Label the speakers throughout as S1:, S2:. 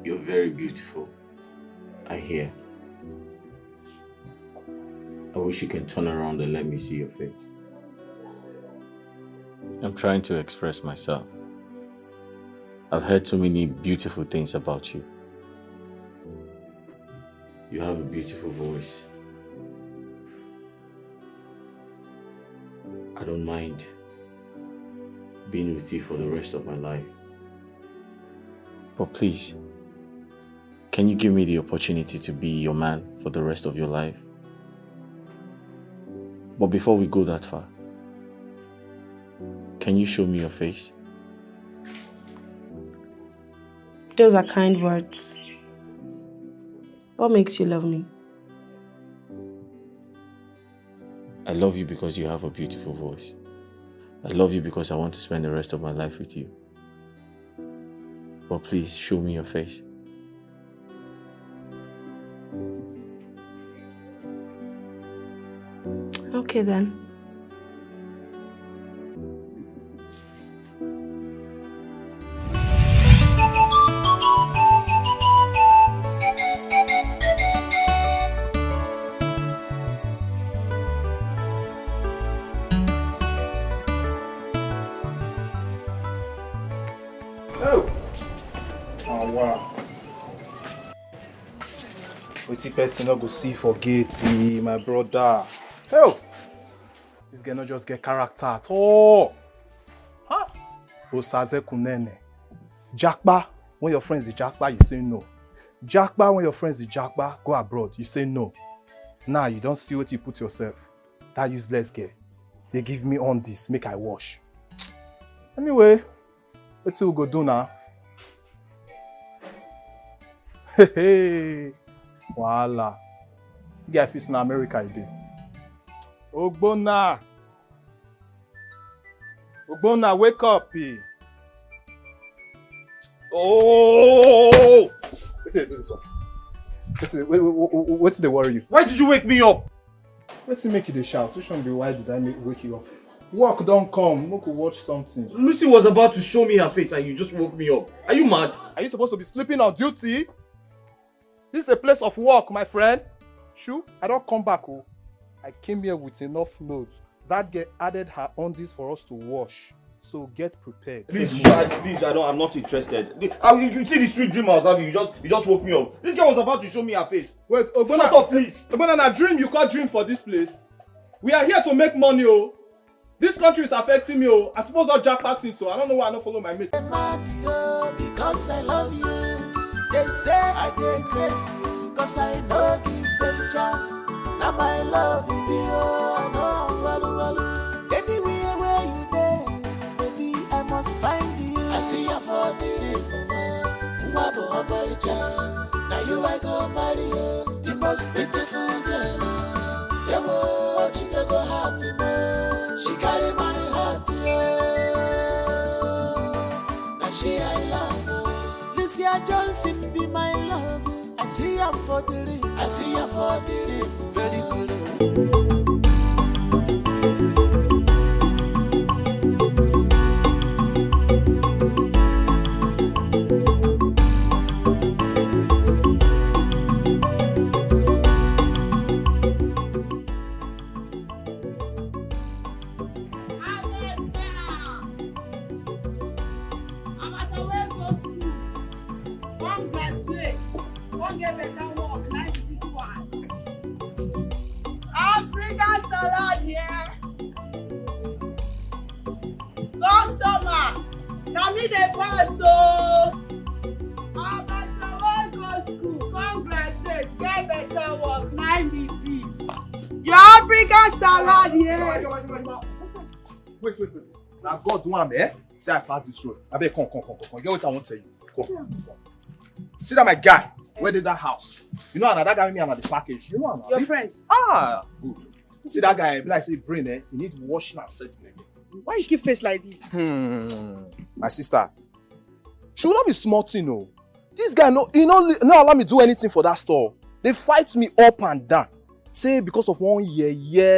S1: You're very beautiful. I hear. I wish you can turn around and let me see your face. I'm trying to express myself. I've heard so many beautiful things about you. You have a beautiful voice. I don't mind being with you for the rest of my life. But please, can you give me the opportunity to be your man for the rest of your life? But before we go that far, can you show me your face?
S2: Those are kind words. What makes you love me?
S1: I love you because you have a beautiful voice. I love you because I want to spend the rest of my life with you. But please, show me your face.
S2: Okay then.
S3: Wow. Wetin person no go see for gate, my brother. Hell, this guy not just get character at all. Huh? Osaze kunene. Jackba, when your friends the jackba, you say no. Jackba, when your friends the jackba, go abroad, you say no. Now you don't see what you put yourself. That useless guy. They give me on this, make I wash. Anyway, what you go do now? Hey, voila. You guy fits in America, you do. Ogbonna, wake up, eh? Oh! What's it do this one? What's it worry you?
S4: Why did you wake me up?
S3: What's it make you shout? Which one be why did I wake you up? Work don't come. We could watch something.
S4: Lucy was about to show me her face and you just woke me up. Are you mad?
S3: Are you supposed to be sleeping on duty? This is a place of work, my friend. Shoo, I don't come back. Oh. I came here with enough load. That girl added her undies for us to wash. So get prepared.
S4: Please, I'm not interested. You see the sweet dream I was having, you just woke me up. This girl was about to show me her face.
S3: Wait, Ogbonna,
S4: shut up, please.
S3: Ogbonna, na dream you call dream for this place. We are here to make money, oh. This country is affecting me, oh. I suppose not Jack passing, so I don't know why I don't follow my mate.
S5: I'm mad, yo, because I love you. They say I dey crazy, cause I know give them chance. Now my love will be oh, no, anywhere where you dey, baby, I must find you. I see you for the ring, now you I go marry you, the most beautiful girl. Yeah, what you go heart to me, she carry my heart, yeah. Now she I love you. Lucia Johnson be my love. I see her for the ring. I see her for the ring. Very close.
S3: Wait. Now God do am, eh? Say I pass this road. I beg, come. Get what I want to tell you. Come. See that my guy? Where did that house? You know another guy with me and this package. You know another.
S2: Your friends?
S3: Ah, good. See that guy? Like say brain, eh? You need washing and setting again.
S2: Why you keep face like this?
S3: My sister. She will not be small thing, no. This guy no allow me do anything for that store. They fight me up and down. Say because of one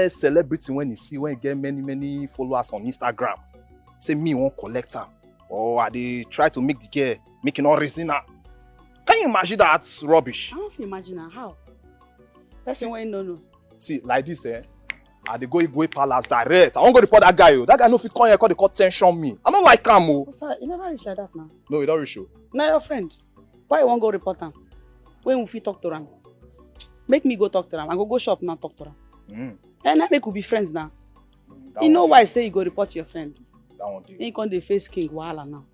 S3: celebrity when he get many followers on Instagram. Say me won't collect her. Or they try to make the girl making all reason now. Can you imagine that rubbish?
S2: I don't imagine how. Person wey no.
S3: See, like this, I dey go Igwe Palace direct. I won't go report that guy. That guy no fit come here, call the court tension me. I don't like him.
S2: Oh, sir, you never reach like that now.
S3: No, you don't reach you.
S2: Now your friend. Why you won't go report him? When we fit talk to him? Make me go talk to him. I go shop now talk to him. And I make we be friends now. You know why I say you go report your friend?
S3: That one do.
S2: You can't face king wahala now.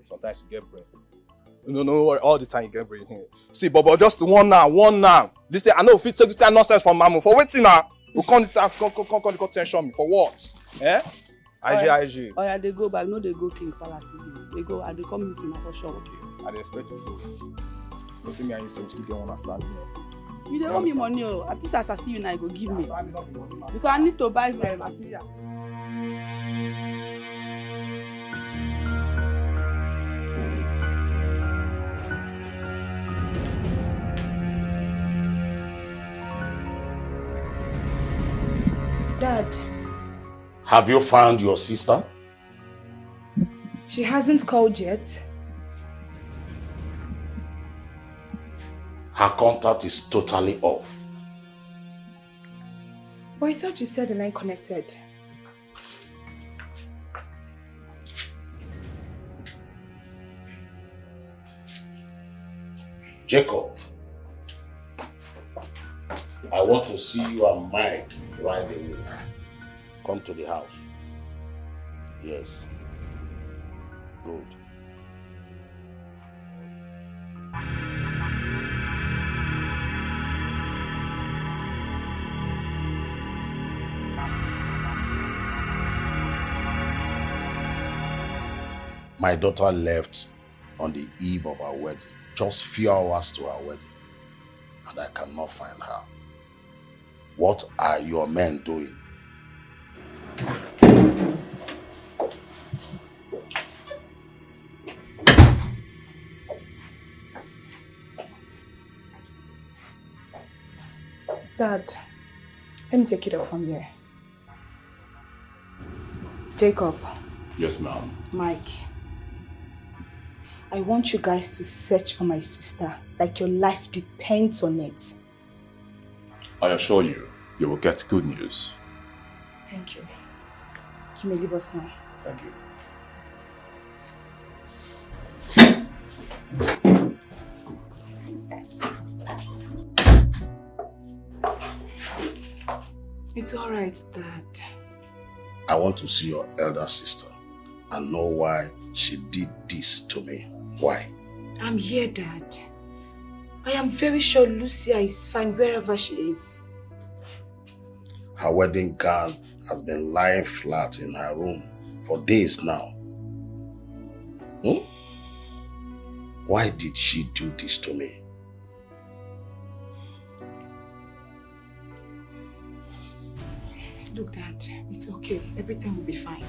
S3: Sometimes you get brain. No, all the time you get brain here. See, but just one now. Listen, I know if you take this kind of nonsense from Mamu. For waiting now. We come this time, come tension me. For what? IG.
S2: Oh yeah, they go back. No, they go King Palace. They go, they come meet him for sure.
S3: Okay. I dey expect you to. You see me and you say we still get understanding.
S2: You don't owe me money, oh. At least as I see you now, you go give me. Because I need to buy my materials.
S6: Dad,
S7: Have you found your sister?
S6: she hasn't called yet.
S7: Her contact is totally off.
S6: But I thought you said the line connected.
S7: Jacob, I want to see you and Mike right away. Come to the house. Yes. Good. My daughter left on the eve of our wedding, just few hours to our wedding, and I cannot find her. What are your men doing?
S6: Dad, let me take it up from here. Jacob.
S7: Yes, ma'am.
S6: Mike. I want you guys to search for my sister like your life depends on it.
S8: I assure you, you will get good news.
S6: Thank you. You may leave us now.
S7: Thank you.
S6: It's all right, Dad.
S7: I want to see your elder sister and know why she did this to me. Why?
S6: I'm here, Dad. I am very sure Lucia is fine wherever she is.
S7: Her wedding gown has been lying flat in her room for days now. Why did she do this to me?
S6: Look, Dad, it's okay. Everything will be fine.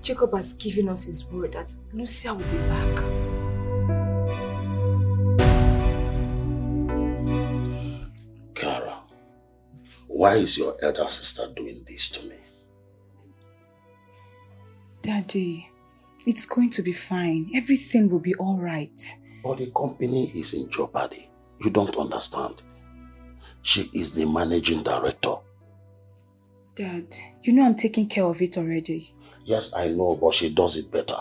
S6: Jacob has given us his word that Lucia will be back.
S7: Kara, why is your elder sister doing this to me?
S6: Daddy, it's going to be fine. Everything will be all right.
S7: But the company is in jeopardy. You don't understand. She is the managing director.
S6: Dad, you know I'm taking care of it already.
S7: Yes, I know, but she does it better.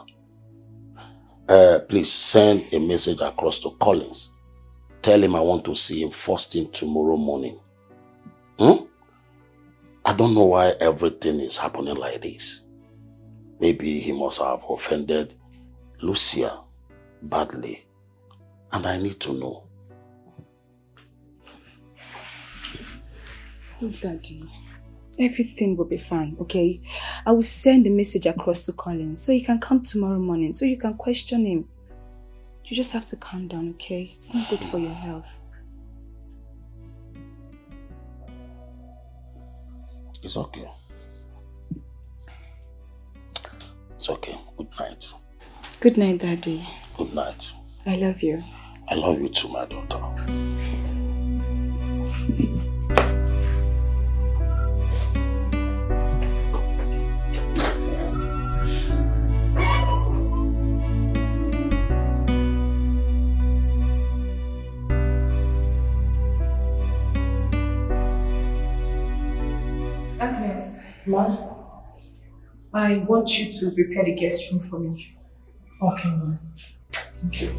S7: Please send a message across to Collins. Tell him I want to see him first thing tomorrow morning. I don't know why everything is happening like this. Maybe he must have offended Lucia badly. And I need to know.
S6: Look, Daddy, everything will be fine, okay? I will send a message across to Collins so he can come tomorrow morning so you can question him. You just have to calm down, okay? It's not good for your health.
S7: It's okay. It's okay. Good night.
S6: Good night, Daddy.
S7: Good night.
S6: I love you.
S7: I love you too, my daughter.
S6: Ma, I want you to prepare the guest room for me.
S9: Okay, ma.
S6: Thank you.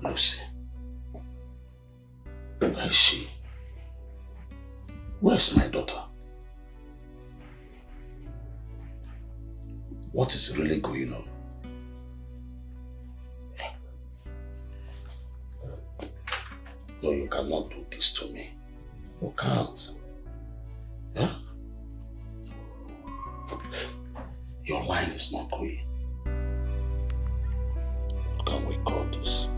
S7: Lucy, where is she? Where's my daughter? What is really going on? No, you cannot do this to me. You can't. Yeah? Your line is not going. Can we call this?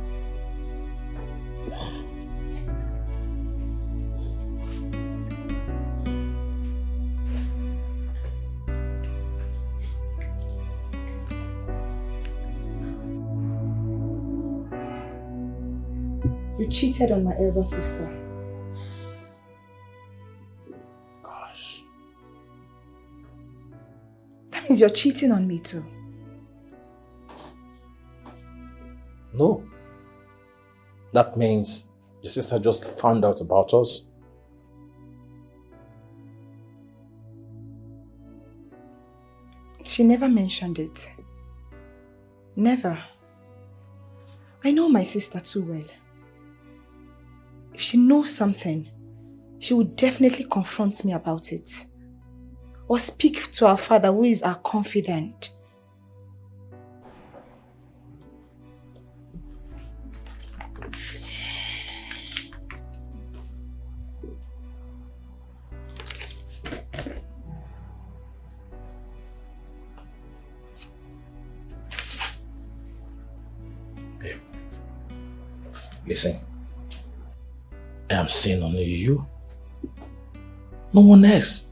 S6: You cheated on my elder sister.
S7: Gosh.
S6: That means you're cheating on me too.
S3: No. That means your sister just found out about us.
S6: She never mentioned it. Never. I know my sister too well. If she knows something, she would definitely confront me about it. Or speak to our father, who is our confidant.
S3: Babe, listen. I am seeing only you. No one else.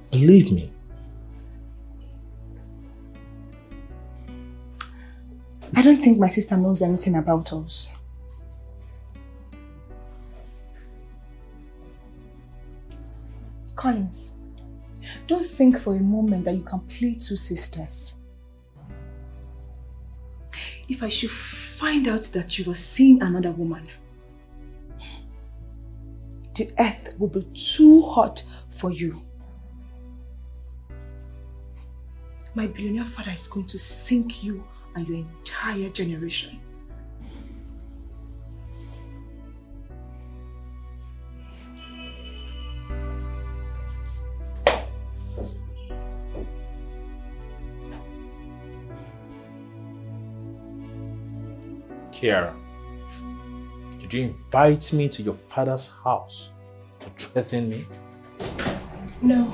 S3: Believe me.
S6: I don't think my sister knows anything about us. Collins, don't think for a moment that you can play two sisters. If I should find out that you were seeing another woman, the earth will be too hot for you. My billionaire father is going to sink you and your entire generation.
S3: Kiara, did you invite me to your father's house to threaten me?
S6: No.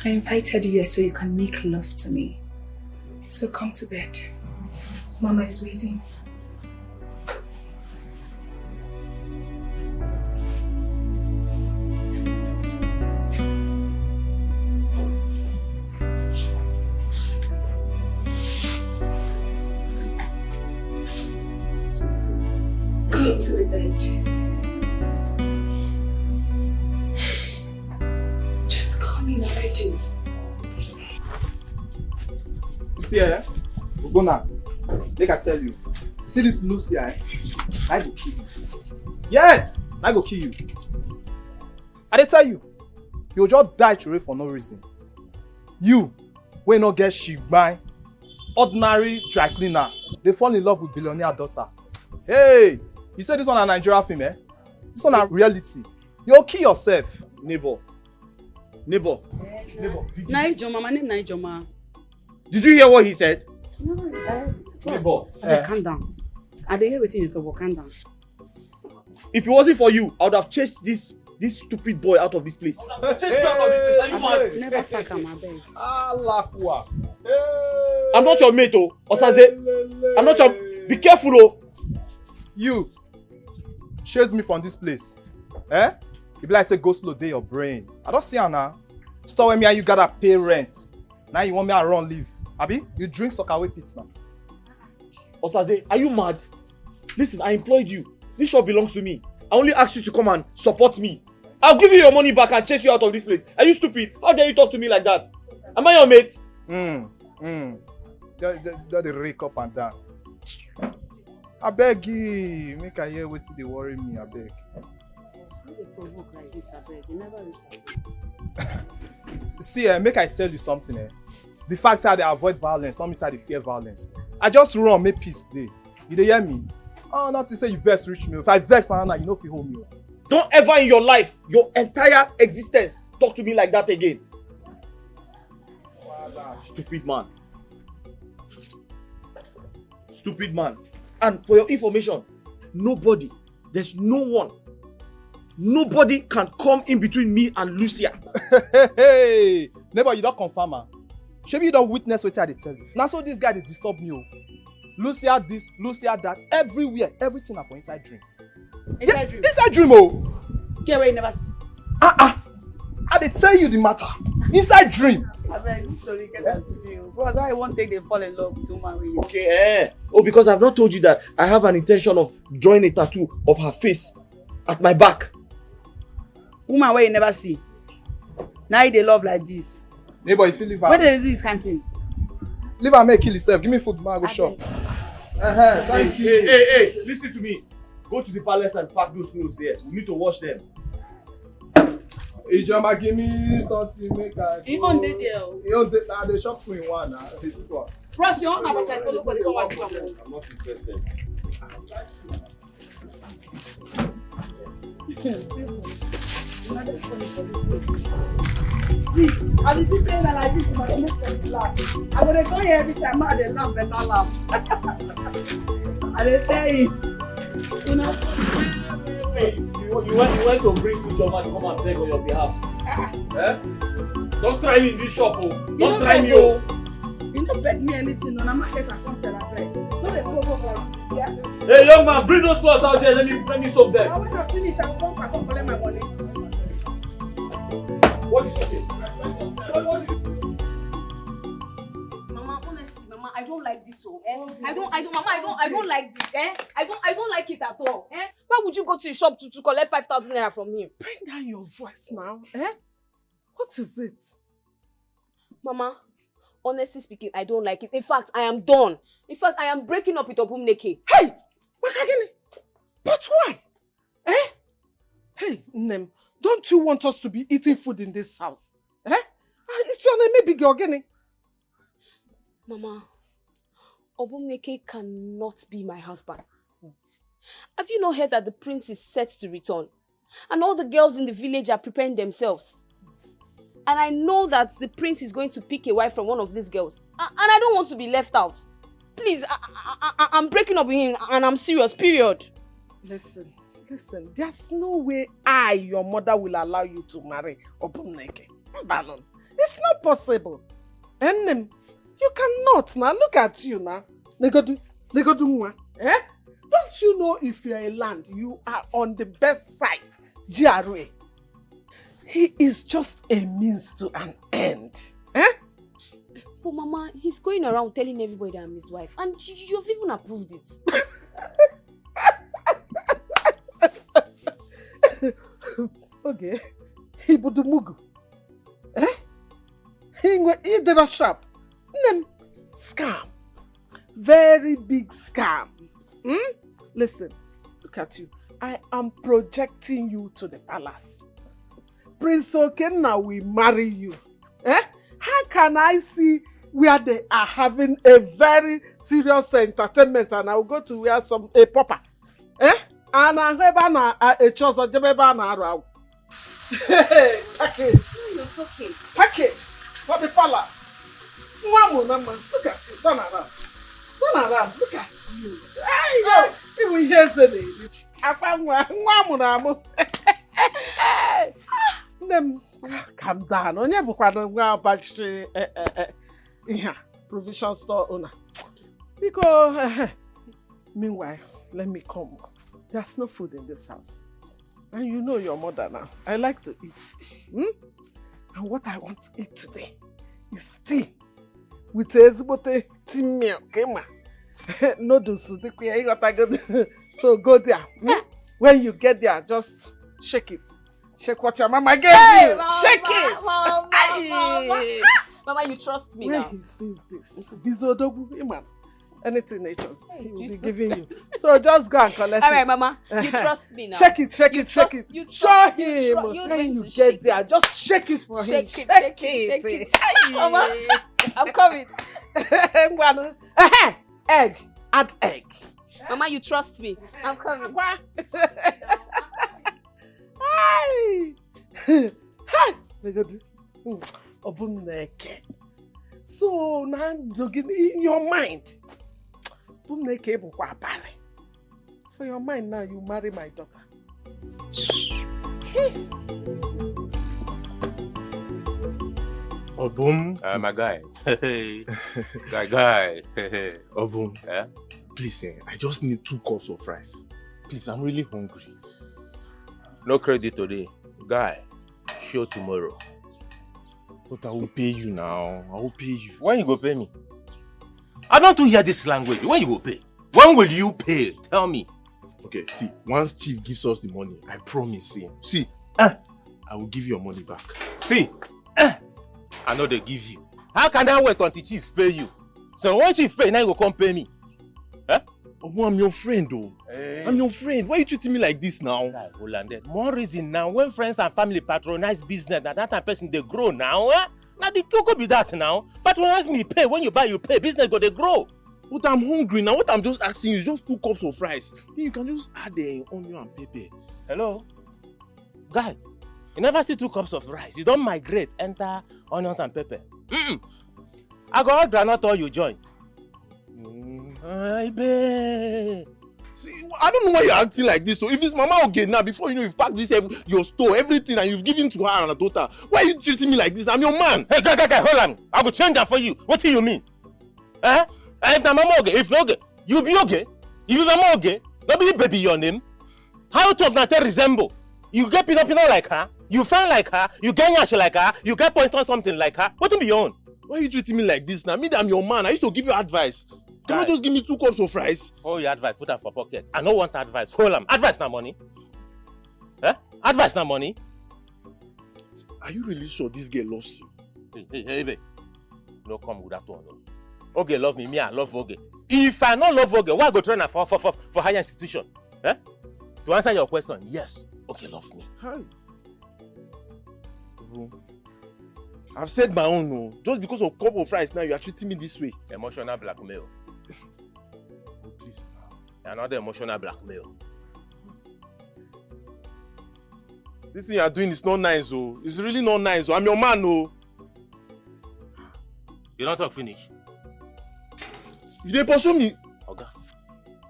S6: I invited you here so you can make love to me. So come to bed. Mama is waiting. Go to the bed. Just come in already.
S3: See, Ugona, like I tell you, See this Lucia, eh? I go kill you. Yes! I go kill you. I tell you, you'll just die to for no reason. You, when not get shigbai, ordinary dry cleaner, they fall in love with billionaire daughter. Hey! You said this one a Nigeria film, eh? This one a reality. You'll kill yourself.
S4: Neighbor.
S2: Naija, my name Naija.
S4: Did you hear what he said?
S2: Neighbor. Calm down. I dey hear wetin you talk, but calm down.
S4: If it wasn't for you, I would have chased this stupid boy out of this place. Chase you out of this place. Are you mad?
S2: Never sack him, abeg.
S3: Alakwa.
S4: I'm not your mate, oh. Osaze. I'm not your... Be careful, oh.
S3: You. Chase me from this place. Eh? You be like say go slow day your brain. I don't see her now. Store with me and you gotta pay rent. Now you want me to run leave. Abi? You drink Sockaway pits now.
S4: Osaze, are you mad? Listen, I employed you. This shop belongs to me. I only asked you to come and support me. I'll give you your money back and chase you out of this place. Are you stupid? How dare you talk to me like that? Am I your mate?
S3: That they rake up and down. I beg you, make I hear what they worry me, I beg.
S2: They provoke like this, abeg. You never respect.
S3: See, make I tell you something, eh? The fact that they avoid violence, not mean that they fear violence. I just run, make peace day. You dey hear me? Oh, not to say you vex reach me. If I vex now, you know if you hold me.
S4: Don't ever in your life, your entire existence, talk to me like that again. Stupid man. Stupid man. And for your information, there's no one, nobody can come in between me and Lucia.
S3: Hey, neighbor, you don't confirm, man. Maybe you don't witness what I tell you. Now, so this guy they disturb me. Lucia this, Lucia that, everywhere, everything are for inside dream.
S2: Inside dream?
S3: Inside dream, oh.
S2: Get where you never see.
S3: I dey tell you the matter. Inside dream.
S2: Abeg, this story get us to you. Bros, I won't take they fall in love with woman with you.
S4: Okay, Oh, because I've not told you that I have an intention of drawing a tattoo of her face at my back.
S2: Woman where you never see. Now they love like this.
S3: Neighbor, if you leave her.
S2: Where they do this kind of thing?
S3: Leave her, make kill yourself. Give me food, man, I go shop. Thank you.
S4: Hey, listen to me. Go to the palace and pack those clothes there. We need to wash them.
S3: Ijoma, give me something, make I.
S2: Even they there.
S3: Nah, they shop 2 in 1 now. This one.
S2: Bros, you want my side follow for the come and come.
S4: I'm not interested.
S2: See, I did this saying like this, but make them laugh. I'm gonna go here every time. I they laugh, better laugh. I dey tell you, you know.
S4: Hey, you went to bring Ijoma to come and beg on your behalf. Don't try me in this shop, oh. Don't try me, oh.
S2: You don't beg me anything, no. I'm not getting a concert, I beg. Don't they provoke like this, yeah?
S4: Hey, young man, bring those clothes out here. Let me soak them.
S2: When I finish, I will come back and collect my money.
S4: What did you say?
S9: Mama, honestly, Mama, I don't like this, oh. Mama, I don't like this, I don't like it at all, Why would you go to the shop to collect 5,000 naira from him?
S10: Bring down your voice now, What is it?
S9: Mama, honestly speaking, I don't like it. In fact, I am done. In fact, I am breaking up with Obumneke.
S10: Hey! Makagini! But why? Hey, Nem, don't you want us to be eating food in this house? It's your name, maybe Gini.
S9: Mama, Obumneke cannot be my husband. Have you not heard that the prince is set to return? And all the girls in the village are preparing themselves. And I know that the prince is going to pick a wife from one of these girls. And I don't want to be left out. Please, I'm breaking up with him and I'm serious, period.
S10: Listen, there's no way your mother, will allow you to marry Obumneke. It's not possible. And you cannot now. Look at you now. Don't you know if you're a land, you are on the best side, GRA. He is just a means to an end.
S9: But Mama, he's going around telling everybody that I'm his wife. And you've even approved it.
S10: Okay. He budumugu. He did a shop. Scam. Very big scam. Listen, look at you. I am projecting you to the palace. Prince Okenna will marry you. How can I see where they are having a very serious entertainment and I will go to where a popper? And I have a choice of package.
S9: It's okay.
S10: Package for the palace. Look at you. Turn around. Turn around. Look at you. Hey, even here's the lady. Calm down. Onye bụkwado nwa abachi provision store owner. Because meanwhile, let me come. There's no food in this house. And you know your mother now. I like to eat. And what I want to eat today is tea. With ezigbote tea milk. Noodles. So go there. When you get there, just shake it. Shake what your mama gave you.
S9: Mama,
S10: Shake it.
S9: Mama, you trust me
S10: when
S9: now.
S10: he sees this, Bizodogu, man, anything nature he will be giving you. So just go and collect it.
S9: All right, Mama, you trust me now.
S10: Shake it, shake it, shake it. Show him.
S9: When
S10: you get there, just shake it for him.
S9: Shake it. Mama, I'm coming.
S10: Egg. Add egg.
S9: Mama, you trust me. I'm coming.
S10: Hi. So now in your mind, for your mind now, you marry my daughter.
S11: Obum.
S12: My guy. guy.
S11: Obum.
S12: Yeah?
S11: Please, I just need 2 cups of rice. Please, I'm really hungry.
S12: No credit today. Guy, show tomorrow.
S11: But I will pay you now. I will pay you.
S12: When you go pay me? I don't hear this language. When you go pay? When will you pay? Tell me.
S11: Okay, see, once Chief gives us the money, I promise him. See, I will give you your money back.
S12: See, I know they give you. How can I wait until Chief pay you? So when Chief pay, now you go come pay me.
S11: Oh, I'm your friend though. Hey. I'm your friend. Why are you treating me like this now?
S12: More reason now. When friends and family patronize business, that time person they grow now. Now the cocoa be that now. Patronize me, pay. When you buy, you pay. Business go they grow.
S11: But I'm hungry now. What I'm just asking you is just 2 cups of rice. Then you can just add the onion and pepper.
S12: Hello? Guy, you never see 2 cups of rice. You don't migrate, enter onions and pepper. I go out granite or you join.
S11: See, I don't know why you're acting like this. So if it's Mama again now, before you know you've packed this your store, everything, and you've given to her and her daughter, why are you treating me like this? I'm your man.
S12: Hey, guy, hold on. I will change that for you. What do you mean? If I'm Mama okay, if not okay, you'll be okay. If you're Mama okay, don't be baby your name. How tough Nate resemble? You get pin like her, you find like her, you get yash like her, you get point on something like her. What will be your own?
S11: Why are you treating me like this now? Me, I'm your man. I used to give you advice. Can you just give me 2 cups of rice?
S12: Oh, your advice, put that for pocket. I don't want advice. Hold on. Advice not money. Advice not money.
S11: Are you really sure this girl loves you?
S12: Hey. No come with that one. Okay, love me. I love Oge. If I don't love Oge, why go train her for higher institution? To answer your question, yes. Okay, love me.
S11: Hi. I've said my own, no. Just because of cup of rice now, you are treating me this way.
S12: Emotional blackmail.
S11: Oh, please now.
S12: Another emotional blackmail.
S11: This thing you are doing is not nice, oh. It's really not nice, oh. I'm your man, oh.
S12: You don't talk finish.
S11: You didn't pursue me.
S12: Okay.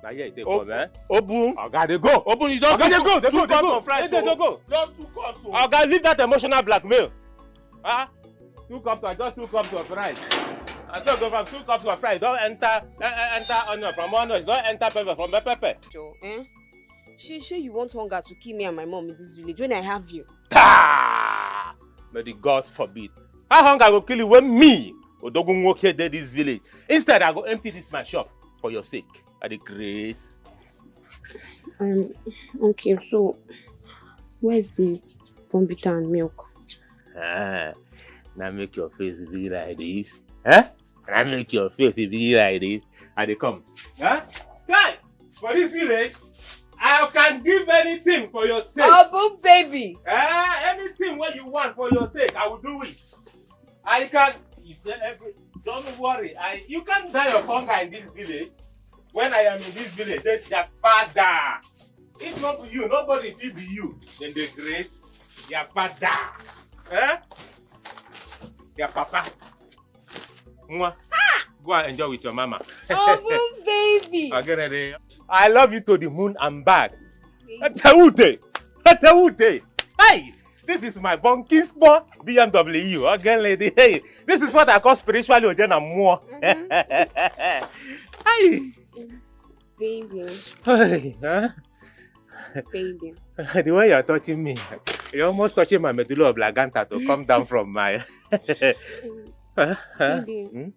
S12: Now yeah, they go, man.
S11: Obu.
S12: Okay, they go.
S11: Obu, you just
S12: they go.
S11: Two cups of rice.
S12: They go.
S11: Just 2 cups, oh.
S12: Okay, leave that emotional blackmail. 2 cups are just 2 cups of rice. And so go from 2 cups of rice. Don't enter onion from onions. Don't enter pepper from pepper.
S9: Joe, Sure you want hunger to kill me and my mom in this village when I have you?
S12: May the gods forbid. How hunger will kill you when me, Odogun walk here dead this village? Instead, I go empty this my shop for your sake. At the grace.
S9: Okay, so where's the bombita and milk?
S12: Now make your face be like this. Now make your face be like this. And they come. Guy! For this village, I can give anything for your sake.
S9: Obum baby.
S12: Anything what you want for your sake, I will do it. I can. Don't worry. You can't die of hunger in this village. When I am in this village, that's your father. If not for you, nobody will be you. Then the grace, your father. Your papa. Mwah. Go and enjoy with your mama.
S9: Obum baby.
S12: Okay, I love you to the moon and back. Atawute. Hey, this is my bunking sport BMW. Okay, lady. Hey, this is what I call spiritually Ojena more. Hey.
S9: Baby.
S12: Hey, huh?
S9: Baby.
S12: The way you're touching me, you're almost touching my medulla oblongata to come down from my...
S9: Baby.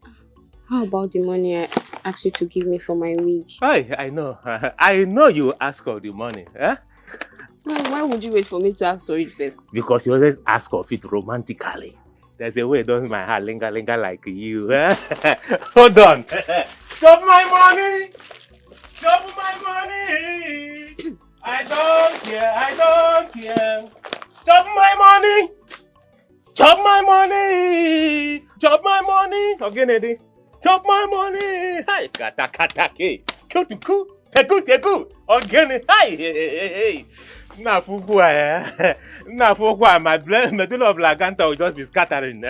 S9: How about the money I asked you to give me for my wig?
S12: Hey, I know. I know you ask for the money. Huh?
S9: Why would you wait for me to ask for it first?
S12: Because you always ask of it romantically. There's a way it does my heart linger like you. Huh? Hold on. Chop my money! Chop my money! I don't care. Chop my money! Chop my money! Chop my money! Okay, Neddy. Chop my money! Hi! Kata-kata-ke! Kutuku! Teku! Okay, hey! Nafugwa, my medulla oblongata will just be scattering.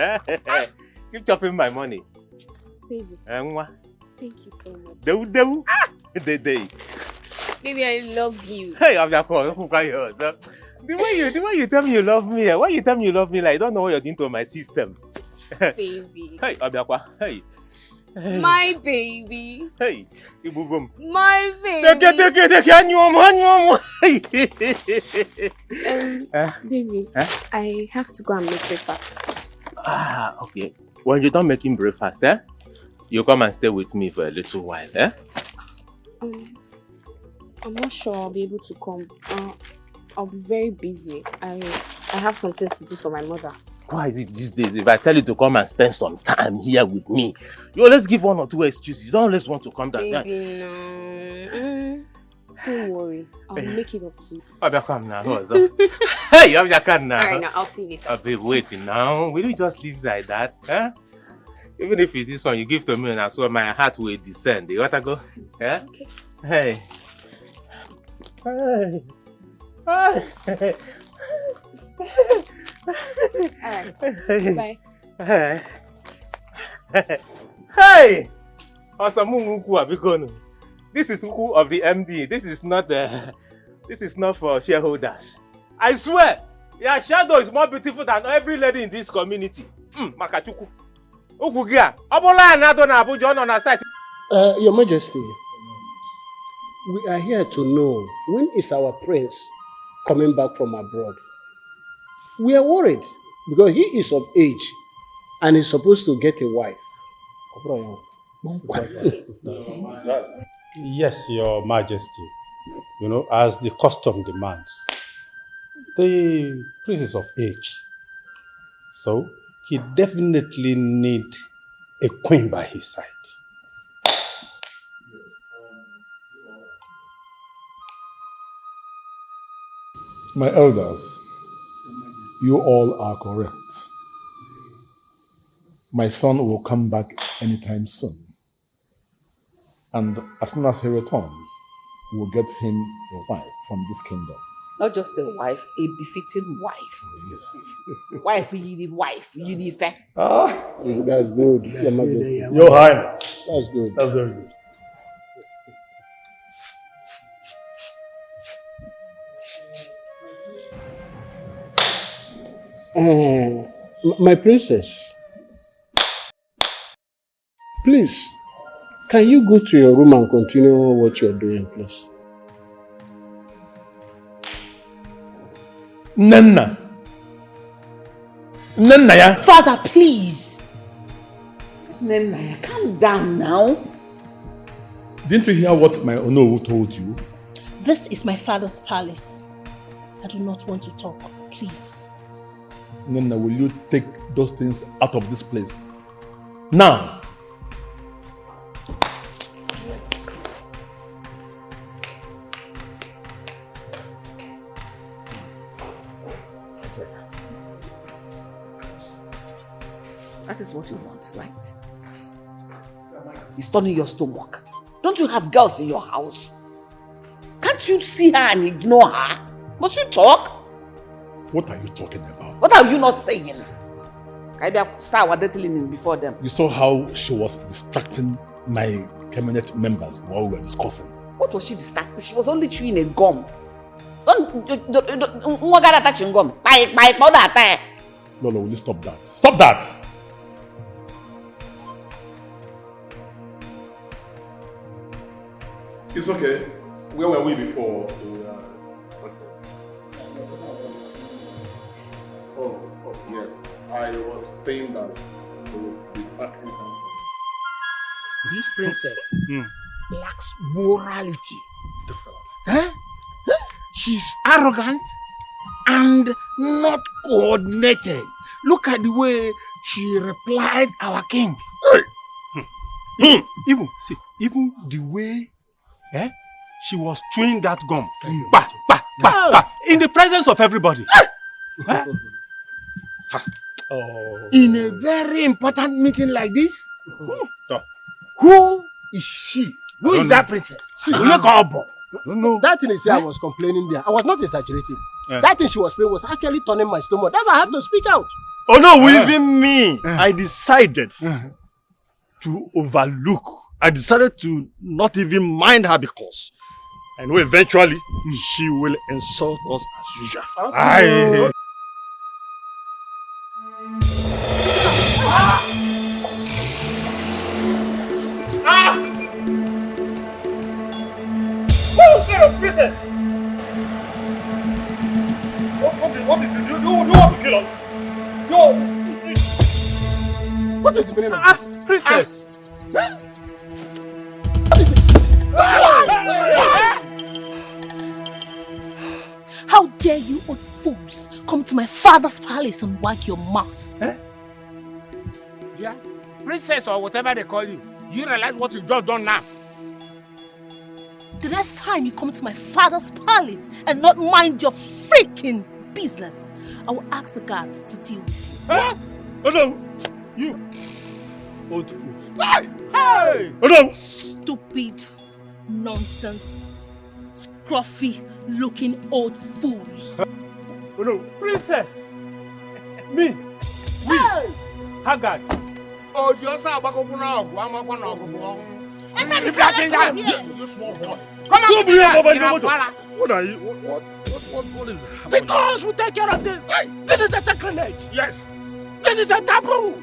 S12: Keep chopping my money.
S9: Baby.
S12: Thank
S9: you so much.
S12: Dewu.
S9: Baby, I love you.
S12: Hey, I'm your call. The way you tell me you love me, why you tell me you love me like I don't know what you're doing to my system.
S9: Baby.
S12: Hey, Abiakwa. Hey.
S9: My baby.
S12: Hey, Ibubum.
S9: My baby. Baby, I have to go and make breakfast.
S12: Okay. When you're done making breakfast, you come and stay with me for a little while,
S9: I'm not sure I'll be able to come. I'll be very busy. I have some things to do for my mother.
S12: Why is it these days? If I tell you to come and spend some time here with me, you always give one or two excuses. You don't always want to come down.
S9: Baby, no. Don't worry. I'll make it up to you.
S12: Come now. Hey, come now.
S9: Alright, now I'll see you later.
S12: I'll be waiting now. Will you just leave like that? Even if it's this one you give to me and I swear my heart will descend. You want to go? Yeah?
S9: Okay.
S12: Hey.
S9: Alright. Bye.
S12: Hey! This is Uku of the MD. This is not for shareholders. I swear, your shadow is more beautiful than every lady in this community. Makachuku.
S13: Your Majesty, we are here to know when is our prince coming back from abroad. We are worried because he is of age and is supposed to get a wife.
S14: Yes, Your Majesty. You know, as the custom demands, the prince is of age. So he definitely needs a queen by his side.
S15: My elders, you all are correct. My son will come back anytime soon. And as soon as he returns, we'll get him a wife from this kingdom.
S10: Not just a wife, a befitting wife.
S15: Yes.
S10: Wife, you need wife, you need fact.
S13: That's good.
S14: Your Highness.
S13: That's good.
S14: That's very good.
S13: My princess, please, can you go to your room and continue what you're doing, please?
S14: Nana, ya.
S10: Father, please. Nana, calm down now.
S15: Didn't you hear what my Onowu told you?
S16: This is my father's palace. I do not want to talk, please.
S15: Nana, will you take those things out of this place? Now!
S10: That is what you want, right? It's turning your stomach. Don't you have girls in your house? Can't you see her and ignore her? Must you talk?
S15: What are you talking about?
S10: What are you not saying? I be start waddling before them.
S15: You saw how she was distracting my cabinet members while we were discussing.
S10: What was she distracted? She was only chewing a gum. Don't touching gum.
S15: Lolo, will you stop that? Stop that! It's okay. Where were we before? Oh, yes. I was saying that we will be back anytime.
S13: This princess lacks morality. Huh? She's arrogant and not coordinated. Look at the way she replied our king. Even the way she was chewing that gum.
S14: In the presence of everybody.
S13: In a very important meeting like this? Who is she? Who is that princess?
S17: No. That thing is I was complaining there. I was not exaggerating. That thing she was playing was actually turning my stomach. That's why I have to speak out.
S4: Oh no, even me. I decided to overlook. I decided to not even mind her because I know eventually she will insult us as usual.
S12: Princess! What did you do? You want to kill us?
S17: What is the meaning of this?
S12: Princess!
S16: How dare you old fools come to my father's palace and wag your mouth?
S13: Yeah, princess or whatever they call you. You realize what you've just done now?
S16: The next time you come to my father's palace and not mind your freaking business, I will ask the guards to deal with you.
S12: What? Oh no! You! Old fools. Hey! Oh no!
S16: Stupid, nonsense, scruffy looking old fools.
S12: Oh no! Princess! Me! Haggard!
S13: Oh, you also have a go you small boy. Come on,
S12: What are you? What is happening?
S13: Because we take care of this. This is a sacrilege.
S12: Yes.
S13: This is a taboo.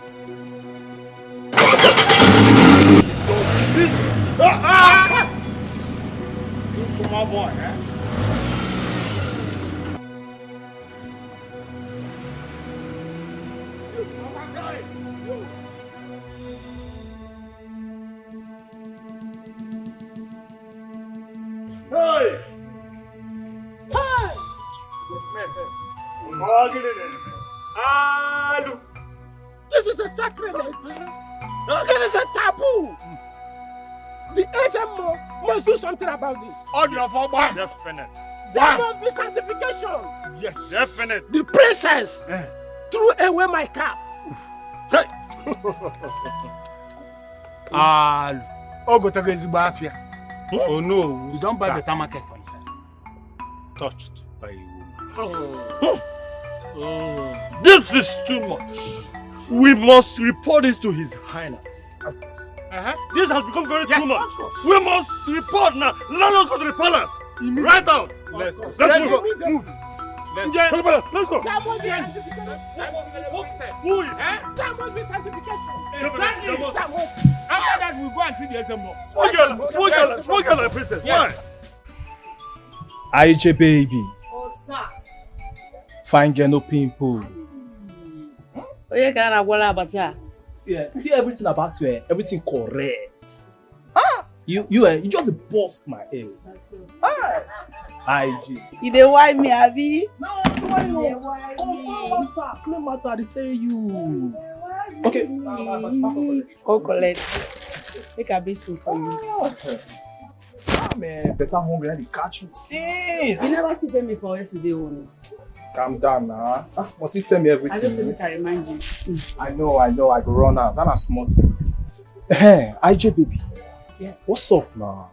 S12: You small boy, eh? Hey!
S13: Hey! This is a sacrilege. This is a taboo. The HMO must do something about this.
S12: On your phone, definite.
S13: There must be sanctification.
S12: Yes, definite.
S13: The princess threw away my cap. Hey!
S14: Oh no.
S13: You don't buy better market for yourself.
S14: Touched by a woman.
S4: This is too much. We must report this to His Highness. This has become very too much. We must report now. Let us go to the palace. Right out. Let's move.
S13: Move.
S4: Let's go.
S13: That must be
S4: Who is?
S13: That must be sanctification.
S4: Exactly.
S13: After that, we'll go and see the SMO.
S4: Small girl like princess. Why?
S3: IJ baby.
S2: Oh, sir.
S3: Fine girl, no pimple.
S2: Oh, you can't go about ya.
S3: See everything about you, everything correct. You just bust my head. IG.
S2: You dey why me, Abi?
S3: No, why not? Clear matter, I tell you. Okay.
S2: Go collect. Make a biscuit for you.
S3: Man, better hungry than they catch me. Since.
S2: You never still pay me for yesterday, one.
S3: Calm down now. Must you tell me everything?
S2: I just think I remind you.
S3: I know, I go run out. That's a small thing. Hey, IJ baby.
S2: Yes.
S3: What's up now?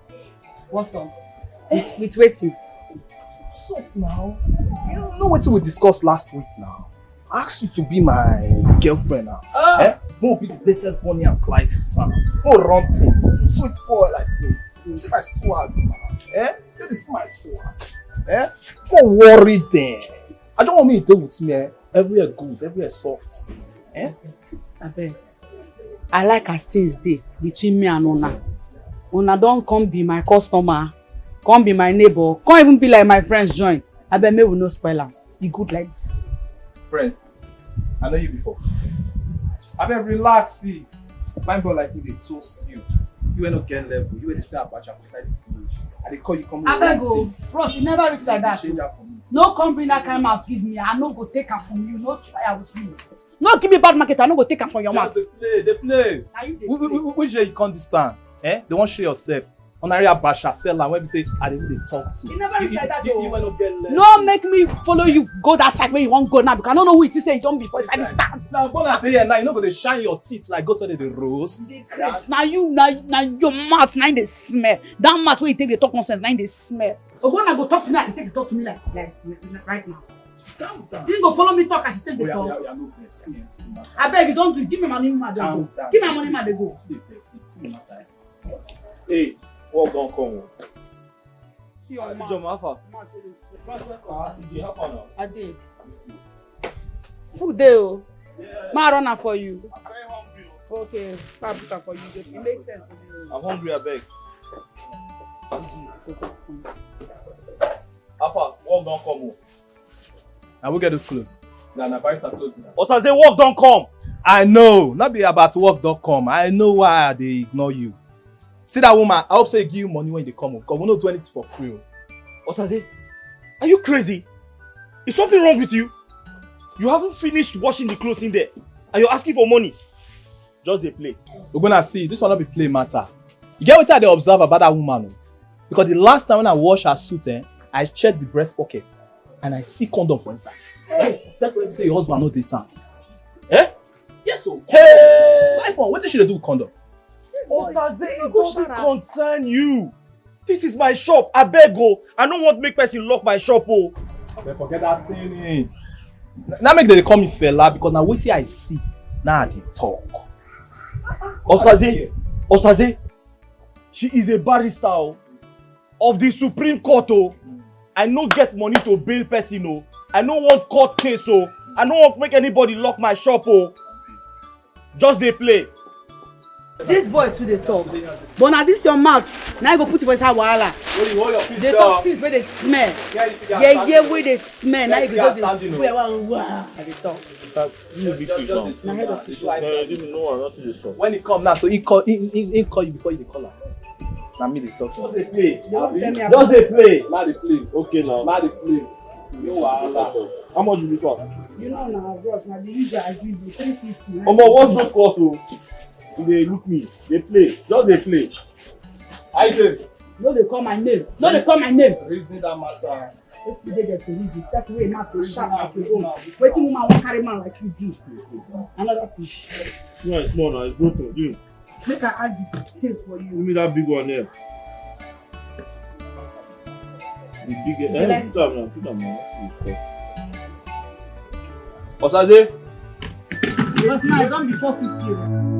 S2: What's up? With waiting.
S3: What's up now? You know what we discussed last week now? I asked you to be my girlfriend now. Won't be the latest Bonnie and Clyde. Won't run things. Sweet boy like you. See my swag now. You see my swag. Don't worry then. I don't want me to deal with me. Everywhere good, everywhere soft.
S2: I like as things dey between me and Una. Una don't come be my customer. Come be my neighbor. Come even be like my friends join. I bet me will no spoil am. Be good like this.
S3: Friends, I know you before. I bet relax, see. Fine boy like me, they toast you. You ain't not get level. You ain't the same abacha beside the village. And they call you come.
S2: I beg go. Bros, you never reach like that. No come bring that kind of mouth give me. I no go take am from you. No try with you. No give me bad market. I no go take am from your mouth.
S3: They play. Which day you can't understand? They won't show yourself. On area basha seller when we say I didn't talk to.
S2: You never reach like that.
S3: You will not get level.
S2: No make me follow you go that side where you won't go now because I don't know who it is say you don't before inside the stand.
S3: Now go now there now you know go to shine your teeth like go to the roast.
S2: Now you your mouth now they smell. That mouth where you take the talk nonsense now they smell. So when I go talk to me, I take the talk to me like right now. Calm down. You go follow me talk as you take the talk. I beg you don't do it. Give me my money, man. Give me my money, man. They go.
S4: Hey, walk don't come.
S2: See your
S4: mouth.
S2: I did. Food day, oh. Ma run am for you.
S4: I'm very hungry.
S2: Okay, I'll put am for you. It makes sense to me.
S4: I'm hungry, I beg. Alpha, walk don't come.
S3: I will get this close.
S4: Nah, barista close now.
S3: Also, I say work don't come. I know. Not be about work don't come. I know why they ignore you. See that woman, I hope say give you money when they come. Because we don't do anything for free.
S4: Osaze, are you crazy? Is something wrong with you? You haven't finished washing the clothes in there. And you're asking for money. Just they play.
S3: We're gonna see. This will not be play matter. You get what they observe about that woman? Because the last time when I wash her suit, I checked the breast pocket. And I see condom for inside. Hey, that's why you say your husband no date time. Yes, so. Hey! My phone, what should I do with condom?
S4: Osaze, it doesn't concern you. This is my shop. I beg go. I don't want to make person lock my shop. Oh.
S3: Then forget that thing. Now make they call me fella because now wait till I see. Now they talk.
S4: Osaze, she is a barrister of the Supreme Court. I no get money to bail person. I no want court case. I no want make anybody lock my shop. Just they play.
S2: This boy too they talk. But now this your mouth. Now you go put it for inside wahala. They talk things where they smell. Yeah, where they smell. Now you go just wow. And they talk.
S3: When he come now, so he call you before you call him. Now me they talk.
S4: Just they play. Just they play. Now they play. Okay now. Now they play. How much you this one?
S2: You know now, bros. Now the usual I give you 350.
S4: What's those costs? They look me. They play. Just they play. I say.
S2: No, they call my name. No, they call my name.
S3: Reason that matter.
S2: If you get to read it, that's the way not to read. Waiting woman won't carry man like you do. Another fish.
S4: No, it's small now. It's broken. You.
S2: Make I add the thing for you.
S4: Give me that big one there. The big one. Put them now. Osaze.
S2: Because now I don't be 450.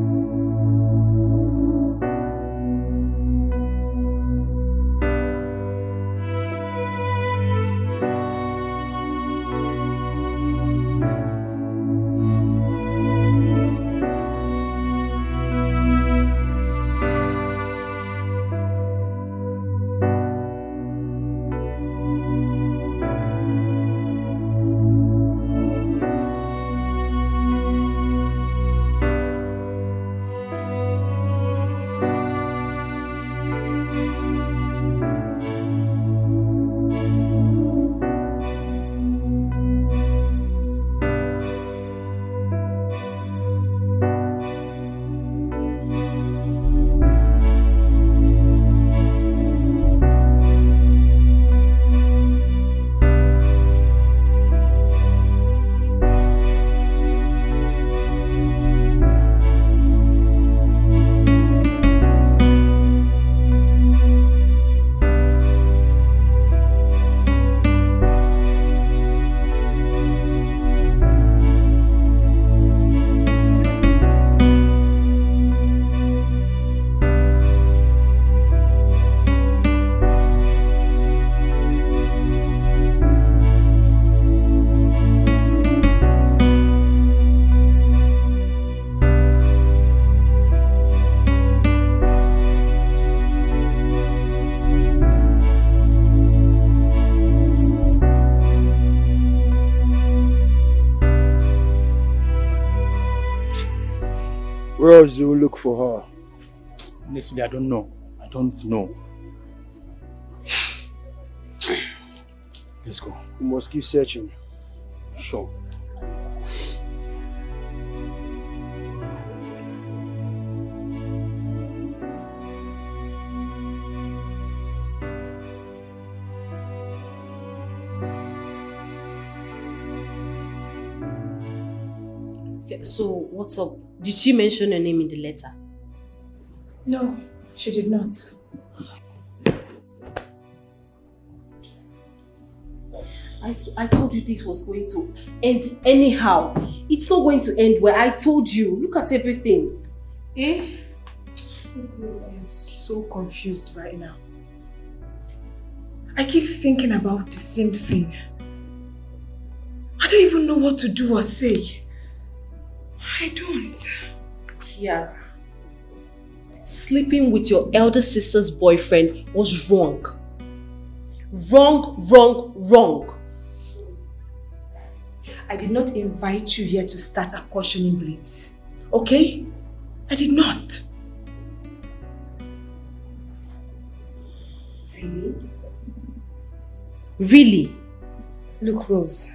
S17: else do we look for her?
S4: Honestly, I don't know. I don't know. Let's go.
S17: We must keep searching.
S4: Sure.
S18: So, what's up? Did she mention your name in the letter?
S6: No, she did not.
S18: I told you this was going to end anyhow. It's not going to end well. I told you. Look at everything.
S6: Eh? I am so confused right now. I keep thinking about the same thing. I don't even know what to do or say. I don't.
S18: Kiara, sleeping with your elder sister's boyfriend was wrong. Wrong.
S6: I did not invite you here to start apportioning blames. Okay? I did not.
S18: Really?
S6: Look, Rose,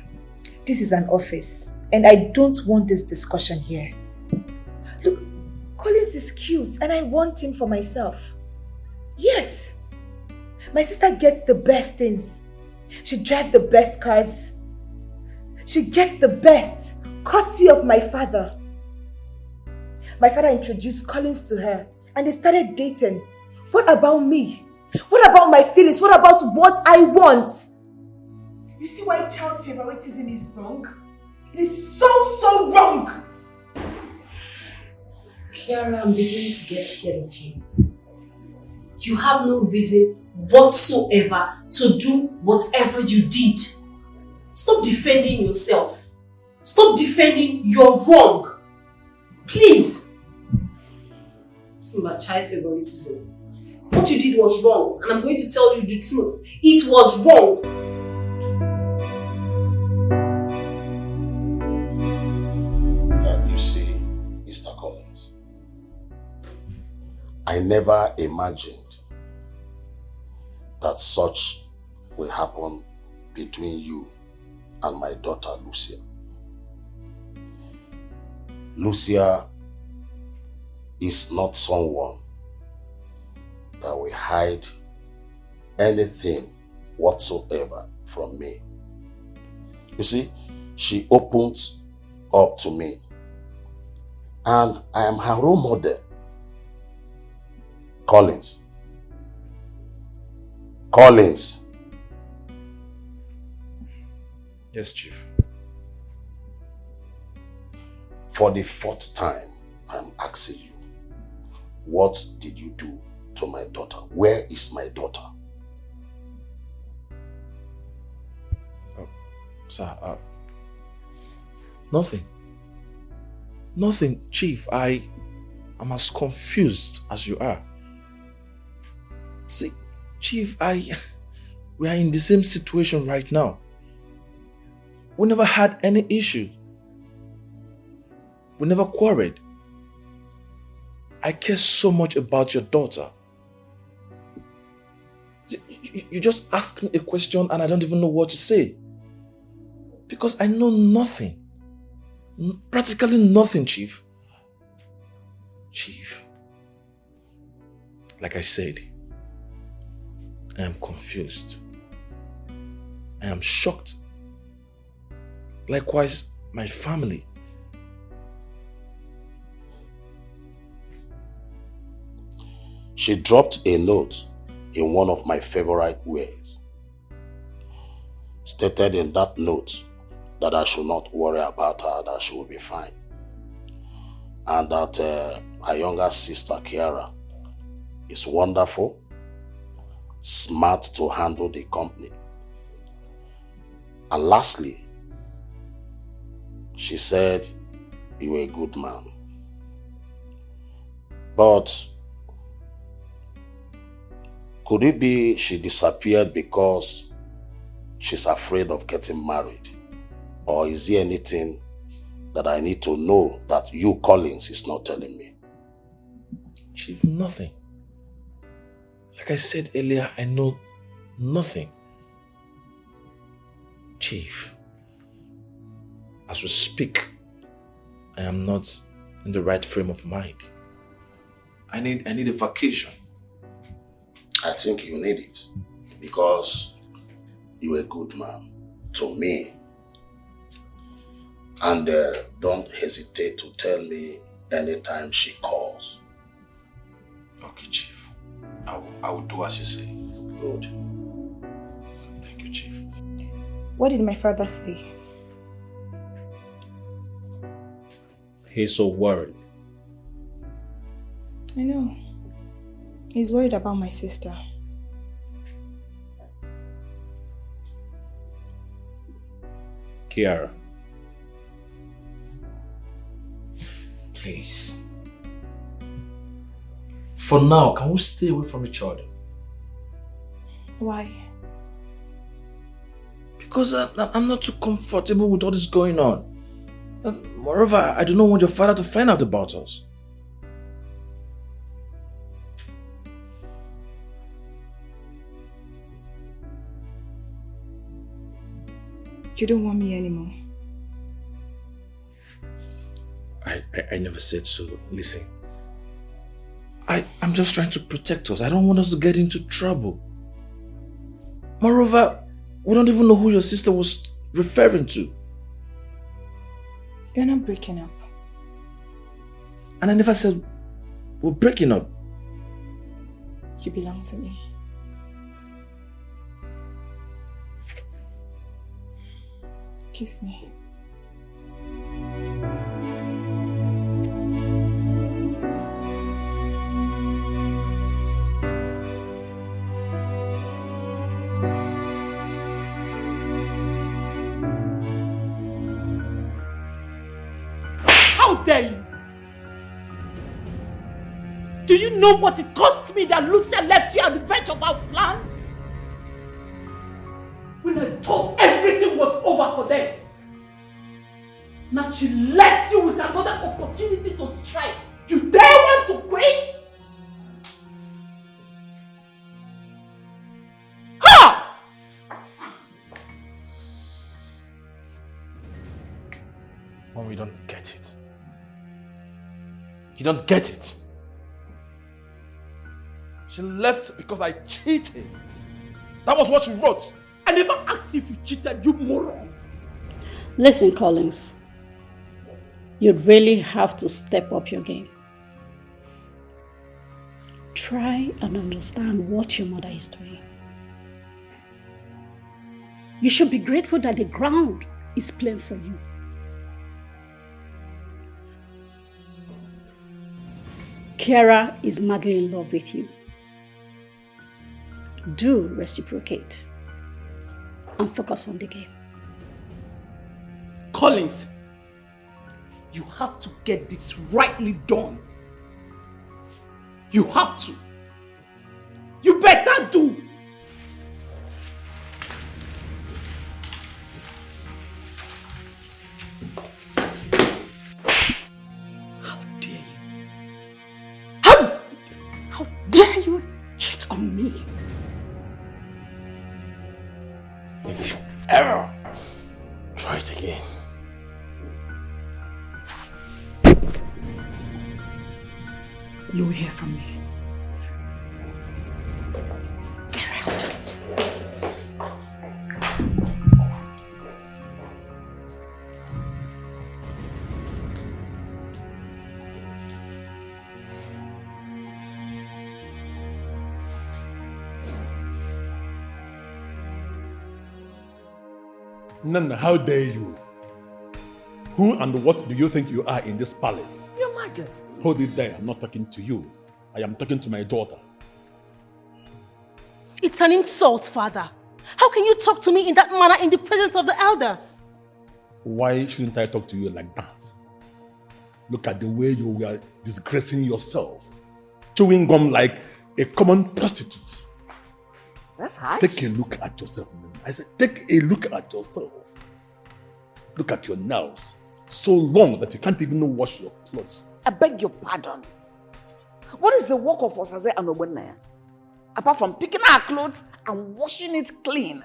S6: this is an office and I don't want this discussion here. Look, Collins is cute and I want him for myself. Yes. My sister gets the best things. She drives the best cars. She gets the best, courtesy of my father. My father introduced Collins to her and they started dating. What about me? What about my feelings? What about what I want? You see why child favoritism is wrong? It is so wrong!
S18: Kiara, I'm beginning to get scared of you. You have no reason whatsoever to do whatever you did. Stop defending yourself. Stop defending your wrong. Please. It's about child favoritism. What you did was wrong, and I'm going to tell you the truth. It was wrong.
S7: You see, Mr. Collins, I never imagined that such will happen between you and my daughter Lucia. Lucia is not someone that will hide anything whatsoever from me. You see, she opens up to me and I am her role model. Collins.
S4: Yes, Chief.
S7: For the fourth time, I'm asking you, what did you do to my daughter? Where is my daughter?
S11: Sir, nothing. Nothing, Chief. I'm as confused as you are. See, Chief, we are in the same situation right now. We never had any issue. We never quarreled. I care so much about your daughter. You just asked me a question and I don't even know what to say. Because I know nothing. Practically nothing, Chief. Chief, like I said, I am confused. I am shocked. Likewise, my family.
S7: She dropped a note in one of my favorite ways. Stated in that note that I should not worry about her, that she will be fine. And that her younger sister, Kiara, is wonderful, smart to handle the company. And lastly, she said, you are a good man. But could it be she disappeared because she's afraid of getting married? Or is there anything that I need to know that you, Collins, is not telling me?
S1: Chief, nothing. Like I said earlier, I know nothing. Chief, as we speak, I am not in the right frame of mind. I need a vacation.
S7: I think you need it because you're a good man to me. And don't hesitate to tell me anytime she calls.
S1: Okay, Chief. I will do as you say.
S7: Good.
S1: Thank you, Chief.
S6: What did my father say?
S1: He's so worried.
S6: I know. He's worried about my sister.
S1: Kiara. Please. For now, can we stay away from each other?
S6: Why?
S1: Because I'm not too comfortable with all this going on. Moreover, I do not want your father to find out about us.
S6: You don't want me anymore.
S1: I never said so. Listen. I'm just trying to protect us. I don't want us to get into trouble. Moreover, we don't even know who your sister was referring to.
S6: You're not breaking up.
S1: And I never said we're breaking up.
S6: You belong to me. Kiss me.
S10: How dare you? Do you know what it cost me that Lucia left you at the verge of our plans? When I thought everything was over for them. Now she left you with another opportunity to strike. You dare want to quit? Ha!
S1: Mom, you don't get it. You don't get it.
S11: She left because I cheated. That was what she wrote.
S10: I never asked if you cheated, you moron.
S19: Listen, Collins. You really have to step up your game. Try and understand what your mother is doing. You should be grateful that the ground is plain for you. Kiara is madly in love with you. Do reciprocate and focus on the game.
S10: Collins, you have to get this rightly done. You have to. You better do. How dare you? How dare you cheat on me?
S1: If you ever try it again,
S19: you will hear from me.
S15: Nana, how dare you? Who and what do you think you are in this palace?
S10: Your Majesty.
S15: Hold it there, I'm not talking to you. I am talking to my daughter.
S16: It's an insult, Father. How can you talk to me in that manner in the presence of the elders?
S15: Why shouldn't I talk to you like that? Look at the way you were disgracing yourself. Chewing gum like a common prostitute.
S10: That's harsh.
S15: Take a look at yourself. I said, take a look at yourself. Look at your nails. So long that you can't even wash your clothes.
S10: I beg your pardon.
S20: What is the work of Osaze and Ogbonnaya? Apart from picking our clothes and washing it clean.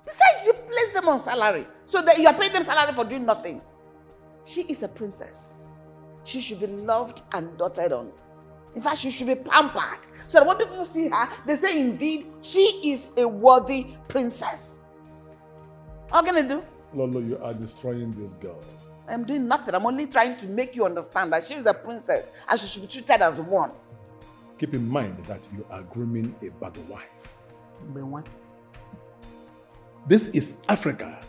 S20: Besides, you place them on salary. So that you are paying them salary for doing nothing. She is a princess. She should be loved and doted on. In fact, she should be pampered. So that when people see her, they say, indeed, she is a worthy princess. What can I do?
S15: Lolo, you are destroying this girl.
S20: I'm doing nothing. I'm only trying to make you understand that she is a princess and she should be treated as one.
S15: Keep in mind that you are grooming a bad wife. This is Africa.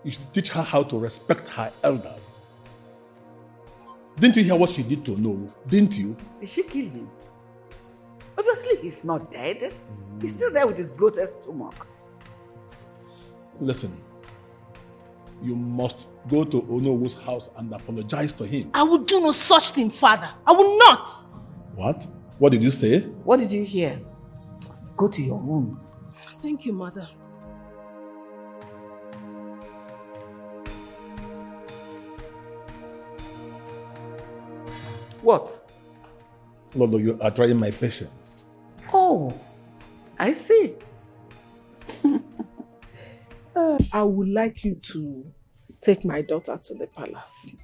S15: You should teach her how to respect her elders. Didn't you hear what she did to Noah? Didn't you?
S20: Did she kill him? Obviously, he's not dead. He's still there with his bloated stomach.
S15: Listen, you must go to Onowu's house and apologize to him.
S16: I will do no such thing, father. I will not.
S15: What? What did you say?
S20: What did you hear? Go to your room.
S16: Thank you, mother.
S20: What?
S15: Lolo, you are trying my patience.
S10: Oh, I see. I would like you to take my daughter to the palace.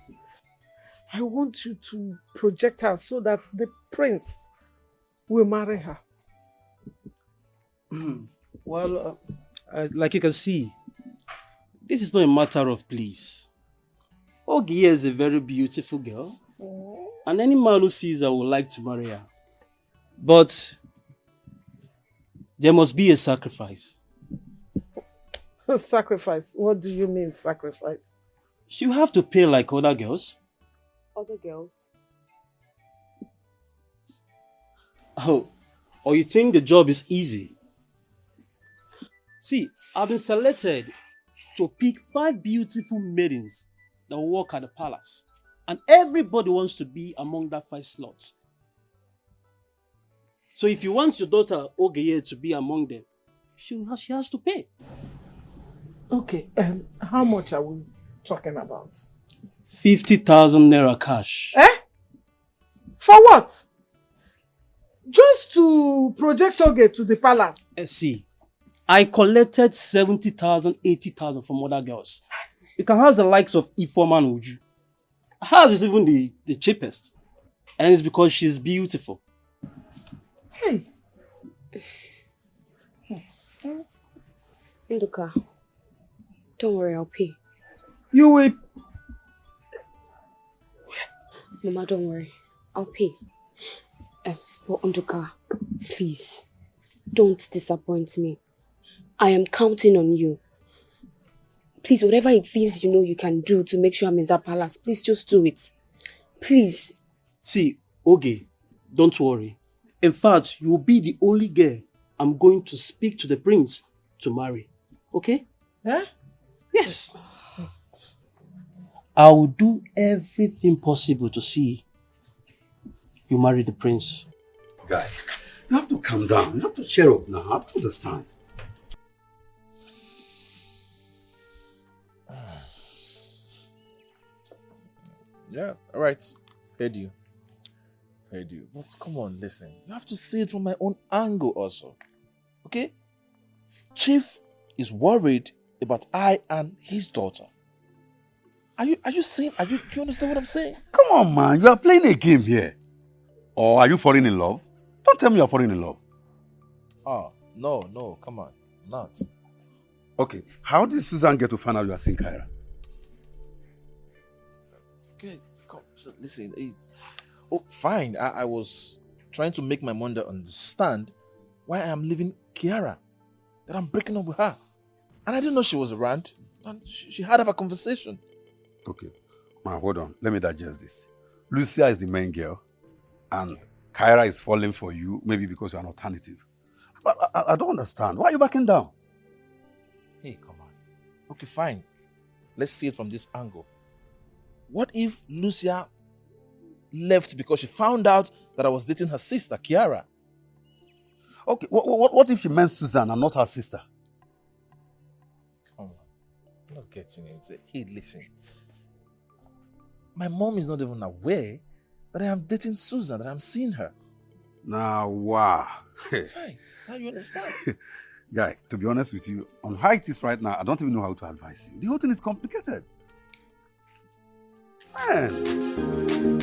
S10: I want you to project her so that the prince will marry her.
S14: Well, like you can see, this is not a matter of please. Ogie is a very beautiful girl. And any man who sees her would like to marry her. But there must be a sacrifice.
S10: Sacrifice? What do you mean sacrifice?
S14: She will have to pay like other girls.
S9: Other girls?
S14: Oh, or you think the job is easy? See, I've been selected to pick 5 beautiful maidens that will work at the palace. And everybody wants to be among that 5 slots. So if you want your daughter Ogeye to be among them, she has to pay.
S10: Okay, how much are we talking about?
S14: 50,000 naira cash.
S10: Eh? For what? Just to project Oge to the palace?
S14: See, I collected 70,000, 80,000 from other girls. You can have the likes of Ifeoma and Uju. Hers is even the cheapest. And it's because she's beautiful.
S10: Hey.
S9: Nduka, don't worry, I'll pay.
S10: You will...
S9: Mama, don't worry. I'll pay. But Nduka, please, don't disappoint me. I am counting on you. Please, whatever it is you know you can do to make sure I'm in that palace, please just do it. Please.
S14: See, Oge, don't worry. In fact, you will be the only girl I'm going to speak to the prince to marry. Okay?
S10: Huh?
S14: Yes. I will do everything possible to see you marry the prince.
S21: Guy, you have to calm down. You have to cheer up now. I don't understand.
S1: Yeah, all right. Heard you. Heard you. But come on, listen. You have to see it from my own angle also. Okay? Chief is worried about I and his daughter. Are you saying, do you understand what I'm saying?
S21: Come on, man. You are playing a game here. Or are you falling in love? Don't tell me you are falling in love.
S1: Oh, no, come on. Not.
S21: Okay, how did Susan get to find out you are seeing Kyra?
S1: Okay, come, so listen. Fine. I was trying to make my mother understand why I am leaving Kiara. That I'm breaking up with her. And I didn't know she was around. And she had a conversation.
S21: Okay, man, hold on. Let me digest this. Lucia is the main girl. And Kyra is falling for you, maybe because you're an alternative. But I don't understand. Why are you backing down?
S1: Hey, come on. Okay, fine. Let's see it from this angle. What if Lucia left because she found out that I was dating her sister, Kiara?
S21: Okay, what if she meant Susan and not her sister?
S1: Come on. I'm not getting it. Hey, listen. My mom is not even aware that I am dating Susan, that I'm seeing her.
S21: Now, wow.
S1: Fine. Now you understand.
S21: Guy, to be honest with you, on how it is right now, I don't even know how to advise you. The whole thing is complicated. Man.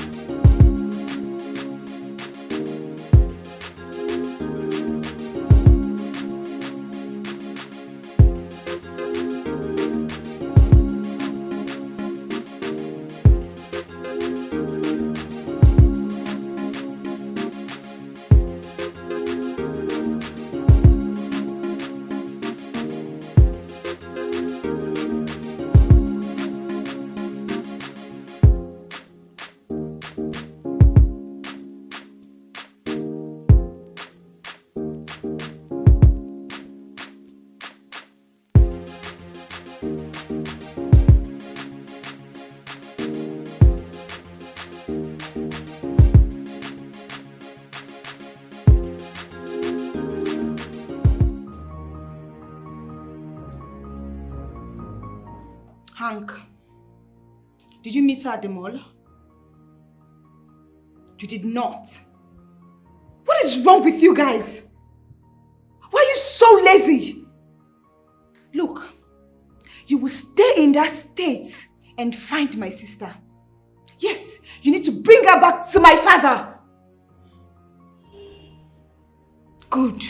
S6: Hank, did you meet her at the mall? You did not. What is wrong with you guys? Why are you so lazy? Look, you will stay in that state and find my sister. Yes, you need to bring her back to my father. Good.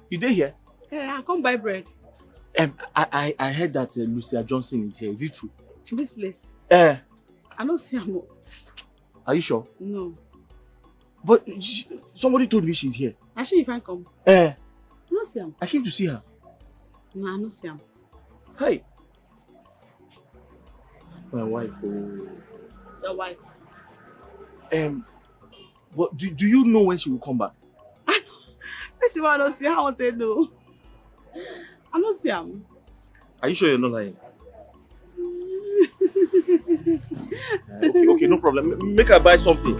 S4: You dey here?
S2: Yeah, I come buy bread.
S4: I heard that Lucia Johnson is here. Is it true?
S2: In this place?
S4: I
S2: don't see her.
S4: Are you sure?
S2: No.
S4: But somebody told me she's here.
S2: Actually, if I come.
S4: I
S2: don't see her.
S4: I came to see her.
S2: No, I don't see her.
S4: Hi. My wife. Oh.
S2: Your wife?
S4: But do you know when she will come back?
S2: I see why I don't see her. I want to know. I don't see her.
S4: Are you sure you're not lying? Okay, no problem. Make her buy something.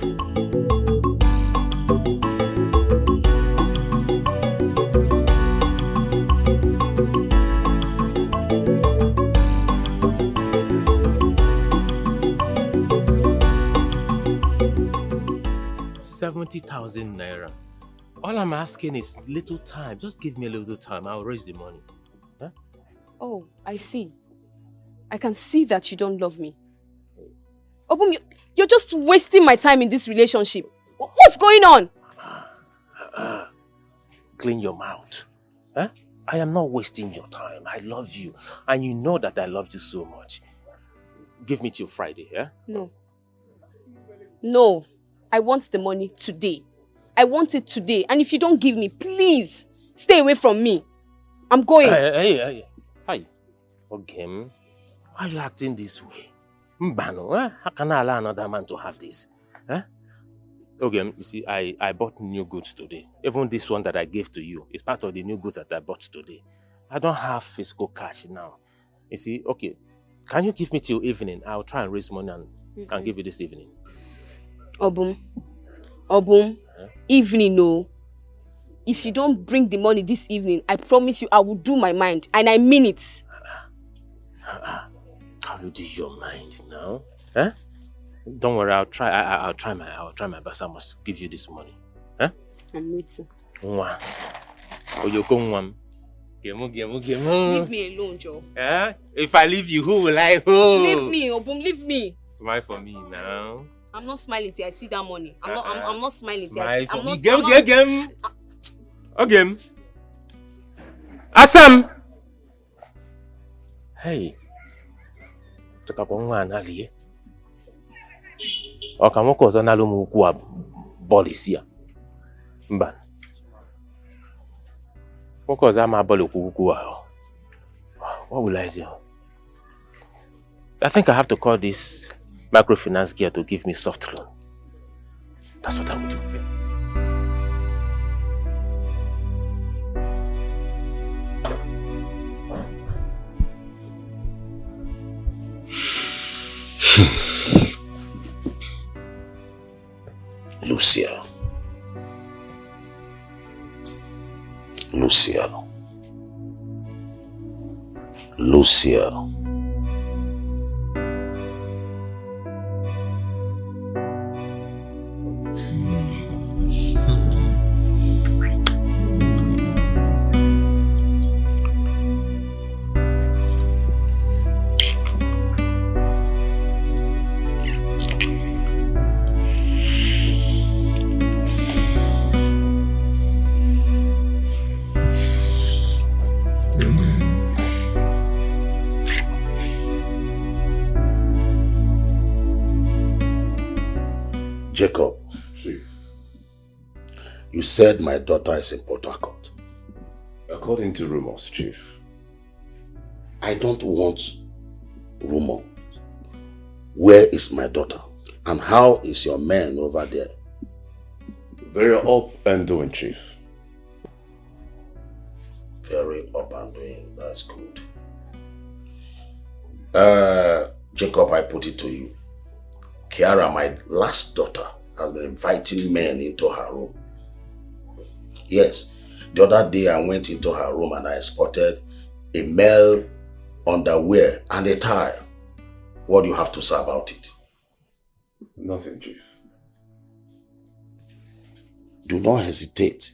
S12: ₦70,000. All I'm asking is little time. Just give me a little time. I'll raise the money. Huh?
S9: Oh, I see. I can see that you don't love me. Obum, you're just wasting my time in this relationship. What's going on?
S12: Clean your mouth. Huh? I am not wasting your time. I love you. And you know that I love you so much. Give me till Friday, yeah?
S9: No. No. I want the money today. I want it today. And if you don't give me, please stay away from me. I'm going.
S12: Hey. Okay. Why are you acting this way? Mbano, eh? How can I allow another man to have this? Huh? Okay, you see, I bought new goods today. Even this one that I gave to you is part of the new goods that I bought today. I don't have physical cash now. You see, okay, can you give me till evening? I'll try and raise money and give you this evening.
S9: Obum, evening, no. If you don't bring the money this evening, I promise you I will do my mind. And I mean it.
S12: How you do your mind now? Huh? Don't worry, I'll try my best. I must give you this money. Huh?
S9: I'm waiting.
S12: Mwah. Oh, you come one.
S9: Leave me alone, Joe.
S12: Huh? If I leave you, who will I hold?
S9: Leave me, Obum, leave me.
S12: Smile for me now.
S9: I'm not smiling till I see that money. I'm not smiling till
S12: Smile
S9: I
S12: for
S9: I'm
S12: me.
S9: not
S12: Again. Asam. Hey. Tukapongwa nali. Okamoko za nalumu kwa bolisia. Mba. Moko za ma bolu kuwa. What will I do? I think I have to call this microfinance gear to give me soft loan. That's what I will do.
S7: Lucia. Lucia. Lucia. Jacob, you said my daughter is in Port Harcourt.
S8: According to rumors, Chief.
S7: I don't want rumor. Where is my daughter? And how is your man over there?
S8: Very up and doing, Chief.
S7: Very up and doing. That's good. Jacob, I put it to you. Kiara, my last daughter, has been inviting men into her room. Yes, the other day I went into her room and I spotted a male underwear and a tie. What do you have to say about it?
S8: Nothing, Chief.
S7: Do not hesitate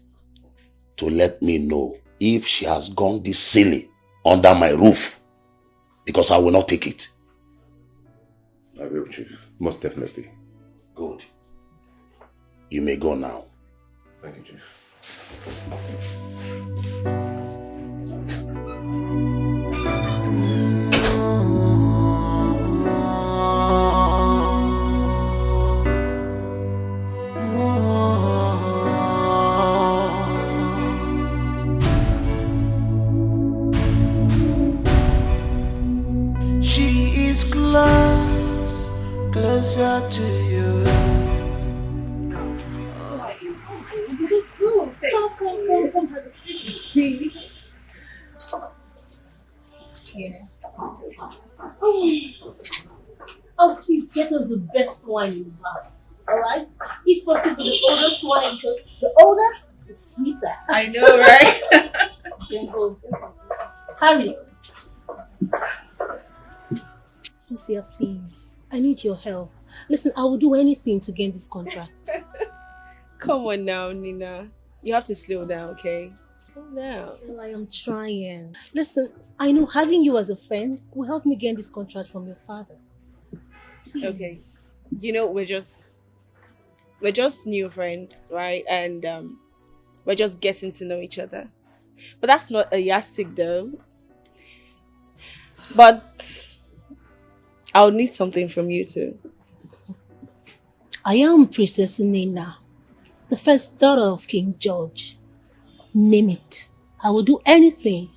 S7: to let me know if she has gone this silly under my roof, because I will not take it.
S8: I will, Chief. Most definitely.
S7: Good. You may go now.
S8: Thank you, Chief.
S5: She is close, closer to you.
S16: Come, have a seat. Oh, please get us the best wine you have. Alright? If possible, the oldest wine, because the older, the sweeter.
S22: I know, right?
S16: Then go. Hurry. Lucia, please. I need your help. Listen, I will do anything to gain this contract.
S2: Come on now, Nina. You have to slow down, okay? Slow down.
S16: Well, I am trying. Listen, I know having you as a friend will help me gain this contract from your father. Please.
S2: Okay. You know, we're just new friends, right? And we're just getting to know each other. But that's not a yardstick though. But I'll need something from you too.
S16: I am Princess Nina, the first daughter of King George. Name it. I will do anything.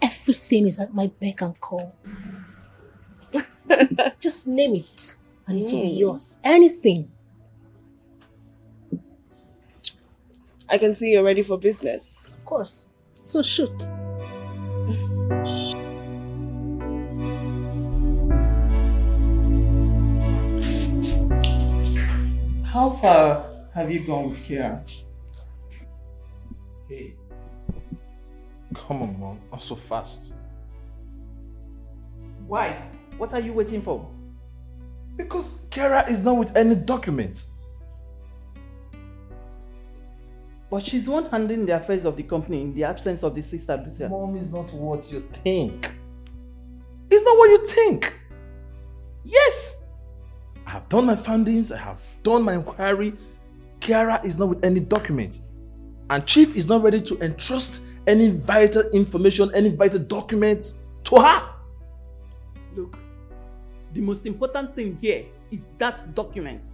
S16: Everything is at my beck and call. Just name it and it will be yours. Anything.
S2: I can see you're ready for business.
S16: Of course. So shoot.
S23: How far have you gone with Kiara?
S1: Hey. Come on, Mom. Not so fast.
S23: Why? What are you waiting for?
S1: Because Kiara is not with any documents.
S23: But she's one handling the affairs of the company in the absence of the sister, Lucia.
S1: Mom is not what you think. It's not what you think. Yes. I have done my findings. I have done my inquiry. Kiara is not with any documents. And Chief is not ready to entrust any vital information, any vital documents to her.
S23: Look, the most important thing here is that document.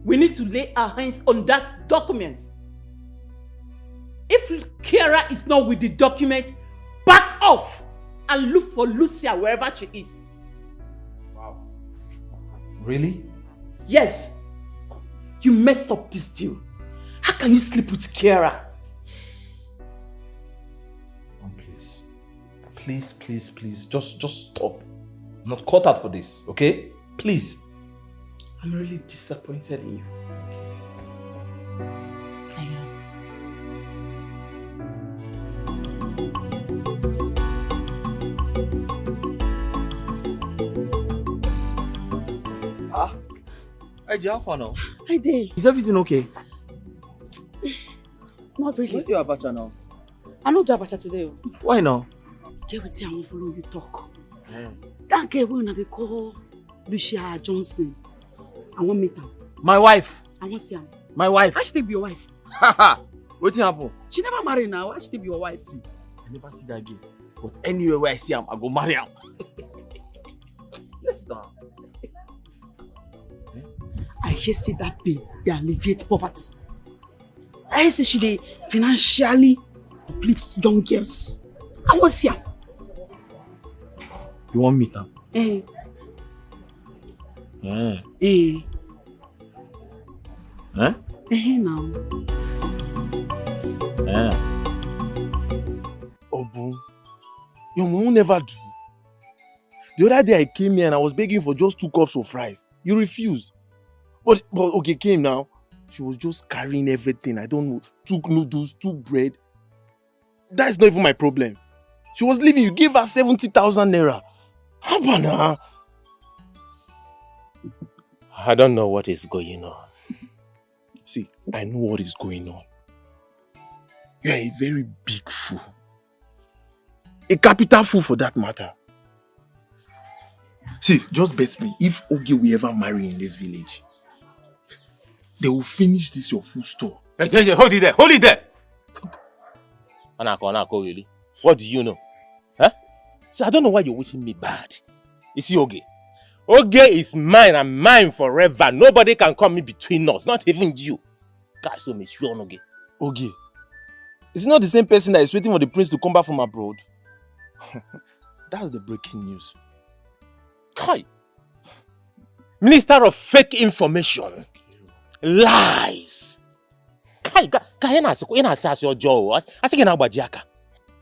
S23: We need to lay our hands on that document. If Kiara is not with the document, back off and look for Lucia wherever she is.
S1: Wow. Really?
S23: Yes. You messed up this deal. How can you sleep with Kiara?
S1: Oh, please. Please, please, please. Just stop. I'm not cut out for this, okay?
S4: Please. I'm really disappointed in you.
S2: I am.
S4: Hey, how far now?
S2: I did.
S4: Is everything okay?
S2: Not really.
S4: Where you Abacha now?
S2: I not do Abacha today.
S4: Why now?
S2: Get with you, I won't follow you talk. That girl when they call Lucia Johnson. I want meet her.
S4: My wife.
S2: I want see her.
S4: My wife.
S2: Why should they be your wife?
S4: Haha. What's happened?
S2: She never married now. Why should they be your wife?
S4: See, I never see that girl. But anywhere where I see him, I go marry him. Yes, now.
S2: I just see that babe, they alleviate poverty. I say she dey financially uplift young girls. I want see her.
S4: You want meet her?
S2: Eh.
S4: Yeah.
S2: Eh.
S4: Huh?
S2: Eh now.
S4: Yeah.
S11: Obu, your mom never do. The other day I came here and I was begging for just 2 cups of rice. You refused. But okay, came now. She was just carrying everything. I don't know. 2 noodles, 2 bread. That's not even my problem. She was leaving. You gave her 70,000 naira. Habana.
S12: I don't know what is going on.
S11: See, I know what is going on. You are a very big fool. A capital fool for that matter. See, just bet me, if Oge will ever marry in this village, they will finish this your food store.
S12: Hey, hold it there, hold it there! Anako, really? What do you know? Huh? See, I don't know why you're wishing me bad. You see, Oge? Oge is mine and mine forever. Nobody can come in between us, not even you. God, so me sure Oge.
S11: Oge, is it not the same person that is waiting for the prince to come back from abroad? That's the breaking news.
S12: Kai! Minister of fake information. Lies. Kai,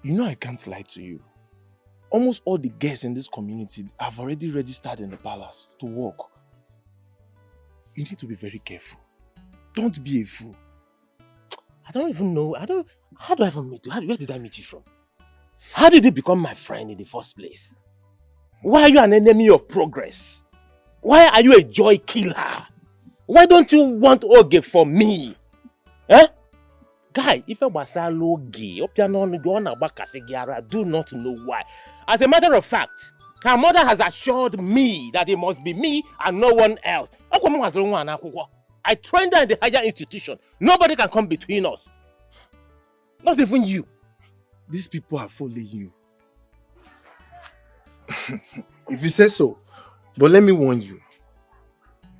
S12: you
S11: know I can't lie to you. Almost all the guests in this community have already registered in the palace to work. You need to be very careful. Don't be a fool.
S12: I don't even know. How do I even meet you? Where did I meet you from? How did you become my friend in the first place? Why are you an enemy of progress? Why are you a joy killer? Why don't you want Oge for me? Eh? Guy, if I was a Oge, I do not know why. As a matter of fact, her mother has assured me that it must be me and no one else. I trained her in the higher institution. Nobody can come between us. Not even you.
S11: These people are following you. If you say so, but let me warn you.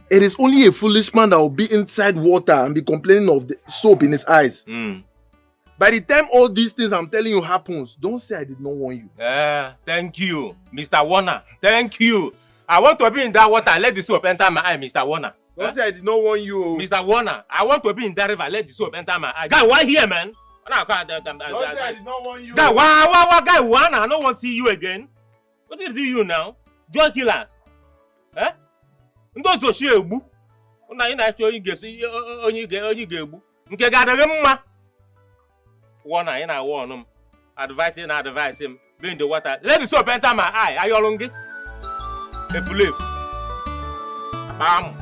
S11: It is only a foolish man that will be inside water and be complaining of the soap in his eyes. By the time all these things I'm telling you happens, don't say I did not warn you.
S12: Thank you, Mr. Warner. Thank you. I want to be in that water and let the soap enter my eye, Mr. Warner.
S11: Don't say I did not warn you.
S12: Mr. Warner, I want to be in that river and let the soap enter my eye. Guy, why here, man?
S11: Don't say I did not warn you.
S12: Guy, why, guy, one? I don't want to see you again. What did you now? Joy killers. Eh? Those are she ebu. Una ina cho you get only gebu. Nke ga de mma. One ina warn him. Advise him. Be in the water. Let the soap enter my eye. Are you along? If you live. Bam.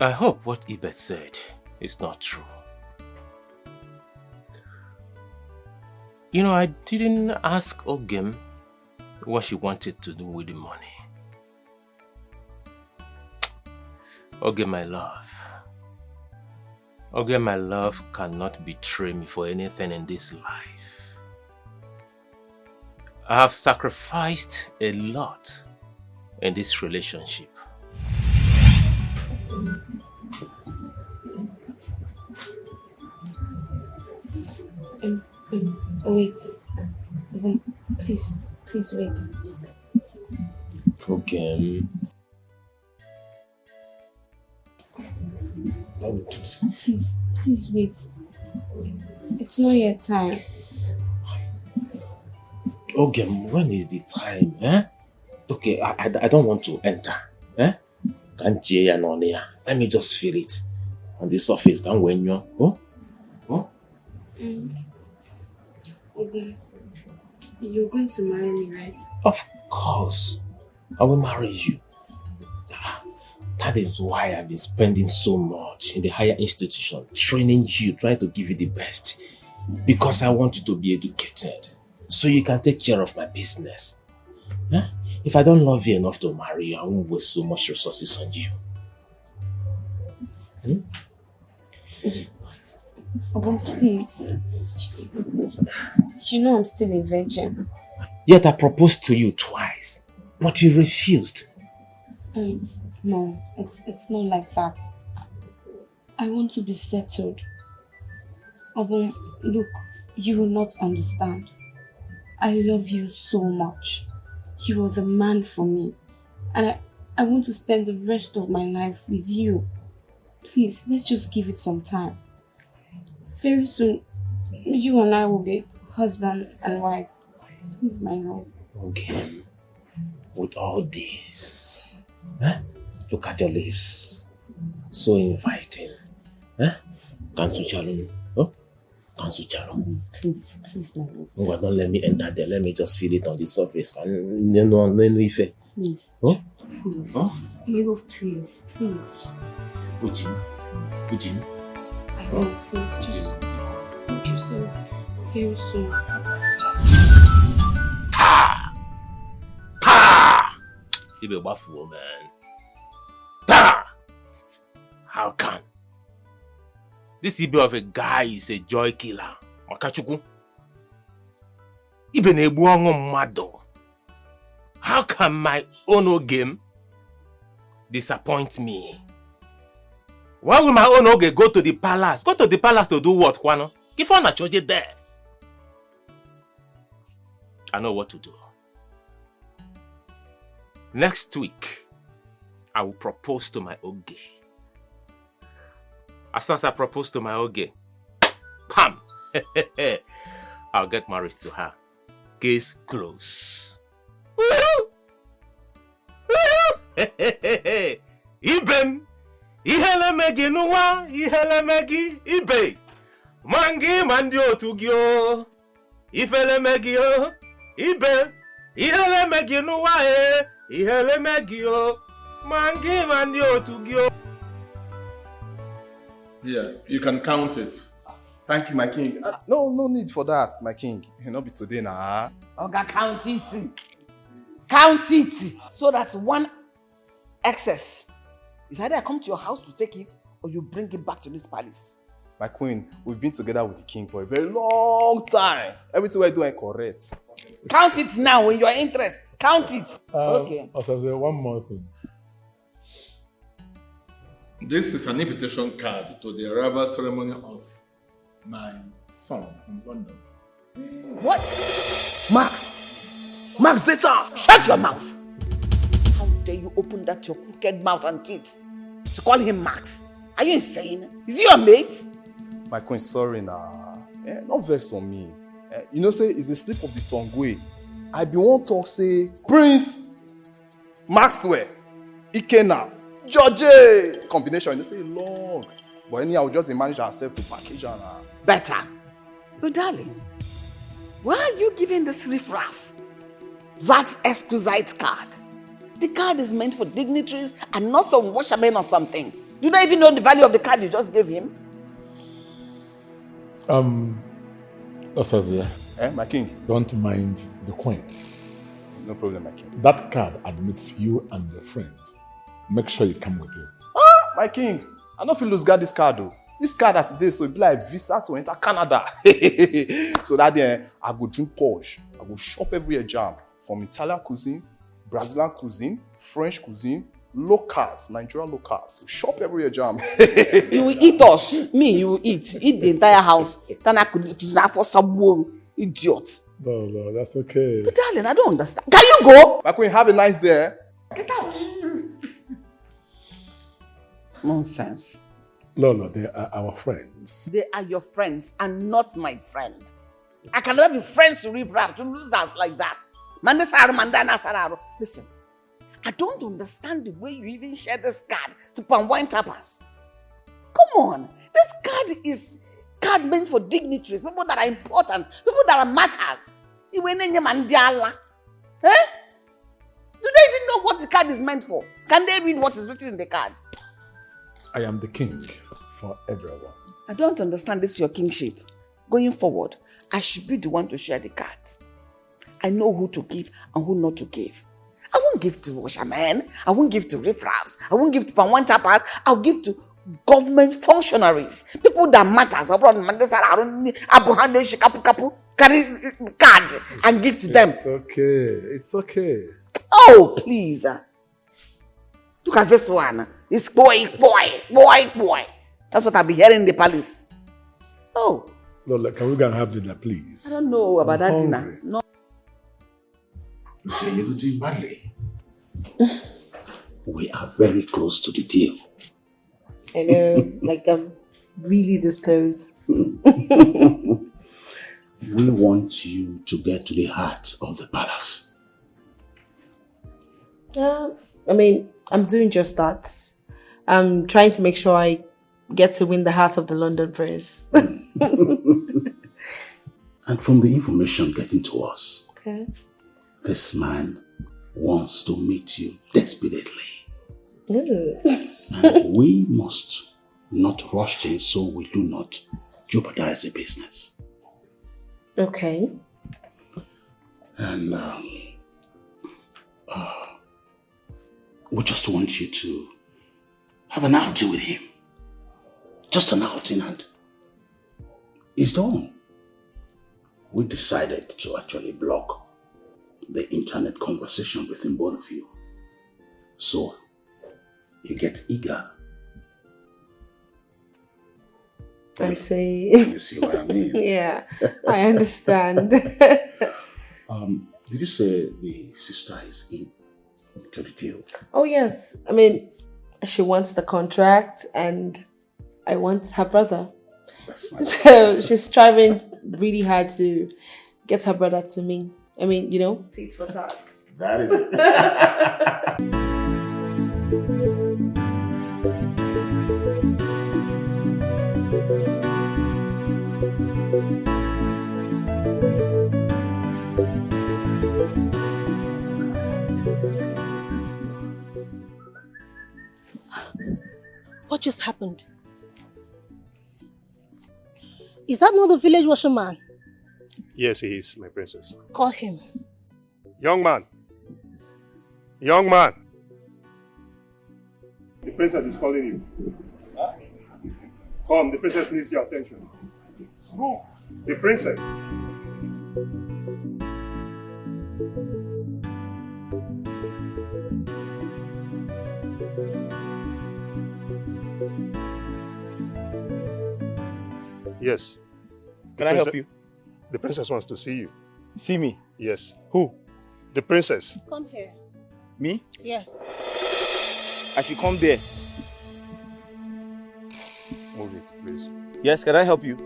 S12: I hope what Ibet said is not true. You know, I didn't ask Ogem what she wanted to do with the money. Ogem, my love. Ogem, my love cannot betray me for anything in this life. I have sacrificed a lot in this relationship.
S6: Wait. Please wait.
S12: Okay.
S9: Please wait. It's not yet time.
S1: Okay, when is the time? Eh? Okay, I don't want to enter. Eh? Can't you and on here? Let me just feel it on the surface. Can when you? Oh?
S9: Okay. You're going to marry me, right?
S1: Of course, I will marry you. That is why I've been spending so much in the higher institution, training you, trying to give you the best. Because I want you to be educated, so you can take care of my business. Yeah? If I don't love you enough to marry you, I won't waste so much resources on you.
S9: Oh, please. You know I'm still a virgin.
S1: Yet I proposed to you twice, but you refused.
S9: No, it's not like that. I want to be settled. Obum, look, you will not understand. I love you so much. You are the man for me. And I want to spend the rest of my life with you. Please, let's just give it some time. Very soon, you and I will be husband and wife. Please, my love.
S1: Okay. With all this, look at your lips. So inviting. Kansu
S9: Please, my love.
S1: Don't let me enter there. Let me just feel it on the surface.
S9: Please.
S1: Oh?
S9: Please.
S1: Oh?
S9: My love, please.
S1: Ujin.
S9: I know, please, just put yourself very soon.
S1: You be a waffle, man. How can? This Ibe of a guy is a joy killer. Makachuku. Ibe nebu ongo mado. How can my own game disappoint me? Why will my own oge go to the palace? Go to the palace to do what, Kwano? Give on a charge there. I know what to do. Next week, I will propose to my oge. As soon as I propose to my oge, pam! I'll get married to her. Case closed. Ibem! Ihele megi nuwa, ihele megi ibe. Mangi mandi otugyo. Ifele megi o, ibe. Ihele megi nuwa ihele megi o. Mangi mandi otugyo.
S15: Yeah, you can count it.
S11: Thank you, my king. No need for that, my king. Not be today now.
S20: Oga, count it. Count it. So that one excess is either I come to your house to take it or you bring it back to this palace.
S11: My queen, we've been together with the king for a very long time. Everything we're doing correct.
S20: Count it now in your interest. Count it. Okay.
S15: Also, one more thing. This is an invitation card to the arrival ceremony of my son from London.
S20: What? Max, later! Shut your mouth! How dare you open that your crooked mouth and teeth to call him Max? Are you insane? Is he your mate?
S11: My queen, sorry now. Not vex on me. You know, say, it's a slip of the tongue way. I be one talk say, Prince Maxwell, Ikena, George combination. You know, say long. But anyhow, just manage ourselves to package her.
S20: Better. But darling, why are you giving this riffraff that exquisite card? The card is meant for dignitaries and not some washerman or something. You don't even know the value of the card you just gave him?
S15: Osazia.
S11: My king.
S15: Don't mind the queen.
S11: No problem, my king.
S15: That card admits you and your friend. Make sure you come with you.
S11: My king. I don't feel lose guard this card though. This card as it is, so it be like visa to enter Canada. So that day, I go drink Porsche. I go shop everywhere jam. From Italian cuisine, Brazilian cuisine, French cuisine, locals, Nigerian locals. Shop everywhere jam.
S20: You will eat us. Me, you will eat. Eat the entire house. Then I could for some idiot.
S15: No, that's okay.
S20: But darling, I don't understand. Can you go?
S11: My queen, have a nice day.
S20: Get out. Nonsense.
S15: Lolo, they are our friends.
S20: They are your friends and not my friend. I cannot be friends to riffraff, to losers like that. Listen, I don't understand the way you even share this card to palm wine tappers. Come on, this card is card meant for dignitaries, people that are important, people that are matters. Eh? Do they even know what the card is meant for? Can they read what is written in the card?
S15: I am the king for everyone.
S20: I don't understand this your kingship. Going forward, I should be the one to share the cards. I know who to give and who not to give. I won't give to washermen. I won't give to riffraffs. I won't give to palm tappers. I'll give to government functionaries. People that matters. Carry card and give to them.
S15: It's okay. It's okay.
S20: Oh, please. Look at this one. It's boy. That's what I'll be hearing in the palace. Oh.
S15: Lola, can we go and have dinner, please?
S20: I don't know about that dinner. No.
S7: You see, you're doing badly. We are very close to the deal.
S3: I know, like I'm really this close.
S7: We want you to get to the heart of the palace.
S3: I mean, I'm doing just that. I'm trying to make sure I get to win the heart of the London Prince.
S7: And from the information getting to us,
S3: Okay.
S7: this man wants to meet you desperately. And we must not rush things so we do not jeopardize the business.
S3: Okay.
S7: And we just want you to have an outing with him. Just an outing, and it's done. We decided to actually block the internet conversation between both of you. So you get eager.
S3: I see.
S7: You see what I mean?
S3: Yeah, I understand.
S7: Did you say the sister is into the deal?
S3: Oh yes, I mean, she wants the contract and I want her brother.
S7: That's nice.
S3: So she's striving really hard to get her brother to me. I mean, you know, tit for tat.
S7: That is it.
S16: What just happened? Is that not the village washerman?
S14: Yes, he is, my princess.
S16: Call him.
S14: Young man. Young man. The princess is calling you. Huh? Come, the princess needs your attention. Who? The princess. Yes.
S4: Can I help you?
S14: The princess wants to see you.
S4: See me?
S14: Yes.
S4: Who?
S14: The princess.
S16: Come here.
S4: Me?
S16: Yes.
S4: I should come there.
S14: Move it, please.
S4: Yes, can I help you?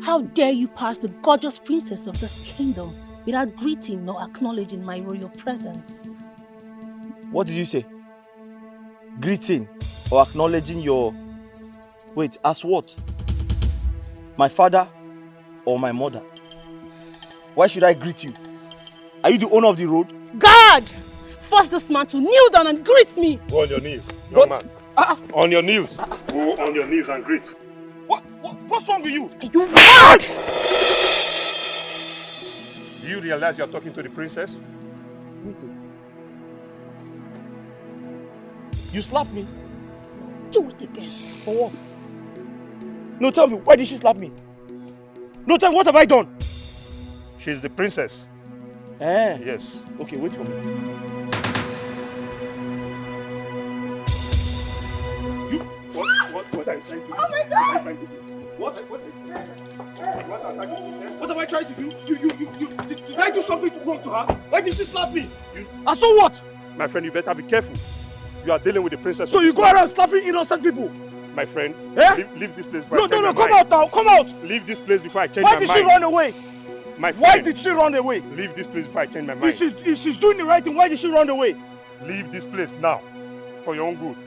S16: How dare you pass the gorgeous princess of this kingdom without greeting nor acknowledging my royal presence?
S4: What did you say? Greeting or acknowledging your... Wait, as what? My father or my mother? Why should I greet you? Are you the owner of the road?
S16: God! Force this man to kneel down and greet me!
S14: Go on your knees, young man. On your knees. Go on your knees and greet.
S4: What's wrong with you?
S16: You mad!
S14: Do you realize you're talking to the princess?
S4: Me too. You slapped me.
S16: Do it again.
S4: For what? No, tell me, why did she slap me? No, tell me, what have I done?
S14: She's the princess.
S4: Eh?
S14: Yes.
S4: Okay, wait for me.
S14: You? What are you trying to do?
S20: Oh my God!
S14: What
S4: have I tried to do? Did I do something wrong to her? Why did she slap me? And so what?
S14: My friend, you better be careful. You are dealing with the princess.
S4: So you go around slapping innocent people?
S12: My friend,
S4: Eh?
S12: leave this place before I
S4: No,
S12: change
S4: no,
S12: my
S4: no, come
S12: mind.
S4: out now, come out!
S12: Leave this place before I change
S4: Why
S12: my
S4: did
S12: mind.
S4: she run away?
S12: My friend,
S4: Why did she run away?
S12: leave this place before I change my mind.
S4: If she's doing the right thing, why did she run away?
S12: Leave this place now, for your own good.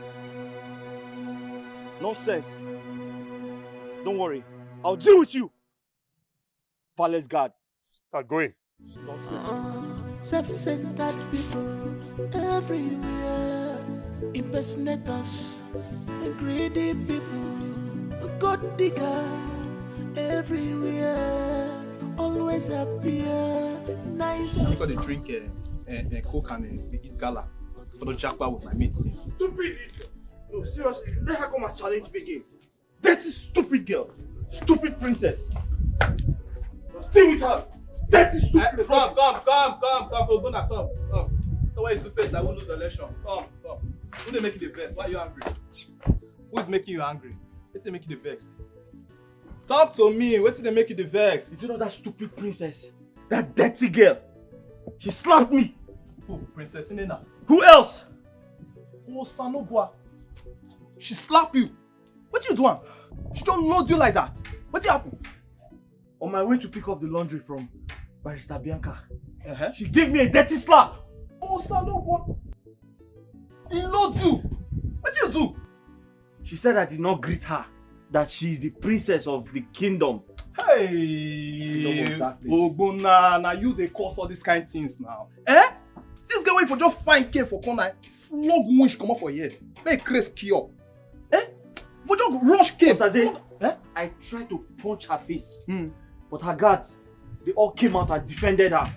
S4: Nonsense. Don't worry, I'll deal with you. Palace guard.
S12: Start going.
S5: Self-centered people everywhere, impersonators, greedy people, gold digger everywhere, always appear nice.
S13: I got a drink Coke and eat gala for the jackpot with my mates since.
S4: Stupid! No, seriously, let her come and challenge me again. Dirty, stupid girl. Stupid princess. Stay with her. Dirty, stupid.
S13: Come. Ogbonna, come. So why is the face that won't lose the election? Come. Who they make you the vex? Why are you angry? Who is making you angry? What's they make you the vex? Talk to me. What's they make you the vex?
S4: Is it not that stupid princess? That dirty girl. She slapped me.
S13: Who? Princess Inena.
S4: Who else?
S13: Oh, Sanobua. She slapped you. What you doing? She don't load you like that. What happened?
S4: On my way to pick up the laundry from Barrister Bianca, she gave me a dirty slap.
S13: Oh, Sanobua. He load you. What you do?
S4: She said I did not greet her, that she is the princess of the kingdom.
S13: Hey, Ogbonna, now you they cause all these kind of things now. Eh? This girl wait for just find care for corner, flog winch come up for here. Make Chris key up. Eh? For just rush cave.
S4: I tried to punch her face, but her guards, they all came out and defended her.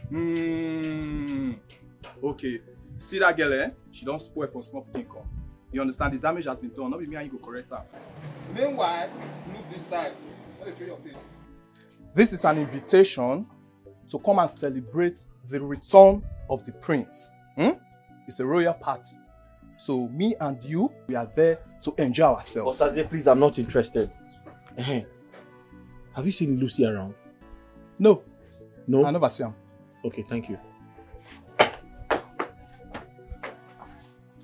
S13: Okay. See that girl, eh? She don't spoil for small income. You understand? The damage has been done. Not be me and you go correct her. Meanwhile, look this side. Let me show your face. This is an invitation to come and celebrate the return of the prince. It's a royal party. So me and you, we are there to enjoy ourselves.
S4: Osaze, please, I'm not interested. Have you seen Lucy around?
S13: No.
S4: No?
S13: I never see him.
S4: Okay, thank you.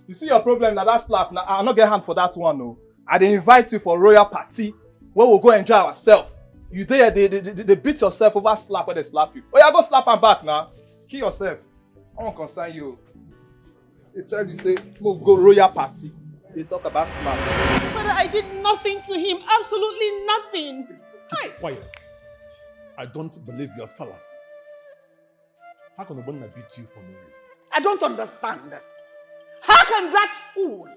S13: You see your problem now, that slap. Now I'll not get hand for that one, no. I dey invite you for a royal party where we'll go enjoy ourselves. You there, they beat yourself over slap when they slap you. Oh yeah, go slap and back now. Kill yourself. I won't concern you. They tell you say, we'll go royal party. They talk about slap.
S9: But I did nothing to him. Absolutely nothing.
S15: Keep quiet. I don't believe your fallacy. How can Ogbonna beat you for no reason?
S20: I don't understand. How can that fool,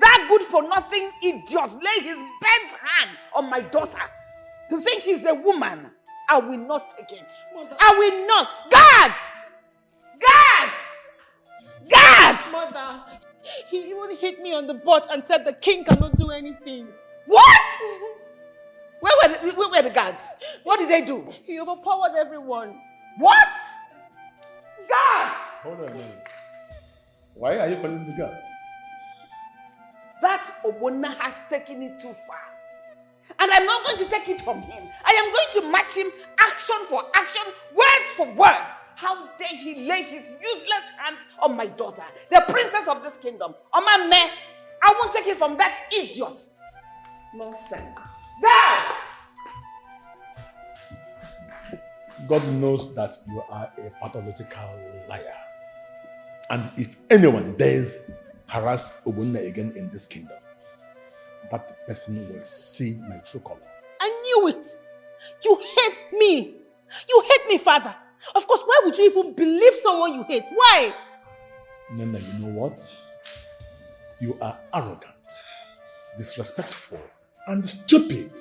S20: that good-for-nothing idiot, lay his bent hand on my daughter to think she's a woman? I will not take it. Mother. I will not. Guards! Guards! Guards!
S9: Mother, he even hit me on the butt and said the king cannot do anything.
S20: What? Where were the guards? What did they do?
S9: He overpowered everyone.
S20: What? Guards!
S15: Hold on a minute. Why are you calling the guards?
S20: That Ogbonna has taken it too far. And I'm not going to take it from him. I am going to match him action for action, words for words. How dare he lay his useless hands on my daughter, the princess of this kingdom, on my man. I won't take it from that idiot. Nonsense. Guards!
S15: God knows that you are a pathological liar. And if anyone dares harass Ogbonna again in this kingdom, that person will see my true color.
S9: I knew it. You hate me. You hate me, father. Of course, why would you even believe someone you hate? Why?
S15: Nana, you know what? You are arrogant, disrespectful, and stupid.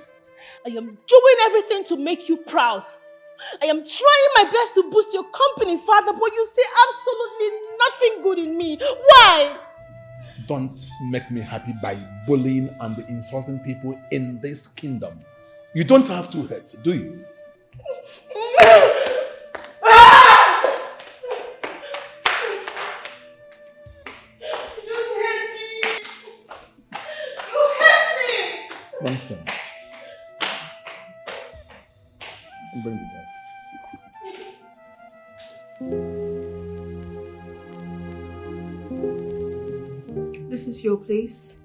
S9: I am doing everything to make you proud. I am trying my best to boost your company, father, but you see absolutely nothing good in me. Why?
S15: Don't make me happy by bullying and insulting people in this kingdom. You don't have two heads, do you? Nonsense. Bring the guards.
S3: This is your place.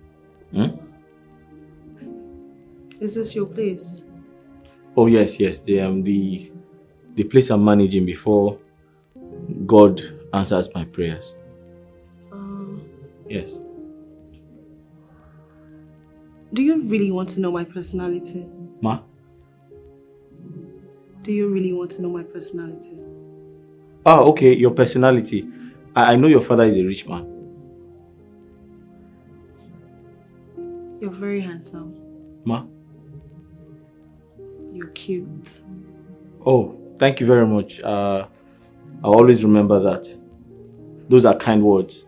S3: Is this your place?
S17: Oh yes, the place I'm managing before God answers my prayers. Yes.
S3: Do you really want to know my personality?
S17: Ma?
S3: Do you really want to know my personality?
S17: Ah, okay, your personality. I know your father is a rich man.
S3: You're very handsome.
S17: Ma?
S3: You're cute.
S17: Oh, thank you very much. I'll always remember that. Those are kind words.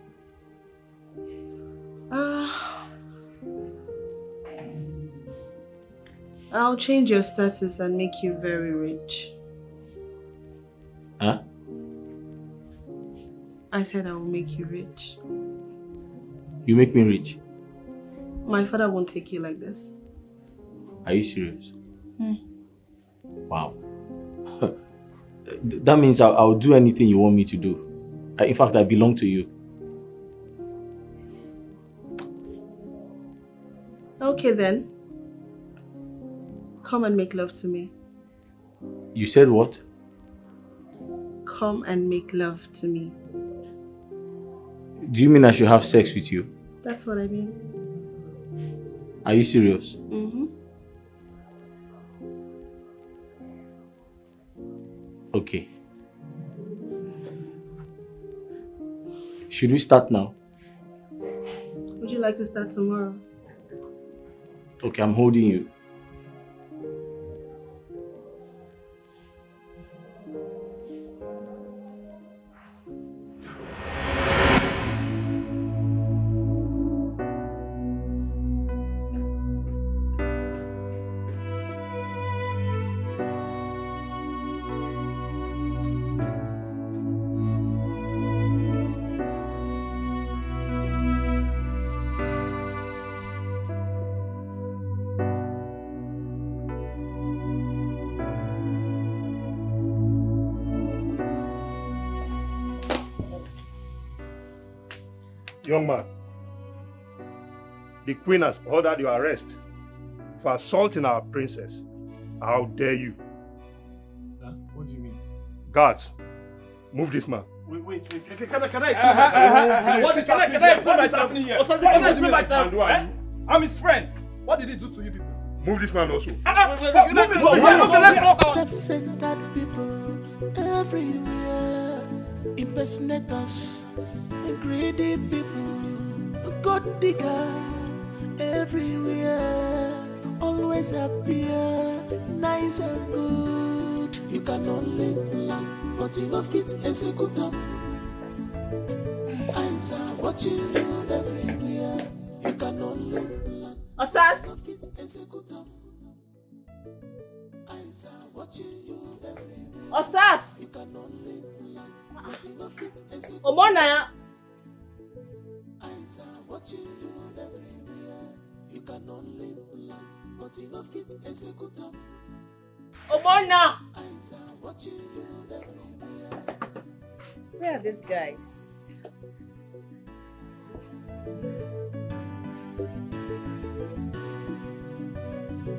S3: I'll change your status and make you very rich.
S17: Huh?
S3: I said I will make you rich.
S17: You make me rich.
S3: My father won't take you like this.
S17: Are you serious?
S3: Hmm.
S17: Wow. That means I'll do anything you want me to do. In fact, I belong to you.
S3: Okay then. Come and make love to me.
S17: You said what?
S3: Come and make love to me.
S17: Do you mean I should have sex with you?
S3: That's what I mean.
S17: Are you serious?
S3: Mm-hmm.
S17: Okay. Should we start now?
S3: Would you like to start tomorrow?
S17: Okay, I'm holding you.
S18: Young man, the queen has ordered your arrest for assaulting our princess. How dare you?
S1: Huh? What do you mean?
S18: Guards, move this man.
S4: Wait. Can I explain myself? Can I explain myself? Can I explain myself? I'm his friend. What did he do to you people?
S18: Move this man also.
S5: Self-centered people everywhere, impersonators, greedy people, God digger everywhere, always appear nice and good. You can only plan, but you know fit execute them. Eyes are watching you everywhere. You can only plan.
S23: Osas! Osas! Omona!
S5: Eyes are watching you everywhere. You can only plan, but you know fit execute them.
S23: Omona!
S5: Eyes are watching you everywhere.
S23: Where are these guys?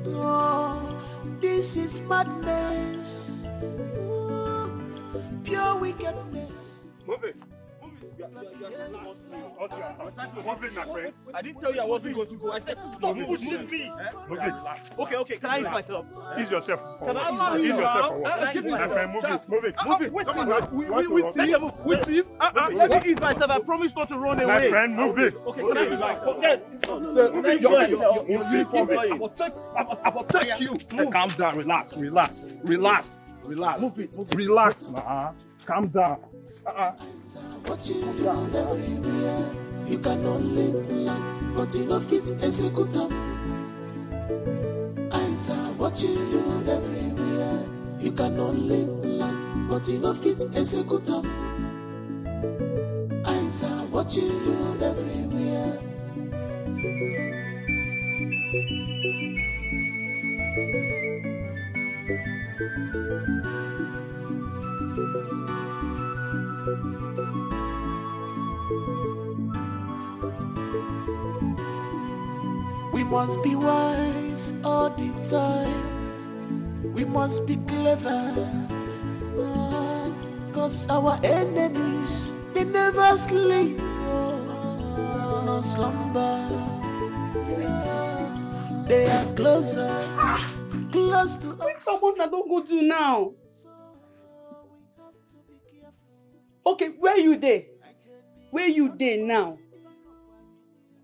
S5: No, this is madness. Pure wickedness.
S18: Move it.
S4: I didn't tell you I wasn't going to go. I said stop pushing me.
S18: Move it.
S4: Okay. Can I ease myself?
S18: Ease yourself.
S4: Can I ease
S18: yourself?
S4: Give me
S18: My friend, move it. Move it.
S4: Wait,
S18: Come on.
S4: let me ease myself. I promise not to run away.
S18: My friend, move it.
S4: Okay, can I ease myself? Forget.
S18: I will take you. Calm down. Relax. Move it. Relax, man. Calm down.
S5: Watching you everywhere. You can only plan, but you know fit execute them. Eyes are watching you everywhere. You can only plan, but you know fit execute them. Eyes are watching you everywhere. We must be wise wise all the time. We must be clever, cause our enemies, they never sleep, no slumber. They are closer, close to us.
S2: Wait for what I don't go to now. Okay, where you there? Where you there now?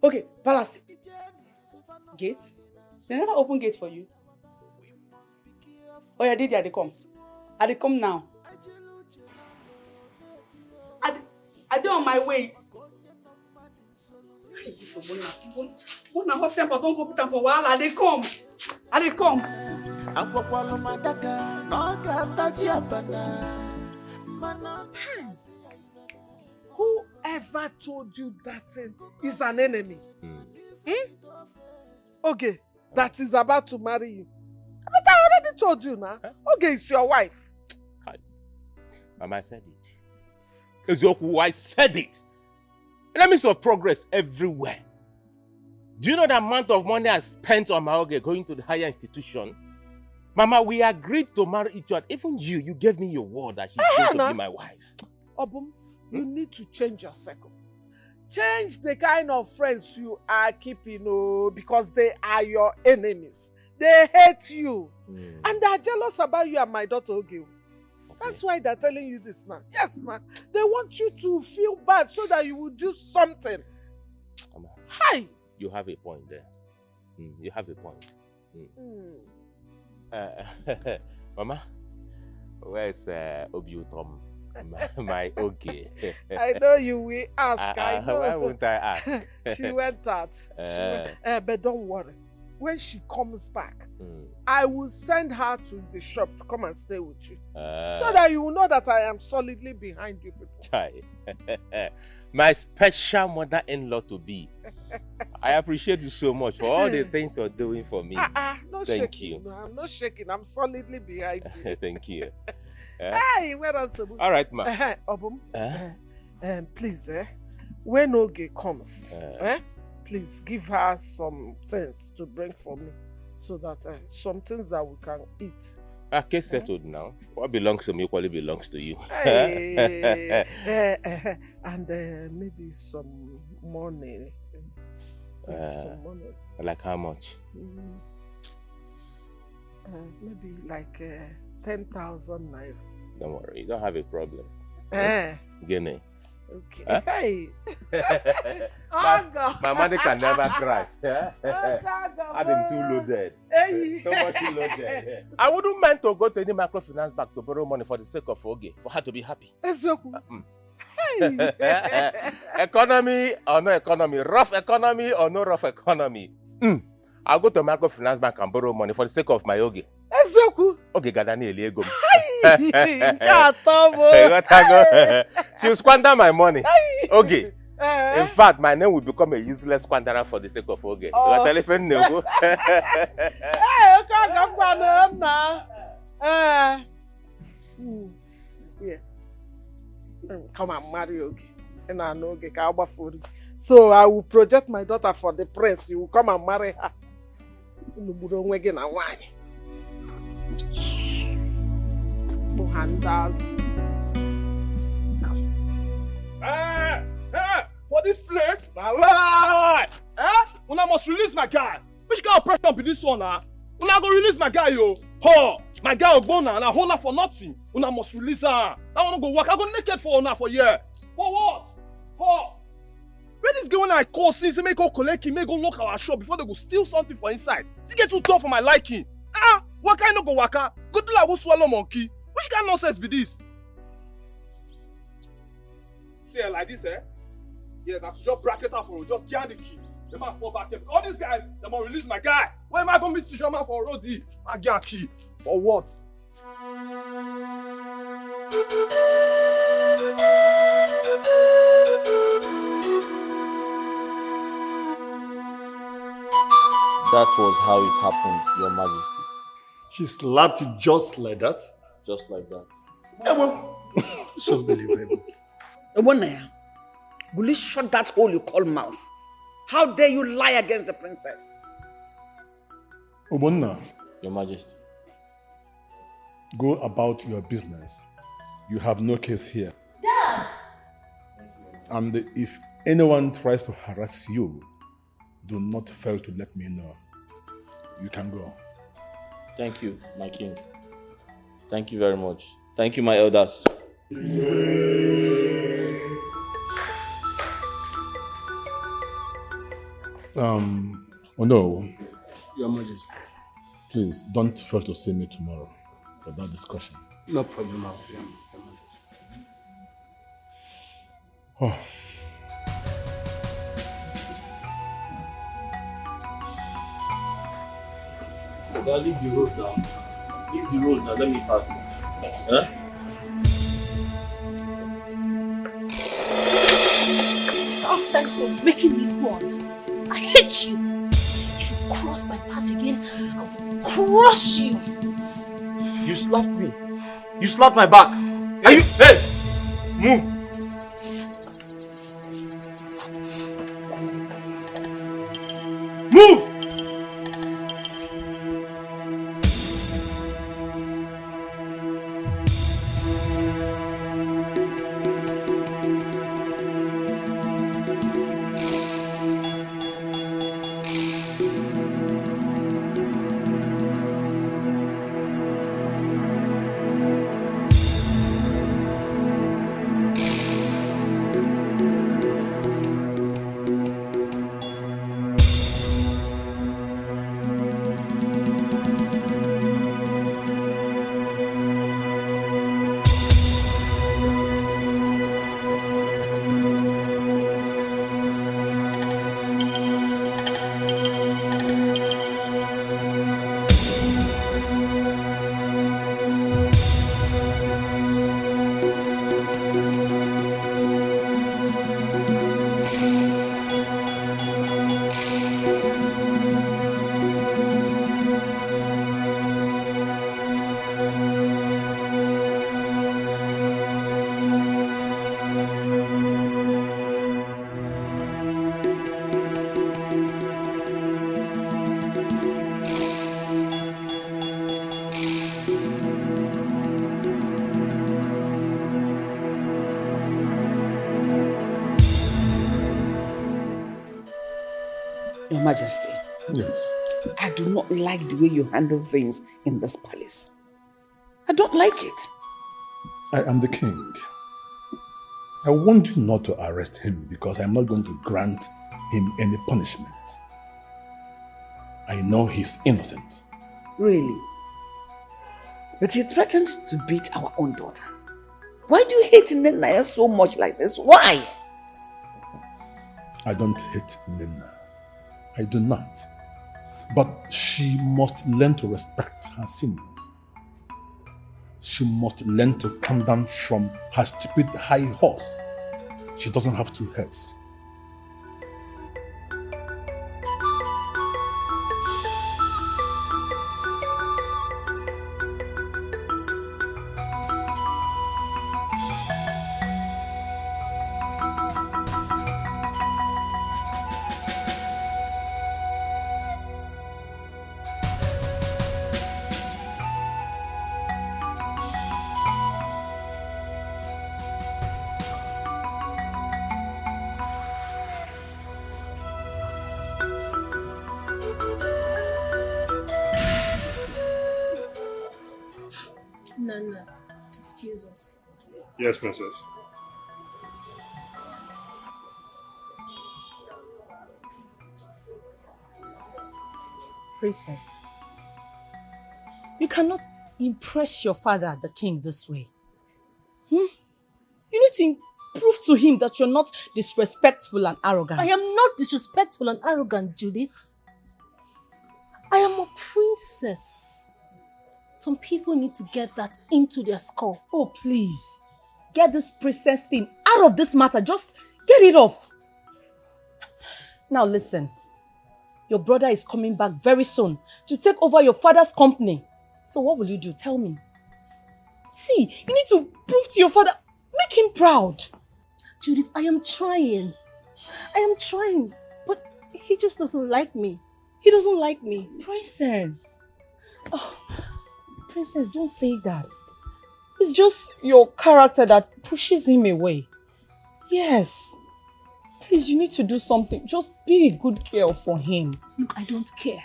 S2: Okay, Palace. Gate? They never open gate for you. Oh yeah, they come. Are they come now? Are they on my way? Where is this for Mona? Hot temper, don't go put them for a while. Are they come? Are they come?
S10: Whoever told you that thing is an enemy? Okay, that is about to marry you. But I already told you now. Okay, it's your wife.
S12: Mama, I said it. Ezoku, I said it. Enemies of progress everywhere. Do you know the amount of money I spent on my Oge going to the higher institution? Mama, we agreed to marry each other. Even you gave me your word that she's going to be my wife.
S10: Obum, you need to change your circle. Change the kind of friends you are keeping, because they are your enemies. They hate you. And they are jealous about you and my daughter Oge. Okay. That's why they're telling you this now. Yes, man. They want you to feel bad so that you will do something.
S12: Mama,
S10: hi.
S12: You have a point there. You have a point. Mama, where's Obiutom? My Oge.
S10: I know you will ask. I know.
S12: Why won't I ask?
S10: She went out. But don't worry. When she comes back, I will send her to the shop to come and stay with you. So that you will know that I am solidly behind you people.
S12: My special mother-in-law to be. I appreciate you so much for all the things you're doing for me.
S10: No
S12: Thank
S10: shaking.
S12: you.
S10: No, I'm not shaking. I'm solidly behind you.
S12: Thank you.
S10: Hey, where else?
S12: All right, ma.
S10: Obum, please, when Oge comes, please give her some things to bring for me, so that some things that we can eat.
S12: Case settled now. What belongs to me equally belongs to you.
S10: Hey, and maybe some money. Some money.
S12: Like how much?
S10: Maybe like 10,000 naira.
S12: Don't worry, you don't have a problem. Guinea.
S10: Okay. Hey.
S12: My money can never crash. I've been too loaded. So much too loaded. I wouldn't mind to go to any microfinance bank to borrow money for the sake of Oge, for her to be happy. Economy or no economy, rough economy or no rough economy. I'll go to microfinance bank and borrow money for the sake of my Oge. Oge gadani eliego. She will squander my money. Okay. In fact, my name will become a useless squanderer for the sake of Oge. Telephone no.
S10: Come and marry Oge. And I know Oge ka for you. So I will project my daughter for the prince. You will come and marry her.
S4: For this place, una must release my guy. Which kind of pressure be this one, Una go release my guy, yo. My guy Ogbonna and I hold her for nothing. Una must release her. I wanna go work. I go naked for una for year. For what? Where this girl when I call since make go collect him, make go lock our shop before they go steal something for inside. This get too tough for my liking. What kind of go waka? Go to la go swallow monkey. Which kind of nonsense be this? See her like this, Yeah, that's just bracket her for just get the key. They might fall back here. All these guys, they might release my guy. Where am I going to meet Tijama for a roadie? I get a key. For what?
S17: That was how it happened, Your Majesty.
S15: She slapped you just like that?
S17: Just like that.
S15: It's unbelievable.
S20: Ebonaya, will you shut that hole you call mouth? How dare you lie against the princess?
S15: Obonna,
S17: Your Majesty.
S15: go about your business. You have no case here.
S16: Dad!
S15: And if anyone tries to harass you, do not fail to let me know. You can go.
S17: Thank you, my king. Thank you very much. Thank you, my elders.
S15: Oh no.
S11: Your Majesty.
S15: Please don't fail to see me tomorrow for that discussion.
S11: No problem, Your Majesty.
S15: Oh.
S17: Now leave the road now. Leave the road now. Let me pass. Huh?
S16: Oh, thanks for making me run. I hate you. If you cross my path again, I will crush you.
S4: You slapped me. You slapped my back. Are you? Hey! Move. Move!
S20: Your Majesty.
S15: Yes.
S20: I do not like the way you handle things in this palace. I don't like it.
S15: I am the king. I want you not to arrest him because I'm not going to grant him any punishment. I know he's innocent.
S20: Really? But he threatened to beat our own daughter. Why do you hate Naya so much like this? Why?
S15: I don't hate Nina. I do not. But she must learn to respect her seniors. She must learn to come down from her stupid high horse. She doesn't have two heads.
S16: Nana, excuse us.
S18: Yes, princess.
S2: Princess, you cannot impress your father, the king, this way. You need to prove to him that you're not disrespectful and arrogant.
S16: I am not disrespectful and arrogant, Judith. I am a princess. Some people need to get that into their skull.
S2: Oh, please. Get this princess thing out of this matter. Just get it off. Now listen. Your brother is coming back very soon to take over your father's company. So what will you do? Tell me. See, you need to prove to your father. Make him proud.
S16: Judith, I am trying. I am trying. But he just doesn't like me.
S2: He doesn't like me.
S10: Princess. Oh, Princess, don't say that. It's just your character that pushes him away. Yes. Please, you need to do something. Just be a good girl for him.
S16: Look, I don't care.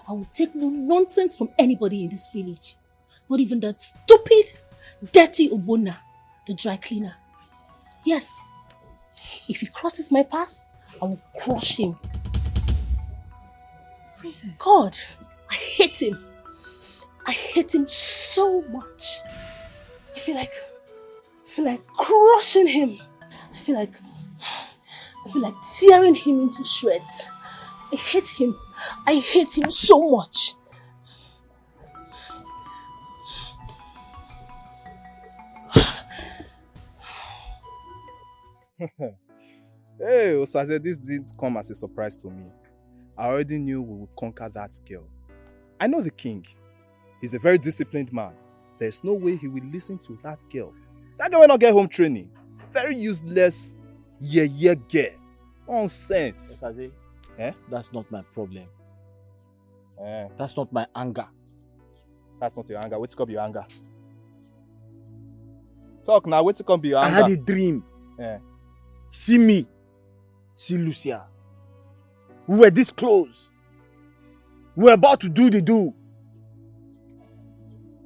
S16: I will take no nonsense from anybody in this village. Not even that stupid, dirty Obona, the dry cleaner. Yes. If he crosses my path, I will crush him.
S10: Princess.
S16: God, I hate him. I hate him so much. I feel like crushing him. I feel like tearing him into shreds. I hate him. I hate him so much.
S13: Hey, Osaze, this didn't come as a surprise to me. I already knew we would conquer that girl. I know the king. He's a very disciplined man. There's no way he will listen to that girl. That girl will not get home training. Very useless, girl. Nonsense.
S4: Osaze, that's not my problem. That's not my anger.
S13: That's not your anger. What's up your anger? Talk now. What's up your anger?
S4: I had a dream. See me. See Lucia. We were this close. We were about to do the do.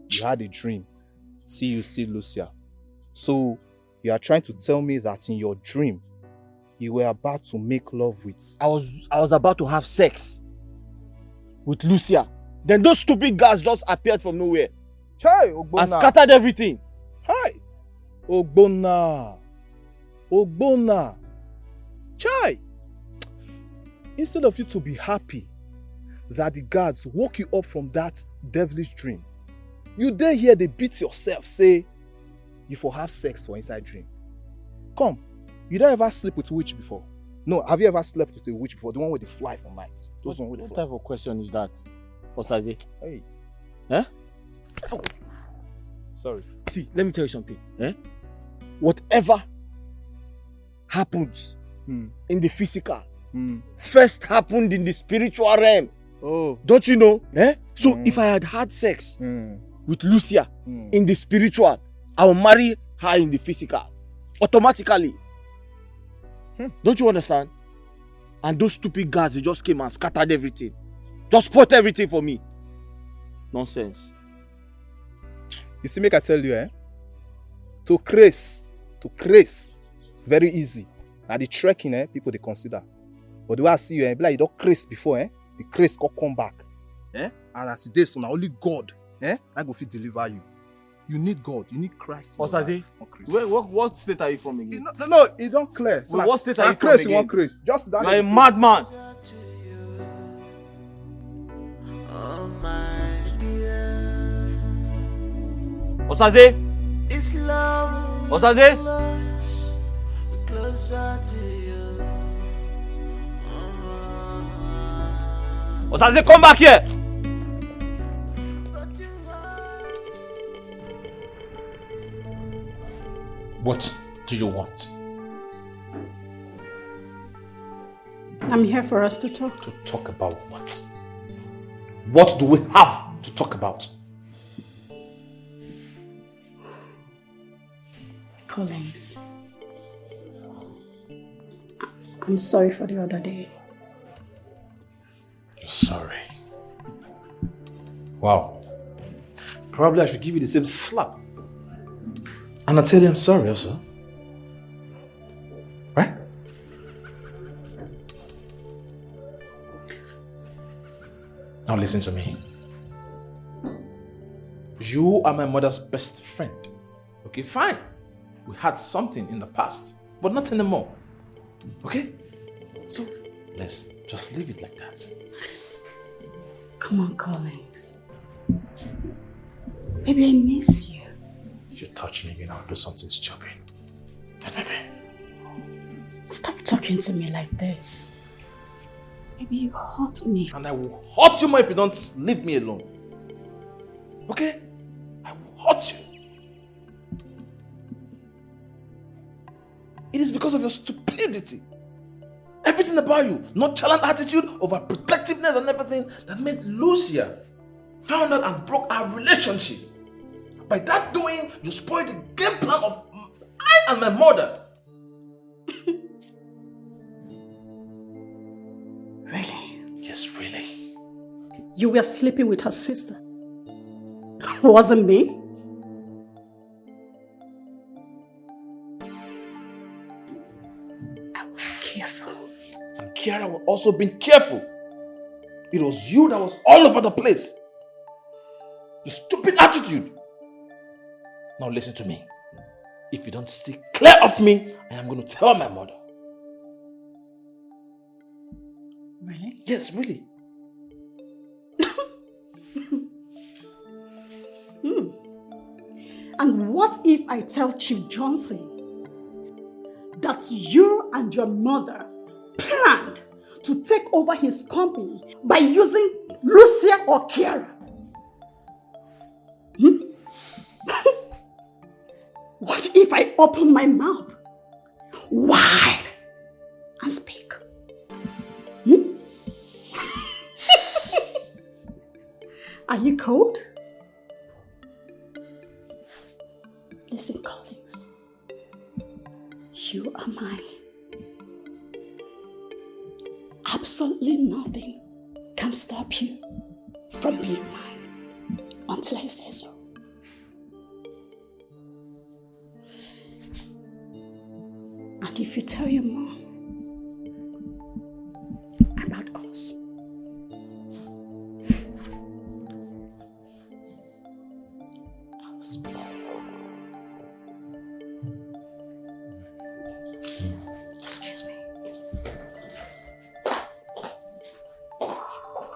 S13: You had a dream. See Lucia. So, you are trying to tell me that in your dream, you were about to make love with...
S4: I was about to have sex with Lucia. Then those stupid guys just appeared from nowhere.
S13: Chai, Ogbonna.
S4: And scattered everything.
S13: Hi. Ogbonna. Chai. Instead of you to be happy that the guards woke you up from that devilish dream, you dare hear they beat yourself, say you for have sex for inside dream. Come, you don't ever sleep with a witch before? No, have you ever slept with a witch before? The one with the fly for nights. Those one with the
S4: What
S13: fly.
S4: type of question is that, Osaze?
S13: Hey.
S4: Huh?
S13: Oh. Sorry.
S4: See, let me tell you something. Whatever happens in the physical first happened in the spiritual realm.
S13: Oh.
S4: Don't you know? So if I had sex with Lucia in the spiritual, I will marry her in the physical. Automatically. Don't you understand? And those stupid guards, they just came and scattered everything. Just spoiled everything for me. Nonsense.
S13: You see, make I tell you, to craze, very easy. Now the trekking, people they consider. But the way I see you, be like you don't craze before, the craze can come back. And as it is, so now only God, I go fit deliver you. You need God, you need Christ.
S4: Osaze, what state are you from again?
S13: No, it don't clear. So
S4: what state are you from again?
S13: You want craze. Just that.
S4: You are a madman. Osaze!
S5: It's love.
S4: Osaze!
S5: Closer to you.
S4: Osaze, come back here!
S8: What do you want?
S6: I'm here for us to talk.
S8: To talk about what? What do we have to talk about?
S6: Collins, I'm sorry for the other day.
S8: You're sorry. Wow. Probably I should give you the same slap. And I'll tell you I'm sorry also. Right? Now listen to me. You are my mother's best friend. Okay, fine. We had something in the past, but not anymore. Okay? So, let's just leave it like that.
S6: Come on, Collins. Maybe I miss you.
S8: If you touch me again, I'll do something stupid. And maybe.
S6: Stop talking to me like this. Maybe you hurt me.
S8: And I will hurt you more if you don't leave me alone. Okay? I will hurt you. It is because of your stupidity. Every everything about you, nonchalant attitude, overprotectiveness and everything that made Lucia found out and broke our relationship. By that doing, you spoiled the game plan of I and my mother.
S19: Really?
S8: Yes, really.
S19: You were sleeping with her sister. Wasn't me? I was careful.
S8: And Kiara was also being careful. It was you that was all over the place. Your stupid attitude. Now listen to me. If you don't stay clear of me, I am going to tell my mother.
S19: Really?
S8: Yes, really.
S19: And what if I tell Chief Johnson that you and your mother planned to take over his company by using Lucia or Kiara? What if I open my mouth wide and speak? Are you cold? Listen, Collins. You are mine. Absolutely nothing can stop you from being mine until I say so. And if you tell your mom about us, I'll speak. Excuse me.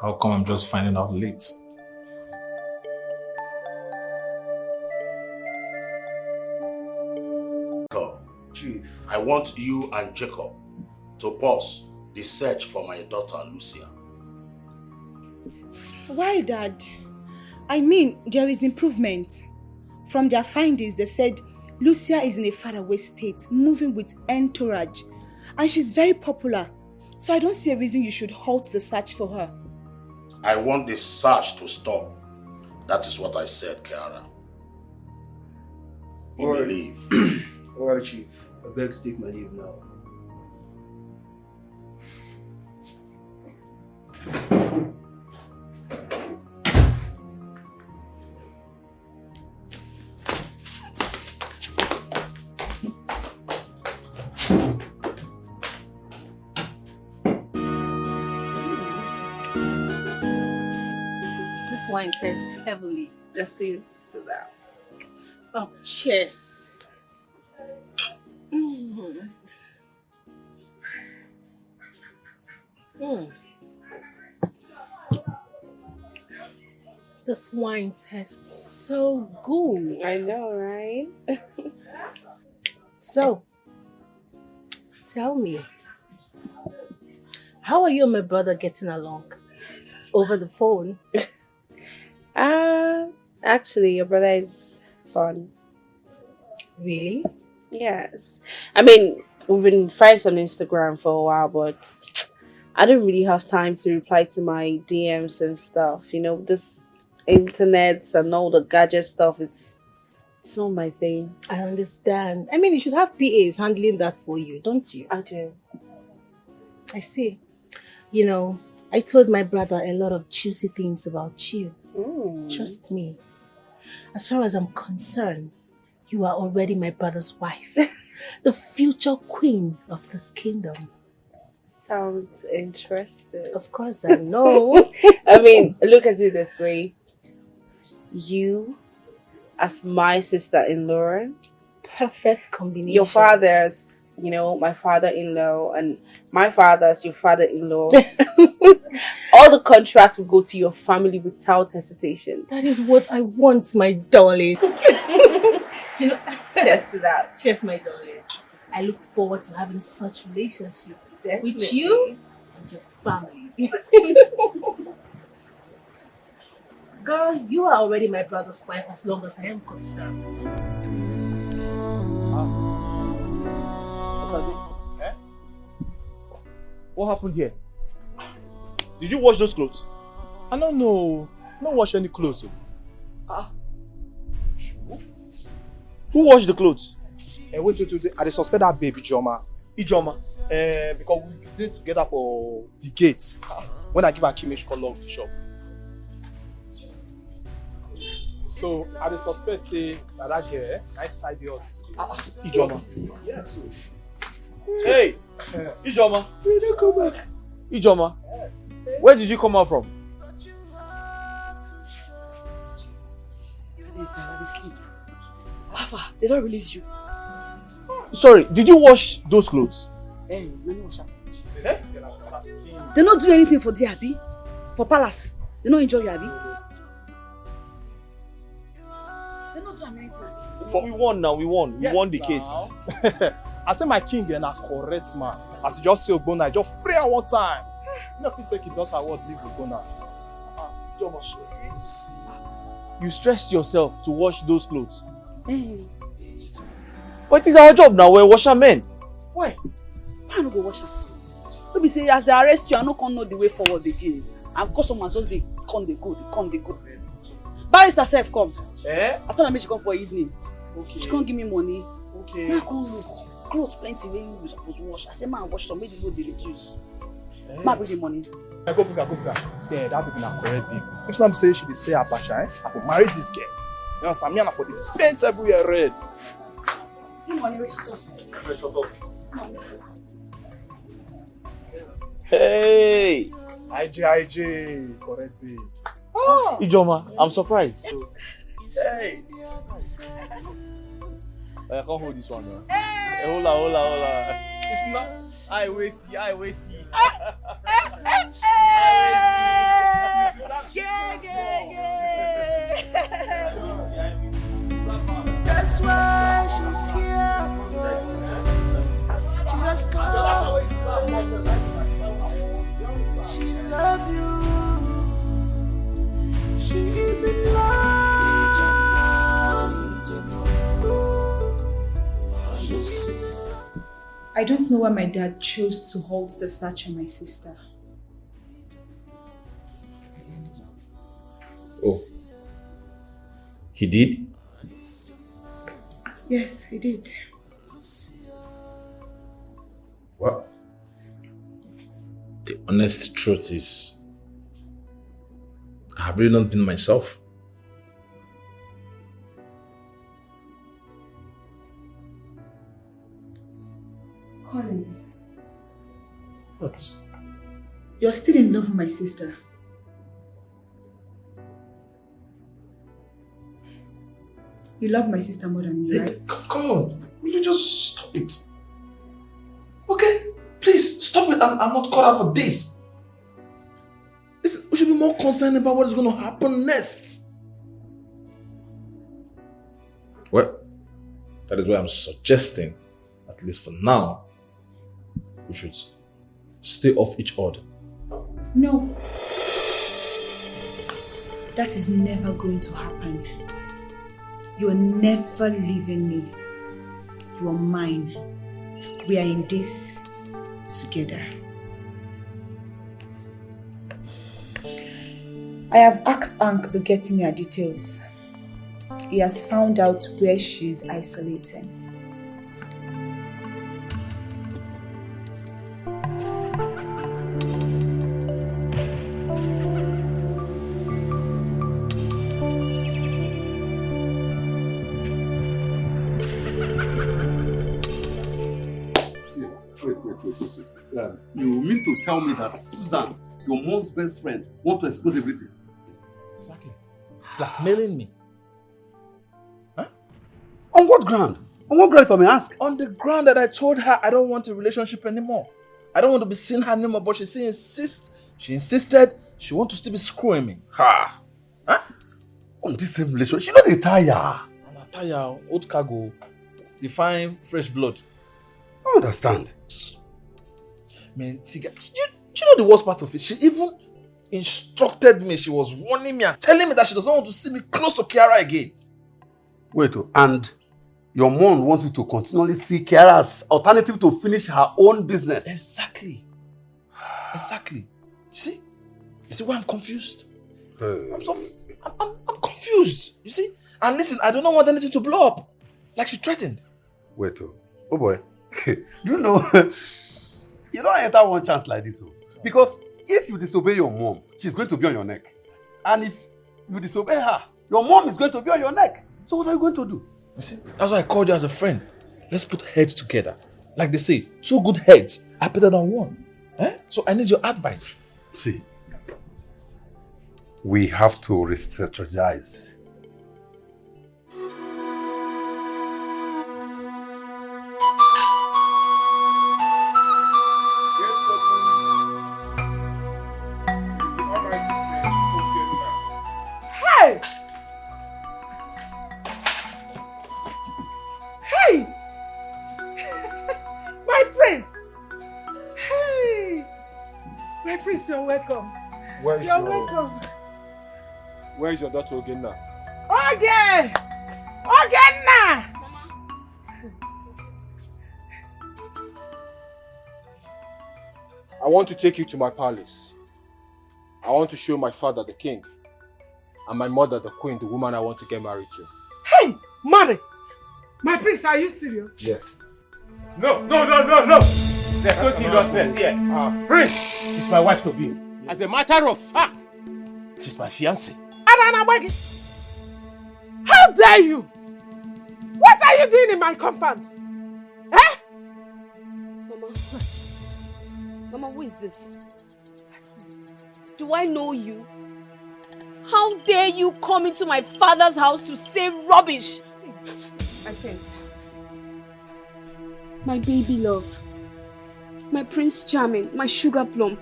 S8: How come I'm just finding out late?
S7: Chief, I want you and Jacob to pause the search for my daughter, Lucia.
S6: Why, Dad? I mean, there is improvement. From their findings, they said Lucia is in a faraway state, moving with entourage. And she's very popular. So I don't see a reason you should halt the search for her.
S7: I want the search to stop. That is what I said, Kiara. You may leave.
S21: Alright, Chief. I beg to take my leave now.
S16: This wine tastes heavily.
S2: Just see to that.
S16: Oh, cheers. Mm. Mm. This wine tastes so good.
S2: I know, right?
S16: So, tell me, how are you and my brother getting along? Over the phone?
S2: Actually, your brother is fun.
S16: Really?
S2: Yes. I mean, we've been friends on Instagram for a while, but I don't really have time to reply to my DMs and stuff. You know, this internet and all the gadget stuff, it's not my thing.
S16: I understand. I mean, you should have PAs handling that for you, don't you?
S2: I do.
S16: I see. You know, I told my brother a lot of juicy things about you. Trust me. As far as I'm concerned, you are already my brother's wife. The future queen of this kingdom.
S2: Sounds interesting.
S16: Of course I know.
S2: I mean, look at it this way. You, as my sister-in-law,
S16: perfect combination.
S2: Your father's, you know, my father-in-law, and my father's your father-in-law. All the contracts will go to your family without hesitation.
S16: That is what I want, my darling. You know,
S2: cheers to that.
S16: Cheers, my darling. I look forward to having such relationship
S2: Definitely.
S16: with you and your family. Girl, you are already my brother's wife as long as I am concerned.
S4: What happened here? Did you wash those clothes?
S13: I don't know. I don't wash any clothes.
S4: Who washed the clothes?
S13: Wait. I suspect that baby Ijoma. Because we did together for the gates. When I give her key, she can lock the shop. So I suspect say that girl, I tidy all this.
S4: Ijoma.
S13: Yes.
S4: Hey, Ijoma.
S13: You don't come back.
S4: Ijoma, where did you come out from?
S2: I sleep. Alpha, they don't release you.
S4: Sorry, did you wash those clothes?
S2: They don't wash them. They don't do anything for the Abi. For palace. They don't enjoy your Abi. They don't do anything.
S4: For we won now, we won. We won the case.
S13: I say my king and a correct man. As you just say Ogbonna, I just free at one time. You know if you take it just award, leave Ogbonna.
S4: You stressed yourself to wash those clothes. But it's our job now, we're washermen.
S2: Why? Why I no go wash am? Maybe say as they arrest you, I no can know the way forward again. And customers just they come, they go. Barrister self come. I thought I made she come for evening. Okay. She can't give me money.
S13: Okay.
S2: Now I come look. Clothes plenty wey you supposed to wash. I say man wash some, make the load dey reduce. Man bring the money.
S13: Go pick her. Say that baby na correct babe. If some say she be say Abacha, I for marry this girl. You understand? Me and for the paint everywhere red.
S2: See money wey she
S4: Shut up. Hey!
S13: IJ, correct babe.
S4: Ijoma, I'm surprised.
S13: Hey!
S4: I can't hold this one now. Hey, hola. It's not. I will see.
S5: That's why she's here for you. She has come. She loves you. She is in love.
S6: I don't know why my dad chose to halt the search on my sister.
S17: Oh. He did?
S6: Yes, he did.
S17: Well, the honest truth is, I have really not been myself.
S6: Collins,
S17: What?
S6: you're still in love with my sister. You love my sister more than me, right?
S8: Come on, will you just stop it? Okay, please stop it. I'm not caught out for this. Listen, we should be more concerned about what is going to happen next.
S17: Well, that is why I'm suggesting, at least for now, we should stay off each other.
S6: No. That is never going to happen. You're never leaving me. You are mine. We are in this together. I have asked Hank to get me her details. He has found out where she is isolating.
S9: Wait. You mean to tell me that Susan, your mom's best friend, want to expose everything?
S1: Exactly. Blackmailing me.
S9: Huh? On what ground? On what ground, if I may ask?
S1: On the ground that I told her I don't want a relationship anymore. I don't want to be seeing her anymore, but she insisted she wants to still be screwing me.
S9: Ha! Huh? On this same relationship, she not dey tire.
S1: I'm not tired. Old cargo. The fine, fresh blood.
S9: I don't understand.
S1: Man, do you know the worst part of it? She even instructed me. She was warning me and telling me that she does not want to see me close to Kiara again.
S9: Wait, and your mom wants you to continually see Kiara as alternative to finish her own business?
S1: Exactly. Exactly. You see why I'm confused? I'm confused. You see? And listen, I do not want anything to blow up. Like she threatened.
S9: Wait, oh boy. You know, you don't enter one chance like this. Because if you disobey your mom, she's going to be on your neck. And if you disobey her, your mom is going to be on your neck. So what are you going to do?
S1: You see, that's why I called you as a friend. Let's put heads together. Like they say, 2 good heads are better than 1. So I need your advice.
S9: See, we have to re-strategize.
S10: Hey! Hey! My prince! Hey! My prince, you're welcome. You're welcome.
S18: Where is your daughter Ogenna?
S10: Okay! Ogenna!
S18: I want to take you to my palace. I want to show my father, the king, and my mother, the queen, the woman I want to get married to.
S10: Hey! Marry! My prince, are you serious?
S18: Yes.
S12: No! There's no seriousness here. Prince, she's my wife to be. As a matter of fact, she's my fiancée.
S10: Adanabagi! How dare you? What are you doing in my compound? Eh?
S3: Mama, who is this? Do I know you? How dare you come into my father's house to say rubbish?
S10: I can't.
S3: My baby love. My Prince Charming. My sugar plum.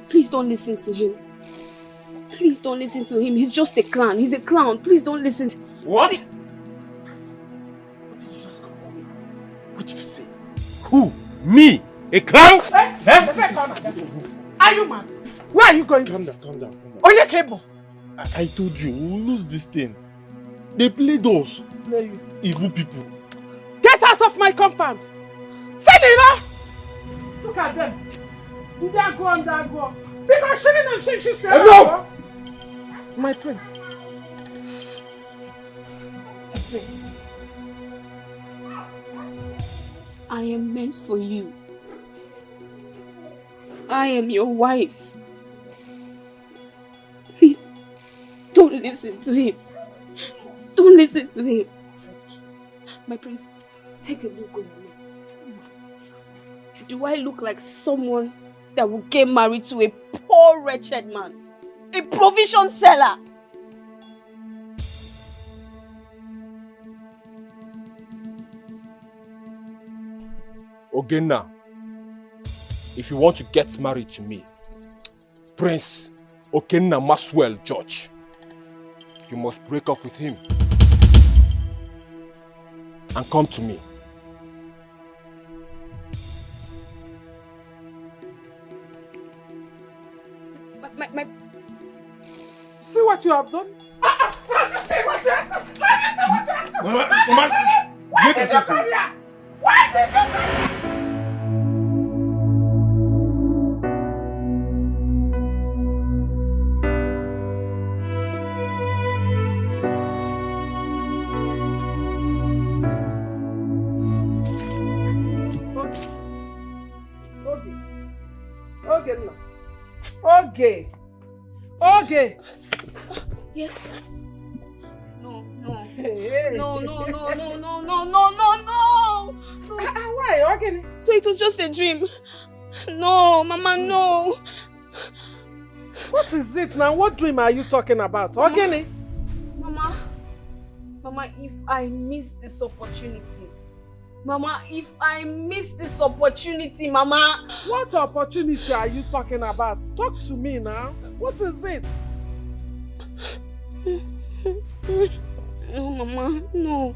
S3: Please don't listen to him. Please don't listen to him. He's just a clown. He's a clown. Please don't listen to...
S12: What? What did you just call me? What did you say? Who? Me? A clown?
S10: Are you mad? Where are you going?
S11: Calm down.
S10: On your cable.
S11: I told you, we'll lose this thing. They played us.
S10: Play you.
S11: Evil people.
S10: Get out of my compound! Selina! Look at them. Go. Because she didn't say she said
S12: Enough!
S10: My prince.
S3: I am meant for you. I am your wife. Please, don't listen to him. Don't listen to him. My prince, take a look on me. Do I look like someone that will get married to a poor, wretched man? A provision seller?
S18: Ogenna, if you want to get married to me, Prince Ogenna Maxwell George, you must break up with him and come to me.
S3: My...
S10: See what you have done? See what you have done? Why did you come here? Why did you come here? Okay.
S3: Yes. No.
S10: Hey.
S3: No.
S10: Why? Okay.
S3: So it was just a dream. No, Mama, no.
S10: What is it now? What dream are you talking about? Okay.
S3: Mama, if I miss this opportunity. Mama.
S10: What opportunity are you talking about? Talk to me now. What is it?
S3: No, Mama, no.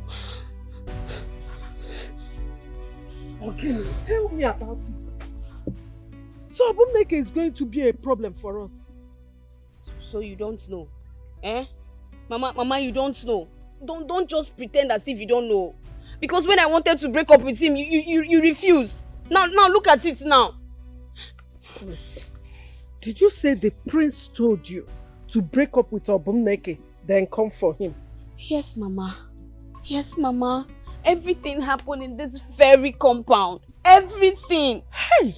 S10: Okay, tell me about it. So Abuneke is going to be a problem for us.
S3: So you don't know? Eh? Mama, you don't know. Don't just pretend as if you don't know. Because when I wanted to break up with him, you refused. Now look at it now.
S10: Wait. Did you say the prince told you to break up with Obumneke, then come for him?
S3: Yes, Mama. Yes, Mama. Everything happened in this very compound. Everything.
S10: Hey!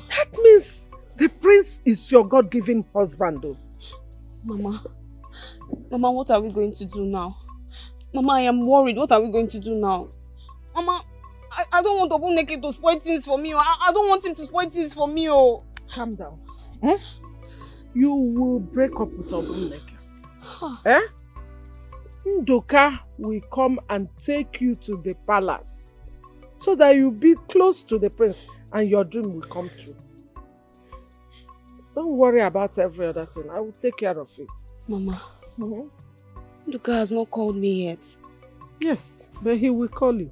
S10: That means the prince is your God-given husband, though.
S3: Mama, what are we going to do now? Mama, I am worried. What are we going to do now? Mama, I don't want Obumneke to spoil things for me. I don't want him to spoil things for me.
S10: Calm down. You will break up with Obumneke. Ndoka will come and take you to the palace so that you'll be close to the prince and your dream will come true. Don't worry about every other thing. I will take care of it.
S3: Mama, Ndoka has not called me yet.
S10: Yes, but he will call you.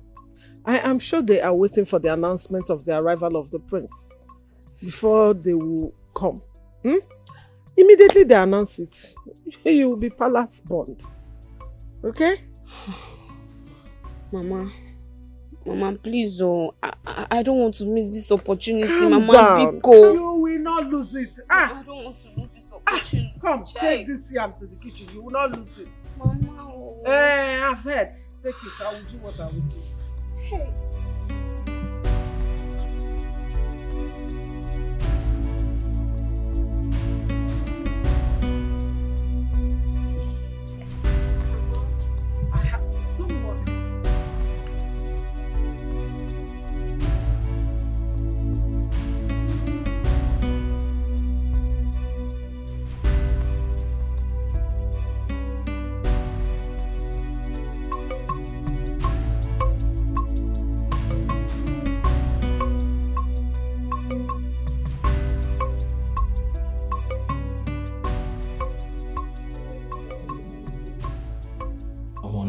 S10: I am sure they are waiting for the announcement of the arrival of the prince before they will come. Immediately they announce it, you will be palace bound. Okay?
S3: Mama, please, I don't want to miss this opportunity.
S10: Calm
S3: Mama,
S10: down.
S3: Biko.
S10: You will not lose it.
S3: I don't want to lose this opportunity.
S10: Come, take this yam to the kitchen. You will not lose it.
S3: Mama.
S10: I've heard. Take it. I will do what I will do.
S3: Hey.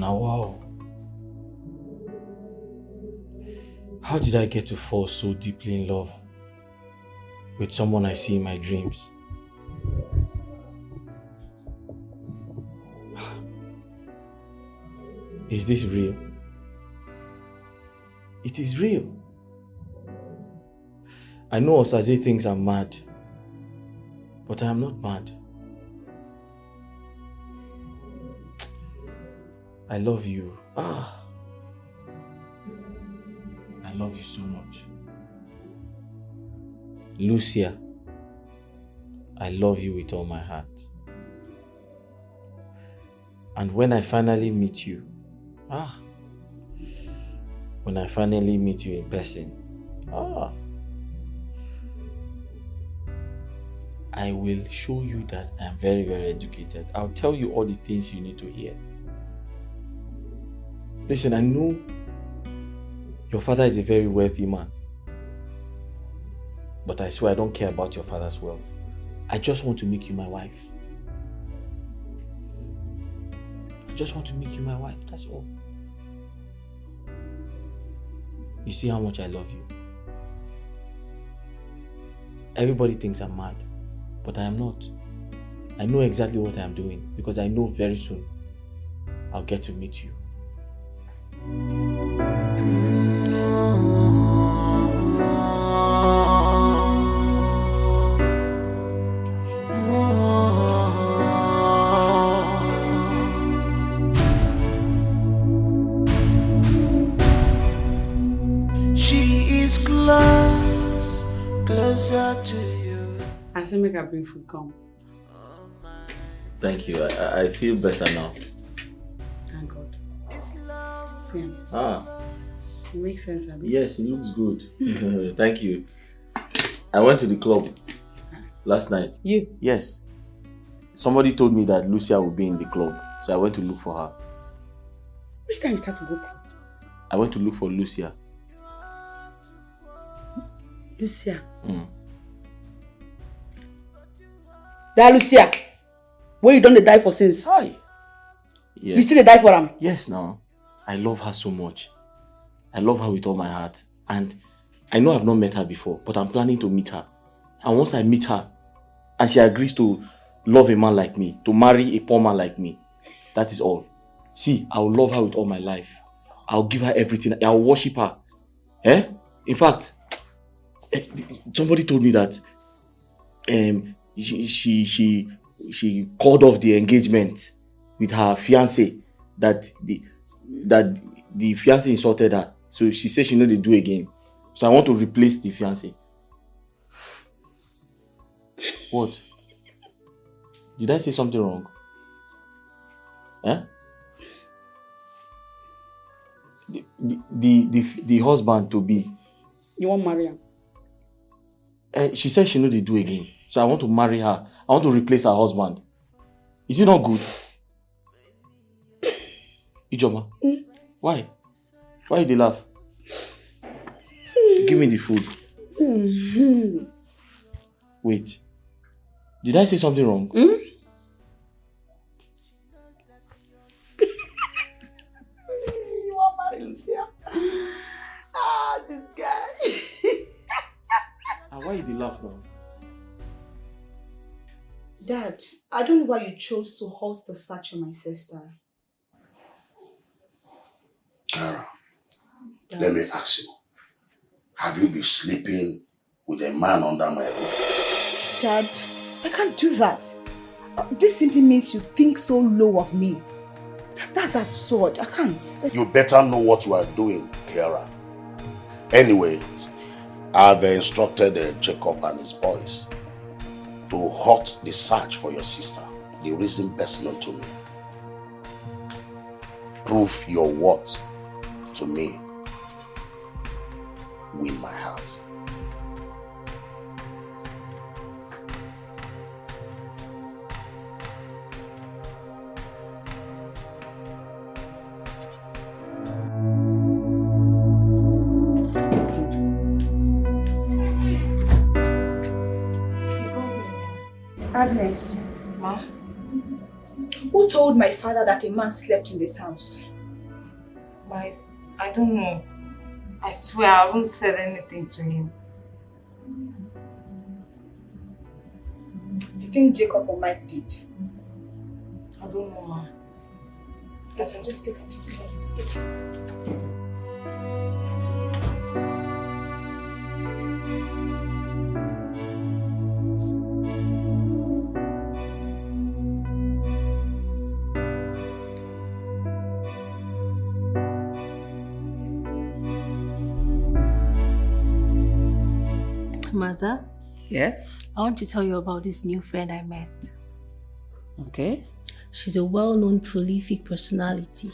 S17: Wow. How did I get to fall so deeply in love with someone I see in my dreams? Is this real? It is real. I know Osaze thinks I'm mad, but I am not mad. I love you. I love you so much. Lucia, I love you with all my heart. And when I finally meet you, when I finally meet you in person, I will show you that I'm very, very educated. I'll tell you all the things you need to hear. Listen, I know your father is a very wealthy man. But I swear I don't care about your father's wealth. I just want to make you my wife. I just want to make you my wife, that's all. You see how much I love you. Everybody thinks I'm mad, but I am not. I know exactly what I am doing because I know very soon I'll get to meet you.
S5: She is close, closer to you.
S2: I say make her bring food come.
S17: Thank you. I feel better now.
S2: Thank God. Same. It makes sense, Abby.
S17: Yes, it looks good. Thank you. I went to the club last night.
S2: You?
S17: Yes. Somebody told me that Lucia would be in the club, so I went to look for her.
S2: Which time you start to go club?
S17: I went to look for Lucia.
S2: Lucia? That Lucia? Where you done the die for since?
S17: Yes.
S2: You still dey die for him?
S17: Yes, now. I love her so much. I love her with all my heart. And I know I've not met her before, but I'm planning to meet her. And once I meet her, and she agrees to love a man like me, to marry a poor man like me, that is all. See, I'll love her with all my life. I'll give her everything. I'll worship her. In fact, Somebody told me that she called off the engagement with her fiancé, that the fiancé insulted her. So she said she know they do again. So I want to replace the fiancé. What? Did I say something wrong? Eh? The husband to be.
S2: You want marry her?
S17: She said she know they do again. So I want to marry her. I want to replace her husband. Is it not good? Ijoma, why? Why did they laugh? Give me the food. Wait. Did I say something wrong?
S2: You want marry Lucia? Ah, this guy.
S17: Why did they laugh now?
S6: Dad, I don't know why you chose to halt the search for my sister.
S7: Clara, let me ask you. Have you been sleeping with a man under my roof?
S6: Dad, I can't do that. This simply means you think so low of me. That's absurd. I can't.
S7: You better know what you are doing, Clara. Anyway, I've instructed Jacob and his boys to halt the search for your sister. The reason best known to me. Prove your worth to me. Win my heart.
S6: Agnes, Ma, who told my father that a man slept in this house?
S14: I don't know. I swear I haven't said anything to him.
S6: You think Jacob or Mike did?
S14: I don't know, Ma.
S6: Get out. Get out.
S22: Mother?
S20: Yes?
S22: I want to tell you about this new friend I met.
S20: Okay.
S22: She's a well-known prolific personality.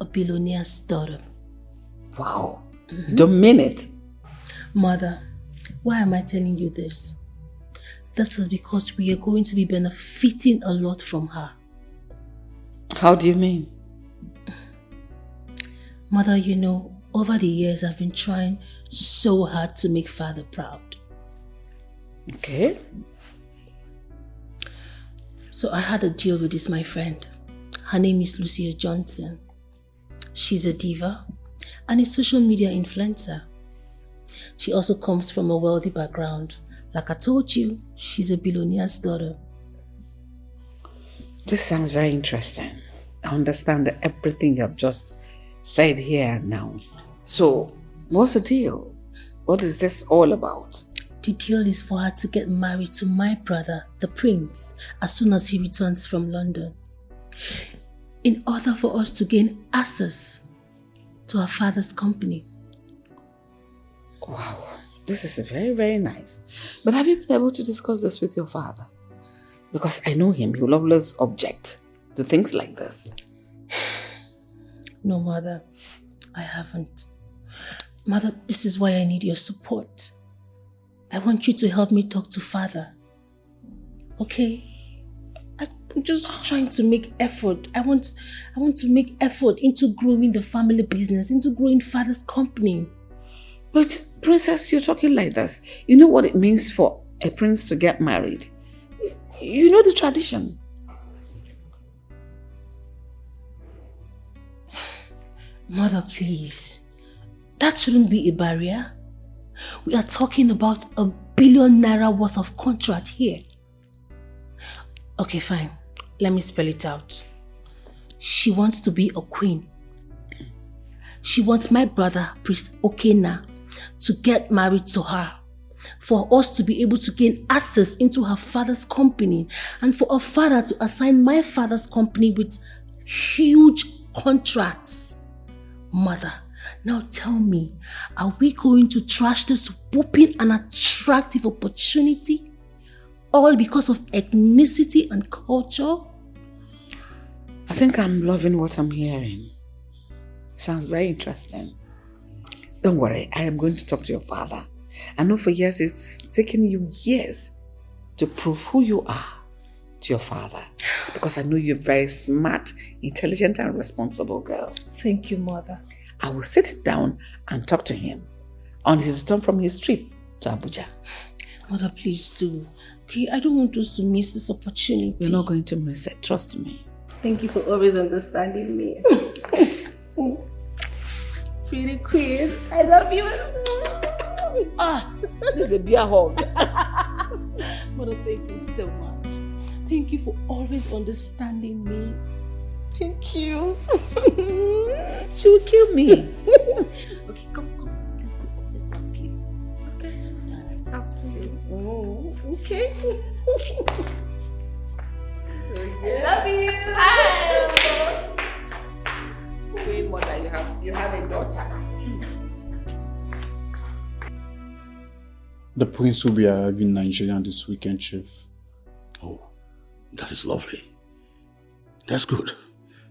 S22: A billionaire's daughter.
S20: Wow. You don't mean it?
S22: Mother, why am I telling you this? This is because we are going to be benefiting a lot from her.
S20: How do you mean?
S22: Mother, you know, over the years I've been trying so hard to make Father proud.
S20: Okay.
S22: So I had a deal with this my friend. Her name is Lucia Johnson. She's a diva and a social media influencer. She also comes from a wealthy background. Like I told you, she's a billionaire's daughter.
S20: This sounds very interesting. I understand everything you have just said here and now. So, what's the deal? What is this all about?
S22: The deal is for her to get married to my brother, the prince, as soon as he returns from London. In order for us to gain access to her father's company.
S20: Wow, this is very, very nice. But have you been able to discuss this with your father? Because I know him, he will always object to things like this.
S22: No, Mother, I haven't. Mother, this is why I need your support. I want you to help me talk to Father. Okay? I'm just trying to make effort. I want to make effort into growing the family business, into growing Father's company.
S20: But Princess, you're talking like this. You know what it means for a prince to get married. You know the tradition.
S22: Mother, please. That shouldn't be a barrier. We are talking about ₦1 billion worth of contract here. Okay, fine. Let me spell it out. She wants to be a queen. She wants my brother, Prince Okena, to get married to her, for us to be able to gain access into her father's company, and for her father to assign my father's company with huge contracts. Mother, now tell me, are we going to trash this whooping and attractive opportunity all because of ethnicity and culture?
S20: I think I'm loving what I'm hearing. Sounds very interesting. Don't worry, I am going to talk to your father. I know for years it's taken you years to prove who you are to your father. Because I know you're a very smart, intelligent and responsible girl.
S22: Thank you, Mother.
S20: I will sit him down and talk to him on his return from his trip to Abuja.
S22: Mother, please do. Okay, I don't want us to miss this opportunity.
S20: You're not going to miss it, trust me.
S22: Thank you for always understanding me. Pretty queen, I love you.
S20: This is a beer hug.
S22: Mother, thank you so much. Thank you for always understanding me. Thank you.
S20: She will kill me.
S22: Okay, come. Let's go sleep. Okay. All right. After you. Oh, okay. I love you.
S20: Queen mother, you have a daughter.
S15: The prince will be arriving in Nigeria this weekend, Chief.
S7: Oh, that is lovely. That's good.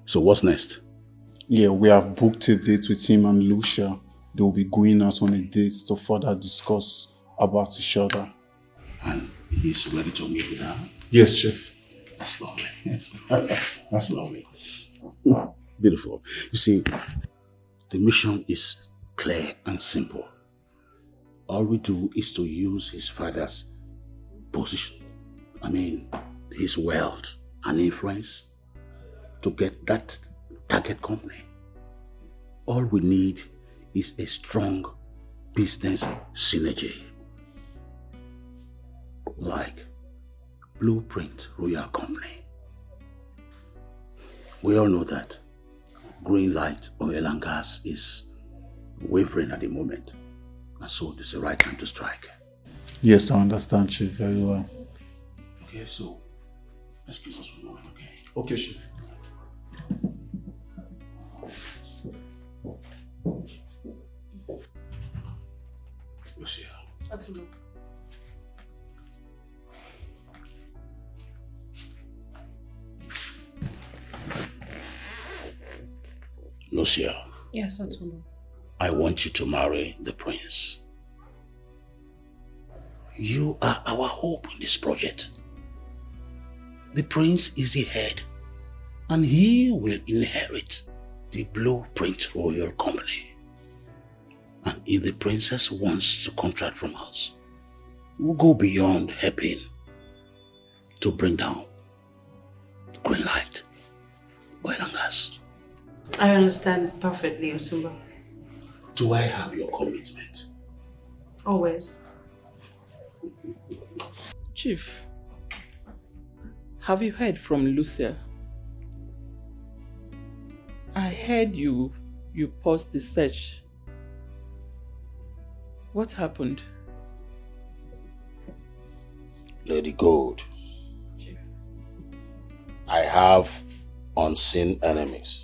S7: So what's next?
S15: Yeah, we have booked a date with him and Lucia. They will be going out on a date to further discuss about each other.
S7: And he's ready to meet with her?
S15: Yes, Chief.
S7: That's lovely. That's lovely. Beautiful. You see, the mission is clear and simple. All we do is to use his father's position, his wealth and influence to get that target company. All we need is a strong business synergy, like Blueprint Royal Company. We all know that green light oil and gas is wavering at the moment, and so this is the right time to strike.
S15: Yes, I understand, Chief, very well.
S7: Okay, so excuse us for a moment, okay?
S15: Okay, Chief.
S7: Lucia.
S22: Absolutely.
S7: Lucia.
S22: Yes, Atulu.
S7: I want you to marry the prince. You are our hope in this project. The prince is the head, and he will inherit the Blueprint Royal Company. And if the princess wants to contract from us, we'll go beyond helping to bring down green light, oil and gas.
S22: I understand perfectly, Otumba.
S7: Do I have your commitment?
S22: Always.
S19: Chief, have you heard from Lucia? I heard you paused the search. What happened?
S7: Lady Gold, I have unseen enemies.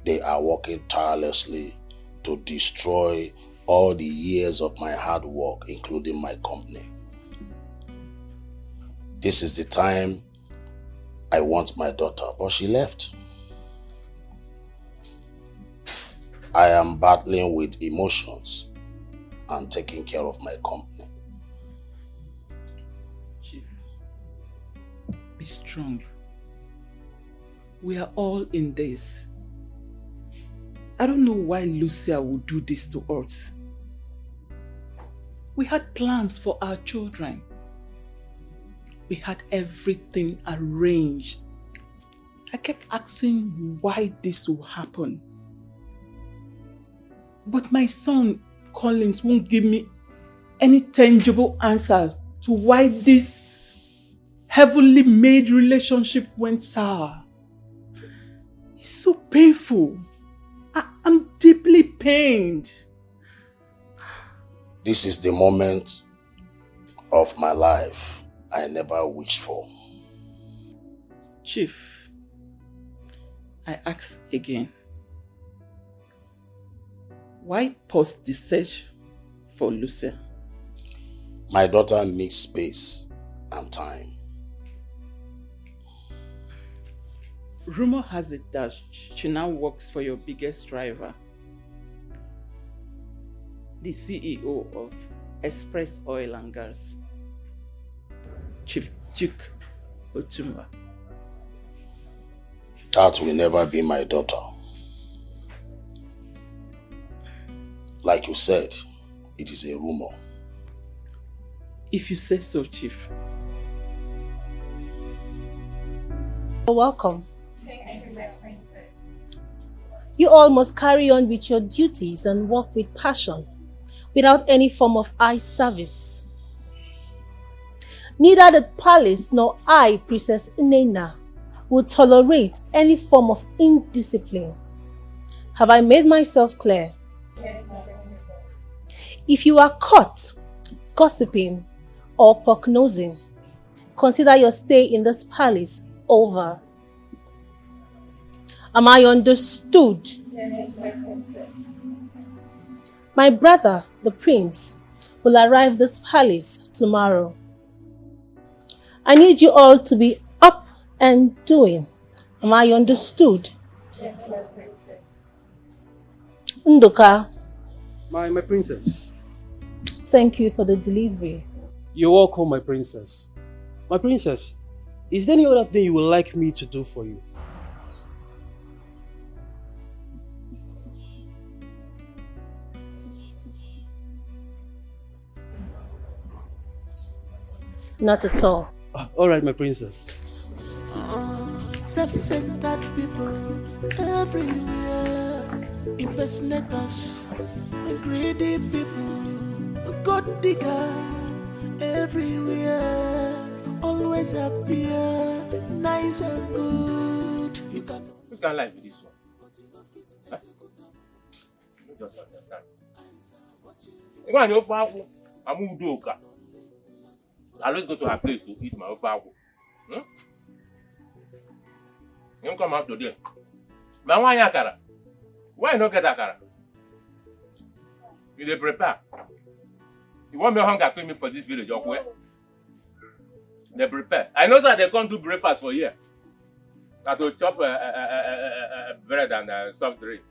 S7: They are working tirelessly to destroy all the years of my hard work, including my company. This is the time I want my daughter, but she left. I am battling with emotions and taking care of my company.
S19: Chief, be strong. We are all in this. I don't know why Lucia would do this to us. We had plans for our children. We had everything arranged. I kept asking why this will happen. But my son, Collins, won't give me any tangible answer to why this heavenly made relationship went sour. It's so painful. I'm deeply pained.
S7: This is the moment of my life I never wished for.
S19: Chief, I ask again. Why pause the search for Lucia?
S7: My daughter needs space and time.
S19: Rumor has it that she now works for your biggest rival, the CEO of Express Oil and Gas, Chief Duke Otumba.
S7: That will never be my daughter. Like you said, it is a rumor.
S19: If you say so, Chief.
S22: Welcome. You all must carry on with your duties and work with passion, without any form of eye service. Neither the palace nor I, Princess Nena, will tolerate any form of indiscipline. Have I made myself clear?
S16: Yes,
S22: If you are caught gossiping or pock-nosing, consider your stay in this palace over. Am I understood?
S16: Yes, my princess.
S22: My brother, the prince, will arrive this palace tomorrow. I need you all to be up and doing. Am I understood?
S16: Yes, my princess.
S22: Ndoka,
S21: My princess.
S22: thank you for the delivery.
S21: You're welcome, my princess. My princess, is there any other thing you would like me to do for you?
S22: Not at all.
S21: Alright, my princess.
S5: Self-centered people everywhere, impersonators, greedy people, god digger everywhere, always appear nice and good. You can.
S12: Which kind of life is this one? Huh? You just understand. You want your father? I'm going to do okay. I always go to her place to eat my father. Hmm? You come out today. But why akara? Why not get akara? You dey prepare. You want me hunger kill me for this village, or where? They prepare. I know that they can't do breakfast for here. That will chop bread and soft drink.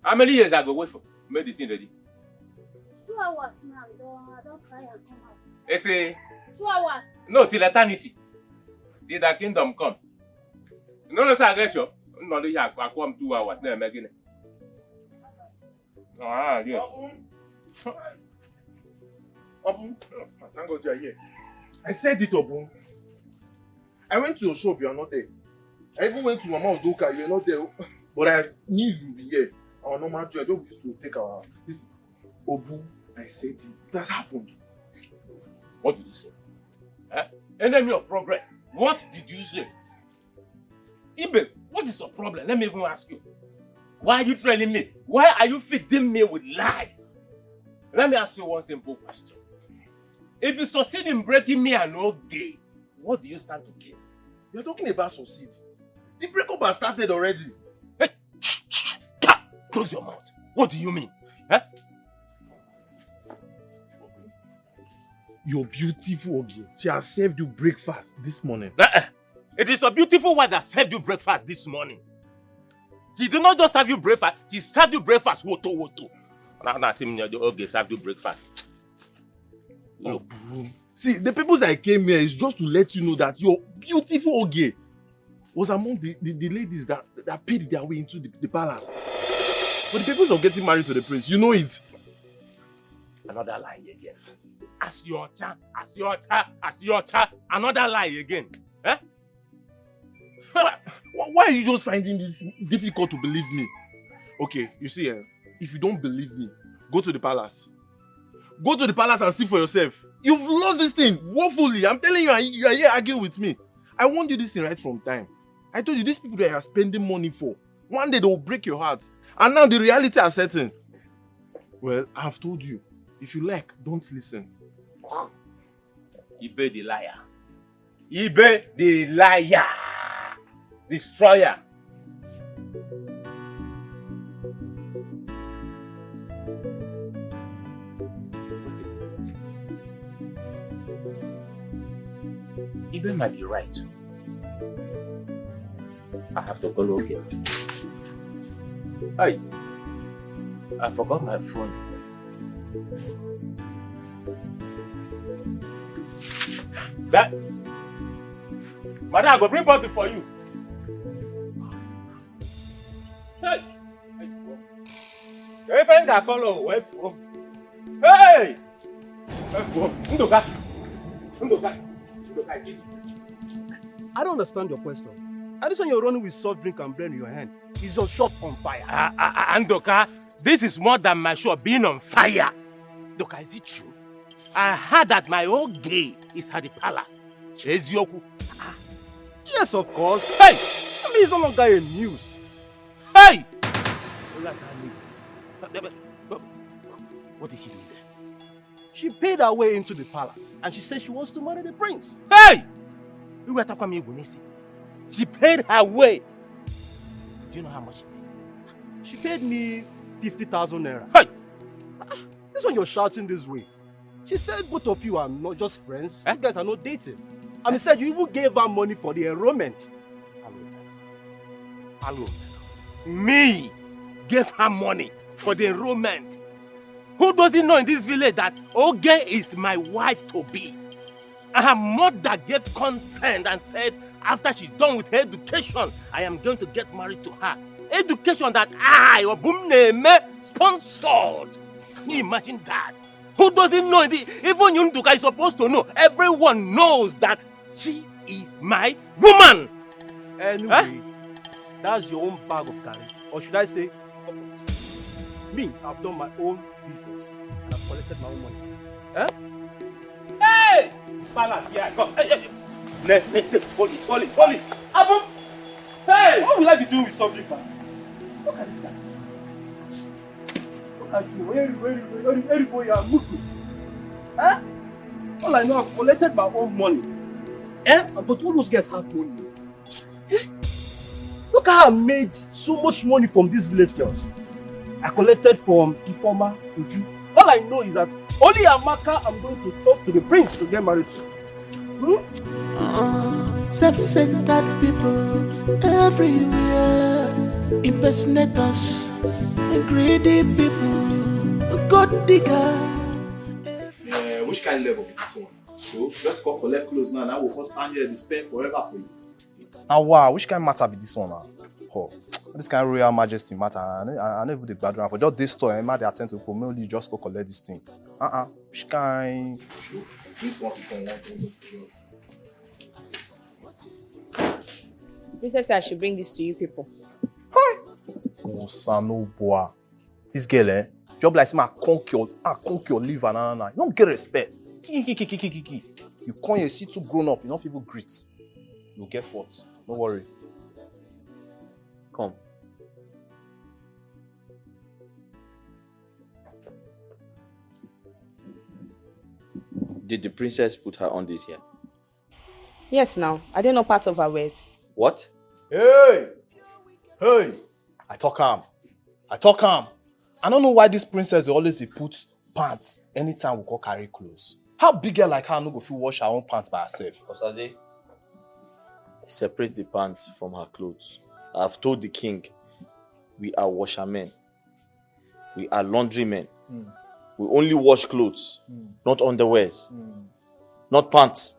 S12: How many years I go wait for? Make the thing ready.
S16: 2 hours now, I don't try and come out.
S12: They say
S16: 2 hours.
S12: no till eternity. Till the kingdom come. No, sir, I get you. No, I come 2 hours. Then making it. Ah, yeah.
S11: Obun, thank God you are here. I said it, Obun. I went to your shop, you are not there. I even went to Mama Odoka, you are not there. But I knew you would be here. Our normal joy, don't used to take our this. Obun, I said it. That's happened.
S12: What did you say? Enemy of progress. What did you say? Ibe, what is your problem? Let me even ask you. Why are you trailing me? Why are you feeding me with lies? Let me ask you one simple question. If you succeed in breaking me and no gay, what do you stand to gain?
S11: You're talking about succeed. The breakup has started already.
S12: Hey, close your mouth. What do you mean? Huh?
S11: Your beautiful Ogie, she has served you breakfast this morning.
S12: It is a beautiful one that served you breakfast this morning. She did not just serve you breakfast, she served you breakfast. Woto. Now, see me, okay, served you breakfast.
S11: Oh, see, the purpose I came here is just to let you know that your beautiful Ogie was among the ladies that paid their way into the palace. But the purpose of getting married to the prince, you know it.
S12: Another lie again. As your cha, another lie again. Eh?
S11: Why are you just finding this difficult to believe me? Okay, you see, if you don't believe me, go to the palace. Go to the palace and see for yourself. You've lost this thing woefully. I'm telling you, you are here arguing with me. I warned you this thing right from time. I told you, these people that you are spending money for, one day they will break your heart. And now the reality is certain. Well, I've told you. If you like, don't listen.
S12: Ibe the liar. Ibe the liar. Destroyer. Ibe might be right. I have to go look here. Hey, I forgot my phone. That Madam, I go bring bottle for you. Hey! Hey, friend, I follow. Hey! Ndoka.
S21: I don't understand your question. And this one you're running with soft drink and bread in your hand. Is your shop on fire?
S12: Andoka, this is more than my shop being on fire. Doka, is it true? I heard that my old gay is at the palace. Ezioku.
S21: Yes, of course. Hey! I mean, it's no longer a news.
S12: Hey! What is she doing there?
S21: She paid her way into the palace and she said she wants to marry the prince.
S12: Hey! She paid her way. Do you know how much she paid?
S21: She paid me 50,000 naira. Hey! This one you're shouting this way. She said both of you are not just friends. You guys are not dating. And he said you even gave her money for the enrollment.
S12: Hello. Me gave her money for the enrollment. Who doesn't know in this village that Oge is my wife to be? And her mother gave consent and said after she's done with her education, I am going to get married to her. Education that I, Obumneme, sponsored. Can you imagine that? Who doesn't know? Even Yunduka is supposed to know. Everyone knows that she is my woman.
S21: Anyway, that's your own bag of curry. Or should I say, me, I've done my own business. And I've collected my own money.
S12: Hey! Balance, yeah, come. Hey. Hold it. Abum! Hey!
S21: What will I be doing with something, man? Look at this guy. Look at you. Very boy, you are moving. Huh? All I know, I've collected my own money. But all those guys have money. Look how I made so much money from these village girls. I collected from Ifoma, Uju. All I know is that only Amaka I'm going to talk to the prince to get married to.
S5: Self-centered people everywhere, impersonators, greedy people, god digger.
S11: Yeah, which kind of level is this one? So, just go collect clothes now and I will first stand here and spend forever for you.
S4: Now, wow, which kind of matter be this one now? Oh, this kind of royal majesty matter. I never the background for just this store. They attend to promote you just go collect this thing. Which kind?
S13: Princess, I should bring this to you people.
S4: Oh, Sano boy. This girl, job like I conk your liver, nah. You don't get respect. You come here, see too grown up, you don't even greet. You'll get fought. Don't worry.
S17: Come. Did the princess put her on this here?
S13: Yes, now. I didn't know part of her ways.
S17: What?
S4: Hey! I talk calm. I don't know why this princess always put pants anytime we go carry clothes. How big girl like her no go fit wash her own pants by herself?
S17: Osaze, separate the pants from her clothes. I've told the king, we are washermen. We are laundrymen. We only wash clothes, not underwears, not pants.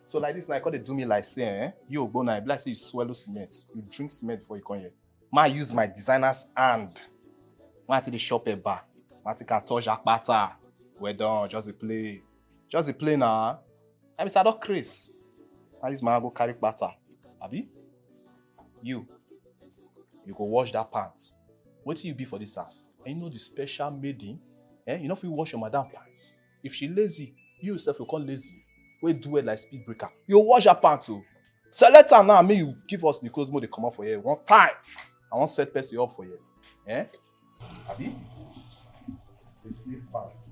S4: So like this, like, they do me like say, you go now, like say you swallow cement. You drink cement before you come here. I use my designer's hand. I to the shop a bar. I can touch a butter. We're done, just a play. Just a play now. I mean, I don't Chris. I use my hand go carry butter. Abi? You go wash that pants. What do you be for this house? And you know the special maiden? You know if you wash your madam pants. If she lazy, you yourself will call lazy. We do it like speed breaker. You wash her pants too. Select her now, may you give us the clothes more they come out for you. One time. I want set person up for you. Abi? sleeve pants.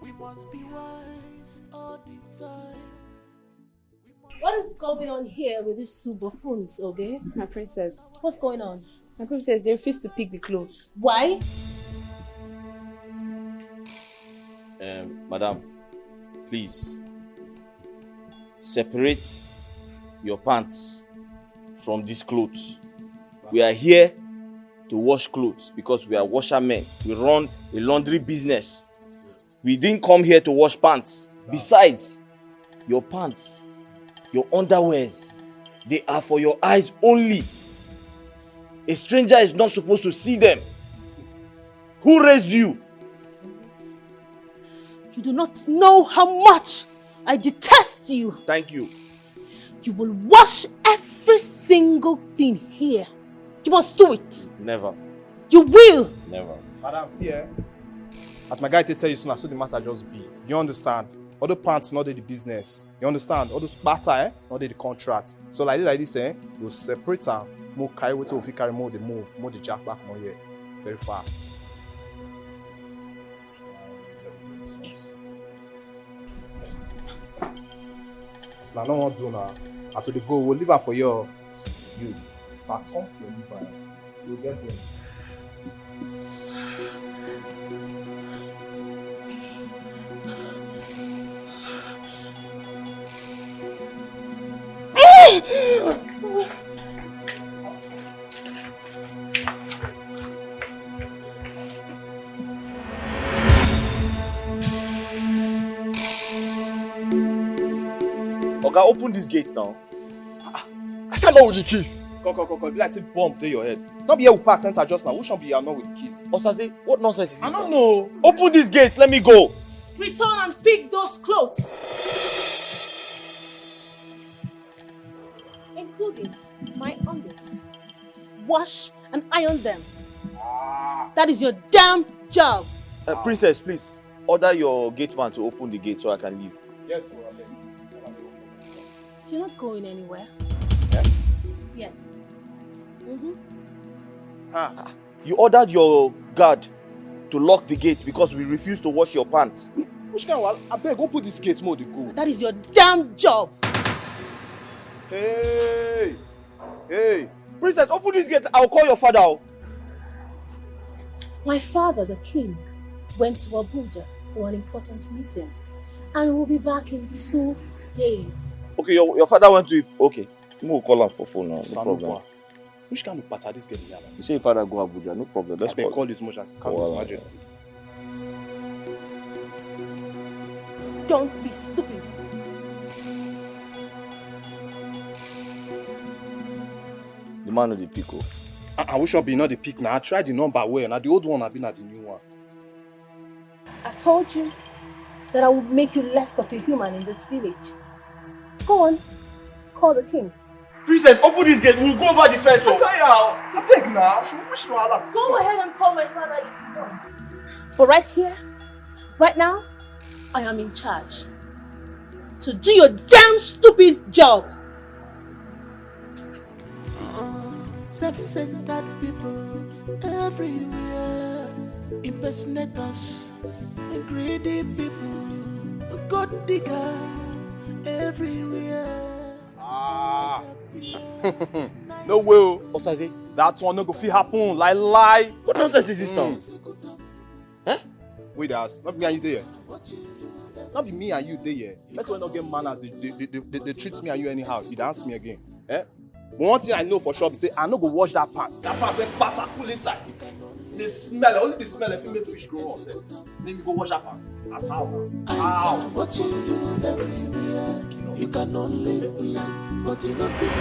S5: We must be wise all the time.
S22: What is going on here with these two buffoons, okay?
S13: My princess.
S22: What's going on?
S13: My princess, they refuse to pick the clothes.
S22: Why?
S12: Madam, please separate your pants from these clothes. We are here to wash clothes because we are washermen. We run a laundry business. We didn't come here to wash pants. Besides, your pants, your underwears, they are for your eyes only. A stranger is not supposed to see them. Who raised you?
S22: You do not know how much I detest you.
S12: Thank you.
S22: You will wash every single thing here. You must do it.
S12: Never.
S22: You will.
S12: Never.
S4: Madam, see eh? As my guy tell you soon, as so the matter just be. You understand? All the pants, not the business. You understand? All those batter, not the contract. So like this, you separate them. More carry with if you carry more the move, more the jack back more here. Very fast. So I don't want to do now. After the go, we'll leave her for you. But come to your you'll get him.
S12: Oga, open these gates now.
S4: I said not with the keys. Come. Be like say bomb to your head. Not be here with pass enter just now. Who should be here not with the keys?
S12: Osaze, what nonsense is this?
S4: I don't know.
S12: Open these gates, let me go.
S22: Return and pick those clothes. Including my undies. Wash and iron them. That is your damn job.
S12: Princess, please, order your gateman to open the gate so I can leave.
S4: Yes,
S22: You're not going anywhere.
S12: Yeah?
S22: Yes.
S12: You ordered your guard to lock the gate because we refuse to wash your pants.
S4: Which kind of I beg, go put this gate mode go.
S22: That is your damn job.
S12: Hey! Princess, open this gate. I'll call your father out.
S22: My father, the king, went to Abuja for an important meeting and will be back in 2 days.
S12: Okay, your father went to... Okay, we'll call him for phone now. No problem.
S4: Which kind of pattern this girl here?
S12: You say your father go Abuja, no problem. Let's
S4: call His Majesty.
S22: Don't be stupid.
S12: The man of the pico.
S4: I wish I be not the pick now. I tried the number well. Now the old one, I've been at the new one.
S22: I told you that I would make you less of a human in this village. Go on, call the king.
S12: Princess, open this gate. We'll go over the fence.
S4: I beg now.
S22: Go ahead and call my father if you want. But right here, right now, I am in charge. So do your damn stupid job.
S5: Self-centered people everywhere, impersonators, greedy people, gold digger everywhere.
S4: No way. Osaze, that one no go fit happen. Lie.
S12: What nonsense is this now?
S4: Huh? Wait, us. Not me and you there. Not be me and you there. Let's not get manners. They treat me and you anyhow. He dance me again. Eh? But one thing I know for sure is say I no go wash that pants. That pants went batter full inside. The smell, only the smell if you make fish grow up. Make me go wash that pants. That's how.
S5: I'm watching you everywhere. You can only plan, but you don't fit.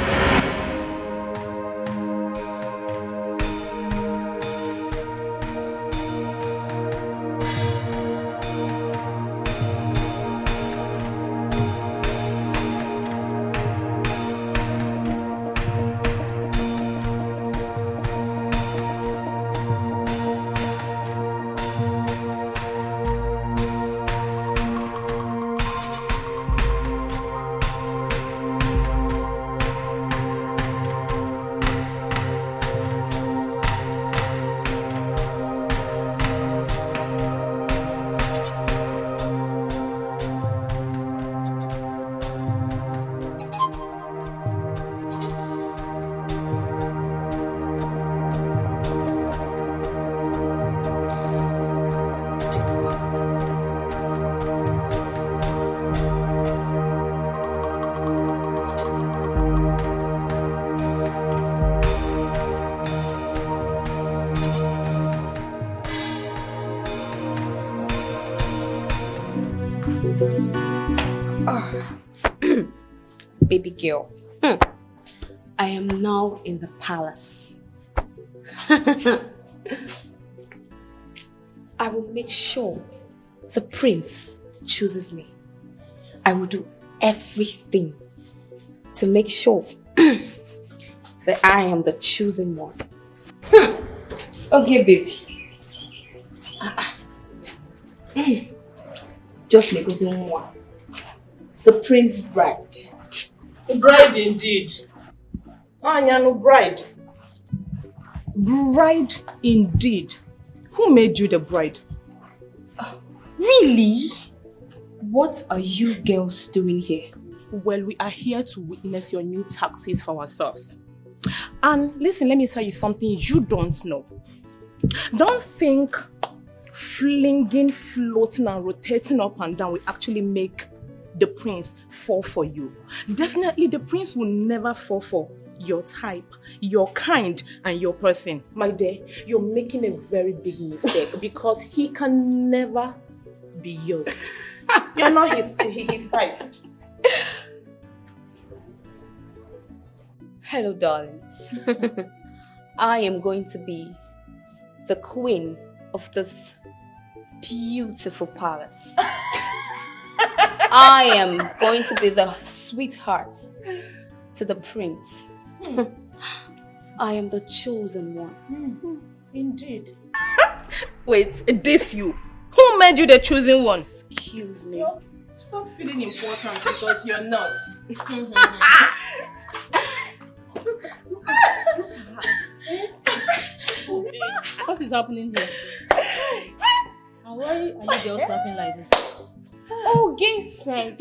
S3: Baby girl, I am now in the palace. I will make sure the prince chooses me. I will do everything to make sure that I am the chosen one. Okay, baby. Just make a good one. The prince bride.
S22: A bride indeed. Anya no bride. Bride indeed. Who made you the bride?
S3: Really? What are you girls doing here?
S22: Well, we are here to witness your new tactics for ourselves. And listen, let me tell you something you don't know. Don't think flinging, floating and rotating up and down will actually make the prince fall for you. Definitely the prince will never fall for your type, your kind and your person. My dear, you're making a very big mistake because he can never be yours. You're not his type.
S3: Hello, darlings. I am going to be the queen of this beautiful palace. I am going to be the sweetheart to the prince. I am the chosen one.
S22: Indeed. Wait, this you? Who made you the chosen one?
S3: Excuse me.
S22: Stop feeling important because you're not. What is happening here?
S1: And why are you girls laughing like this?
S8: Oh, Gay said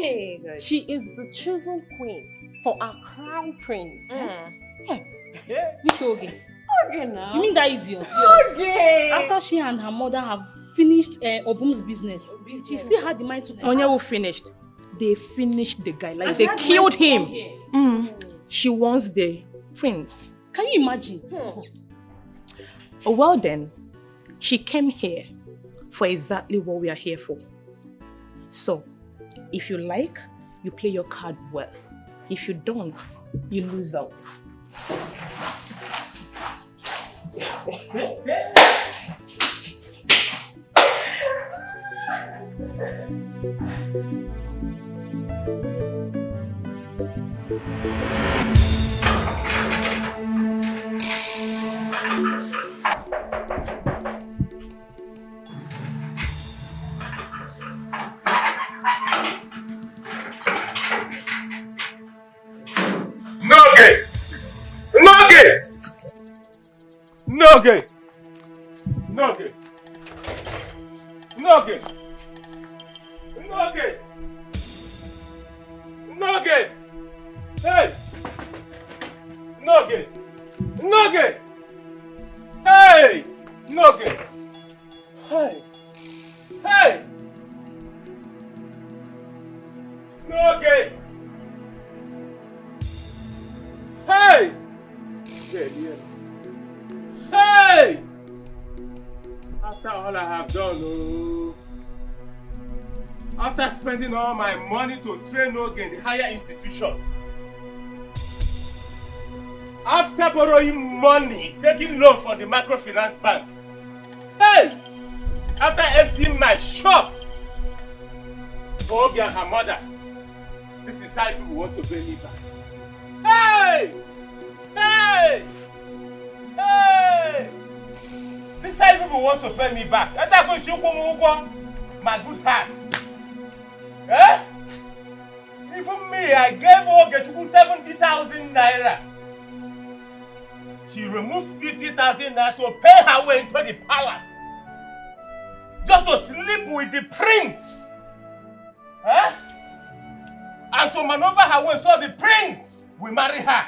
S8: she is the chosen queen for our crown prince.
S1: Which Oge?
S8: Okay now.
S1: You mean that idiot?
S8: Okay.
S1: After she and her mother have finished Obum's business, she still had the mind to...
S22: Onya who finished? They finished the guy, like they killed him. She wants the prince.
S1: Can you imagine?
S22: Well then, she came here for exactly what we are here for. So, if you like, you play your card well. If you don't, you lose out.
S12: Hey! Noge! Hey! Noge! Hey! Hey! Noge! Hey! Hey! After all I have done, after spending all my money to train Noge in the higher institution, after borrowing money, taking loan from the microfinance bank, hey! After emptying my shop for Oge and her mother, this is how people want to pay me back. Hey! Hey! Hey! This is how people want to pay me back. My good heart. Eh? Even me, I gave Oge 70,000 naira. She removed 50,000 naira to pay her way into the palace. Just to sleep with the prince. Eh? And to maneuver her way so the prince will marry her.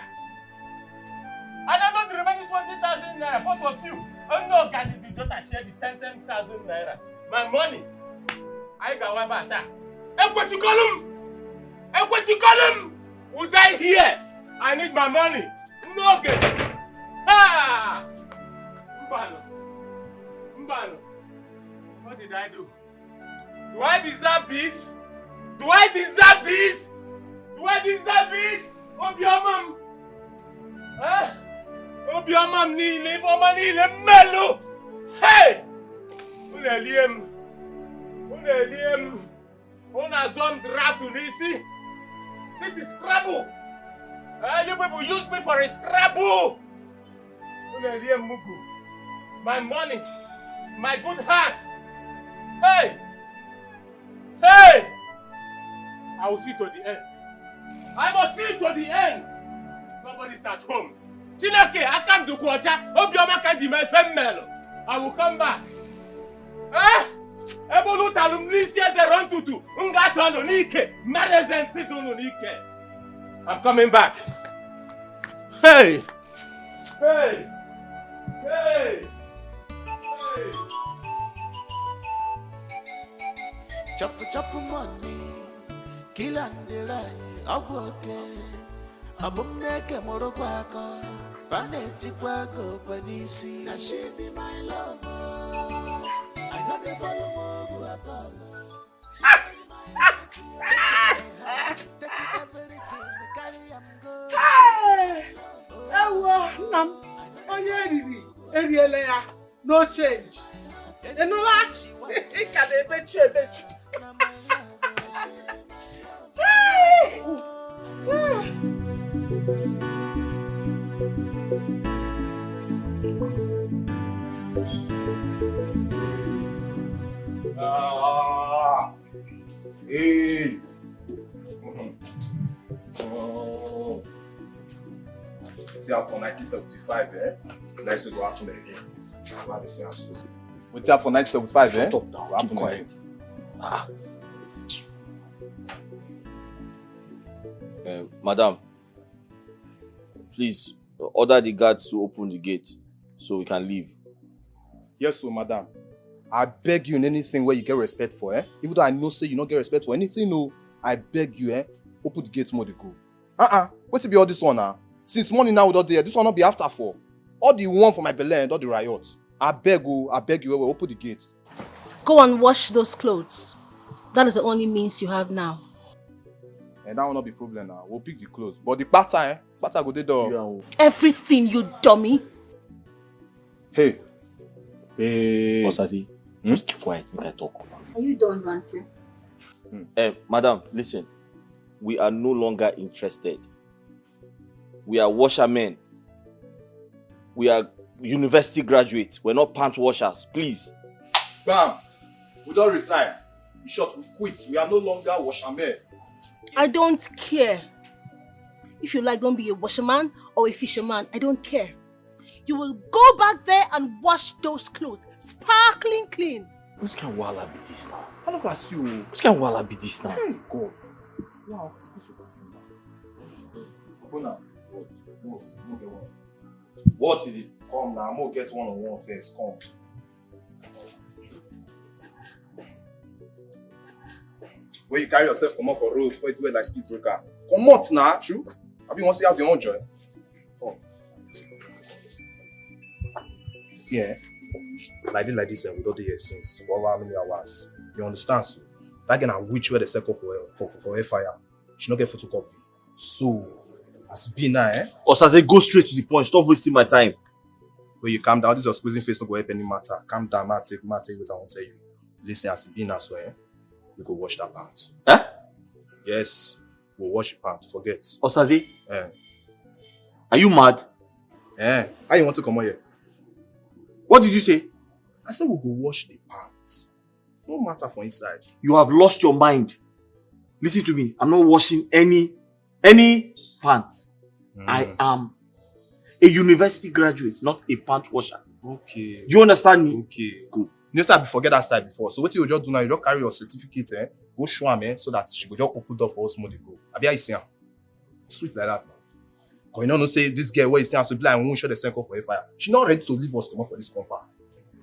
S12: I don't know the remaining 20,000 naira. Both of you. Oh no, God, the daughter shared the 10,000 naira. My money. I got one bata. And what you call him? And what you call him? Would die here? I need my money. No good. Ah! Mbano. Mbano. What did I do? Do I deserve this? Do I deserve this? Do I deserve it? Obiomam! Eh? Obiomam niile, ifeoma niile melu! Hey! Uneliem! Una zom draft n'isi! This is Scrabble! You people use me for a Scrabble! Uneliem mugu! My money! My good heart! Hey! Hey! I will see to the end. I must see to the end. Nobody's at home. Chineke, I come to Kwacha. Obioma can't my female. I will come back. Eh? Evoluta lumlisia ze run tutu. Ungato no nike. Marezen sidu no nike. I'm coming back. Hey! Hey! Hey! Hey!
S5: Chop money, kill and delay, I work it. A boom neck and motor quacker, vanity quacker, panisi. Now she be my lover. I know they follow more at all.
S10: No change. You know what? It can bet you.
S4: Hey! See how for 1975, Let's go happen again. What's up for 1975,
S11: Shut up now, keep quiet.
S17: Madam, please order the guards to open the gate so we can leave.
S4: Yes, so madam. I beg you in anything where you get respect for, Even though I know say you don't get respect for anything, no, I beg you, open the gate more to go. What to be all this one now? Since morning now without there, this one not be after 4. All the one for my belly and all the riots. I beg you, open the gate.
S22: Go and wash those clothes. That is the only means you have now.
S4: And that will not be problem now. We'll pick the clothes. But the pattern, go the door.
S22: Everything, you dummy.
S4: Hey.
S17: Osazi, just keep quiet, we can talk.
S22: Are you done ranting?
S17: Madam, listen. We are no longer interested. We are washermen. We are university graduates. We're not pant washers. Please.
S4: Bam! We don't resign. In short, we quit. We are no longer washermen.
S22: I don't care. If you like, don't be a washerman or a fisherman. I don't care. You will go back there and wash those clothes. Sparkling clean.
S17: Which can wala be this now?
S4: I love us you.
S17: Which can wala be this now?
S4: Hey, God. Wow. Go now.
S17: What is it?
S4: Come now, I'm gonna get one-on-one first. Come. When you carry yourself come out for road before you do it like speed breaker. Come out now, true. I mean, want to see how the own joy. Come. See, like this, we don't do it since how many hours. You understand? So that can which way the circle for fire. She not get photocopy. So as been now,
S17: Osaze, go straight to the point. Stop wasting my time.
S4: When you calm down, this is your squeezing face not go help any matter. Calm down, man. Take what I won't tell you. Listen, as been now, so we go wash that pants.
S17: Huh?
S4: Yes, we'll wash the pants. Forget.
S17: Osaze? Are you mad?
S4: How you want to come on here?
S17: What did you say?
S4: I said we'll go wash the pants. No matter for inside.
S17: You have lost your mind. Listen to me. I'm not washing any pants. I am a university graduate, not a pant washer.
S4: Okay.
S17: Do you understand me?
S4: Okay. Good. You know, I forget that side before. So what you just do now, you just carry your certificate, go show him, so that she will just open door for us more to go. Abi, I see her. Sweet like that, man. Because you know, say this girl where you see her, so be like, won't show the circle for a fire. She's not ready to leave us come up for this compound.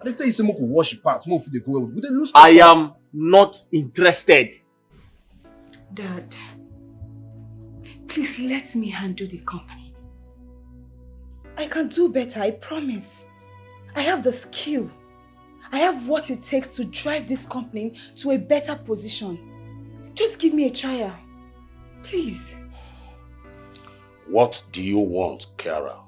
S4: And they tell you, say, we could wash the pants, more food they go. Would they lose?
S17: I am not interested.
S6: Dad, please let me handle the company. I can do better, I promise. I have the skill. I have what it takes to drive this company to a better position. Just give me a trial. Please.
S7: What do you want, Kiara?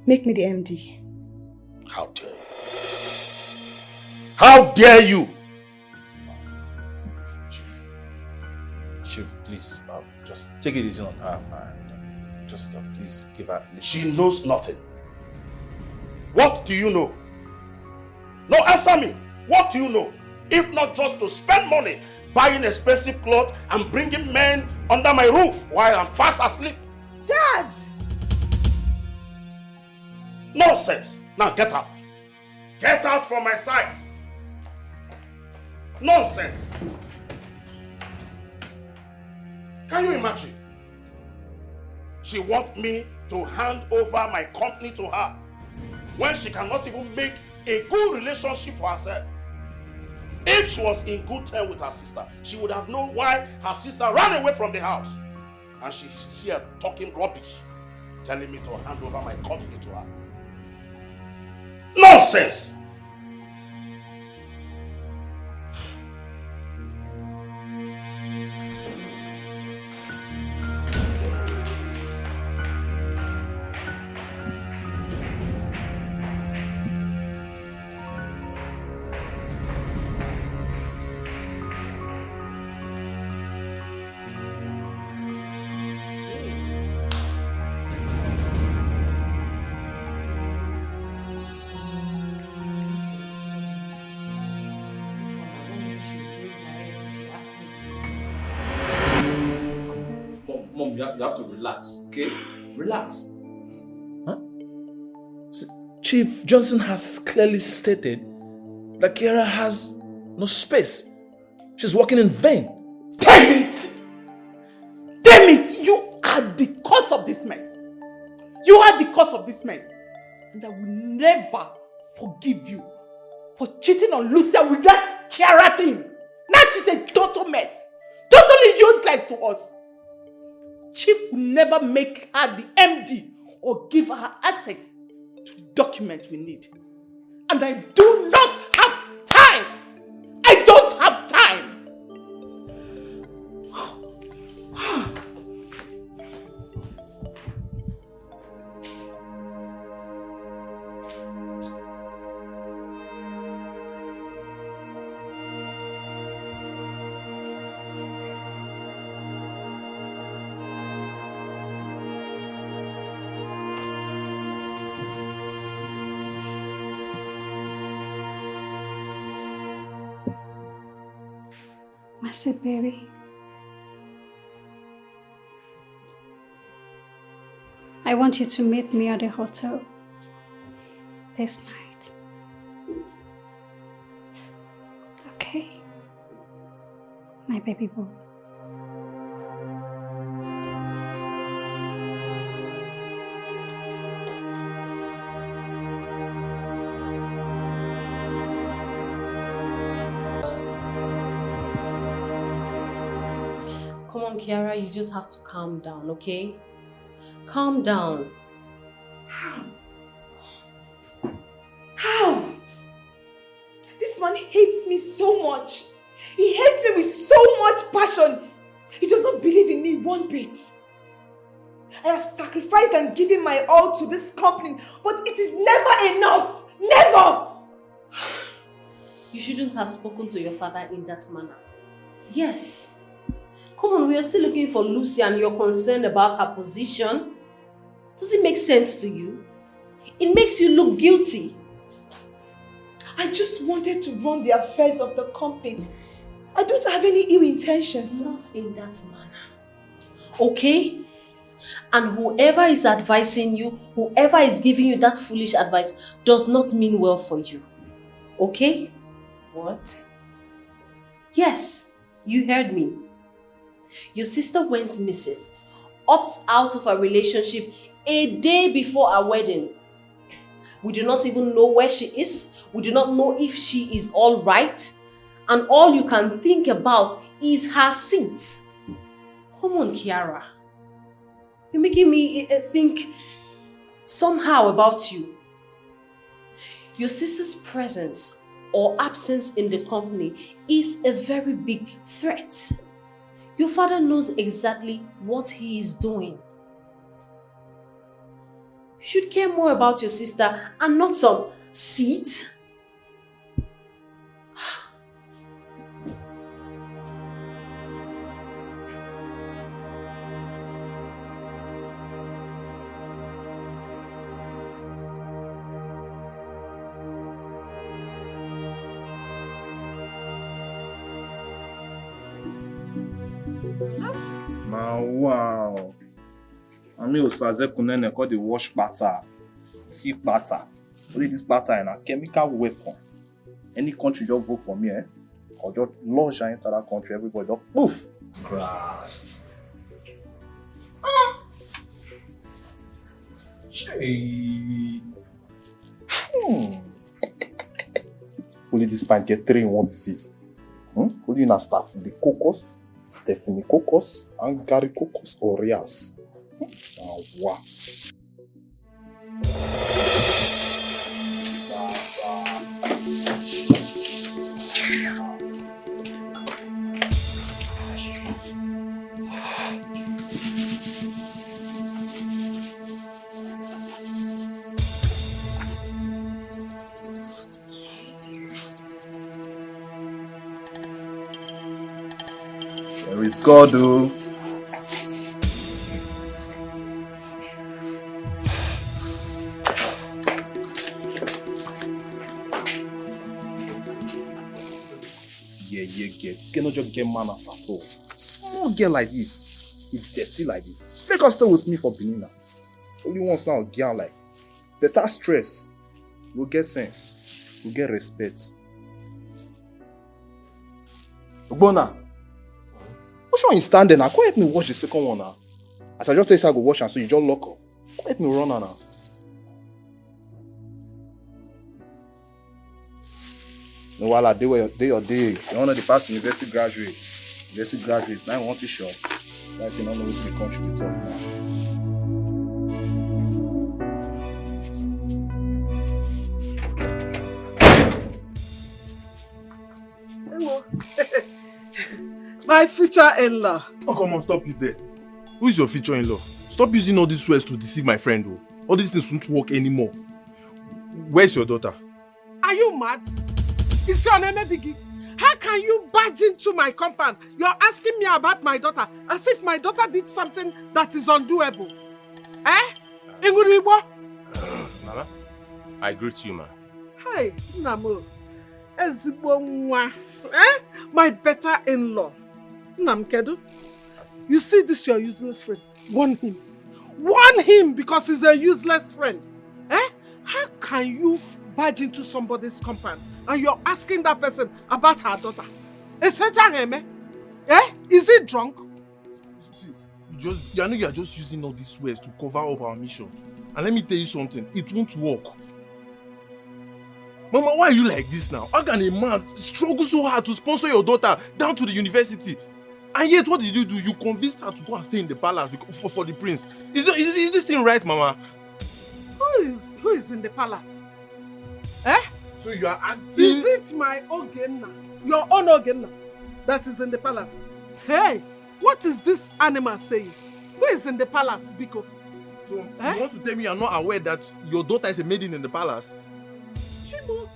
S6: Make me the MD.
S7: How dare you? How dare you?
S11: Chief, please, just take it easy on her and just please give her...
S7: She knows nothing. What do you know? No, answer me. What do you know? If not just to spend money buying expensive clothes and bringing men under my roof while I'm fast asleep.
S6: Dad!
S7: Nonsense. Now get out. Get out from my sight. Nonsense. Can you imagine? She wants me to hand over my company to her when she cannot even make a good relationship for herself. If she was in good terms with her sister, she would have known why her sister ran away from the house. And she's here talking rubbish, telling me to hand over my company to her. Nonsense!
S11: Mom, you have to relax, okay? Relax. Huh? Chief Johnson has clearly stated that Kiara has no space. She's working in vain.
S20: Damn it! Damn it! You are the cause of this mess. You are the cause of this mess. And I will never forgive you for cheating on Lucia with that Kiara thing. Now she's a total mess. Totally useless to us. Chief will never make her the MD or give her access to the documents we need. And I do not have time. I don't have time.
S16: My sweet baby. I want you to meet me at the hotel this night. Okay? My baby boy.
S1: Come on, Kiara, you just have to calm down, okay? Calm down.
S6: How? This man hates me so much. He hates me with so much passion. He does not believe in me one bit. I have sacrificed and given my all to this company, but it is never enough. Never!
S1: You shouldn't have spoken to your father in that manner. Yes. Come on, we are still looking for Lucy and you're concerned about her position. Does it make sense to you? It makes you look guilty.
S6: I just wanted to run the affairs of the company. I don't have any ill intentions.
S1: Not in that manner. Okay? And whoever is advising you, whoever is giving you that foolish advice does not mean well for you. Okay? What? Yes, you heard me. Your sister went missing, opts out of a relationship a day before our wedding. We do not even know where she is. We do not know if she is all right. And all you can think about is her seat. Come on, Kiara. You're making me think somehow about you. Your sister's presence or absence in the company is a very big threat. Your father knows exactly what he is doing. You should care more about your sister and not some seat.
S4: Now, wow. I mean, Osaze Kunene called the wash batter. See batter. Only this batter and a chemical weapon. Any country just vote for me, or just launch and enter that country, everybody just poof. Grass. Hey. Only this pint get 3 in 1 disease. Only in a staff the cocos, Stephanie Cocos, and Gary Cocos Orias. Wow. There is God, though. Yeah. This cannot just get manners at all. Small girl like this, it's dirty like this. Make her stay with me for Benin. Only once now, girl like better stress. We'll get sense. We'll get respect. Ogbonna, which one you stand there now? Come help me watch the second one now. As I just tell you, I go watch and so you just lock up. Come help me run her now. No, while I do your day, you're one of the past university graduates. Now I want to show. That's not know which country to talk now.
S10: Hello. My future in-law.
S11: Oh, come on, stop it there. Who is your future in-law? Stop using all these words to deceive my friend, though. All these things won't work anymore. Where's your daughter?
S10: Are you mad? Is your name Biggie? How can you barge into my compound? You're asking me about my daughter as if my daughter did something that is undoable. Eh? Inguribo?
S12: Mama, I greet you, ma.
S10: Hi, Namo. Ezigbo nwa. Eh? My better in-law. Namkedu. You see this your useless friend? Warn him. Warn him because he's a useless friend. Eh? How can you barge into somebody's compound and you're asking that person about her daughter? Eh? Is he drunk?
S11: See, I know you're just using all these words to cover up our mission. And let me tell you something, it won't work. Mama, why are you like this now? How can a man struggle so hard to sponsor your daughter down to the university? And yet, what did you do? You convinced her to go and stay in the palace for the prince. Is this thing right, Mama?
S10: Who is in the palace? Eh?
S11: So you are acting...
S10: Is it my Ogenna, your own Ogenna, that is in the palace? Hey, what is this animal saying? Who is in the palace, Biko?
S11: So you want to tell me you're not aware that your daughter is a maiden in the palace?
S10: Chibo.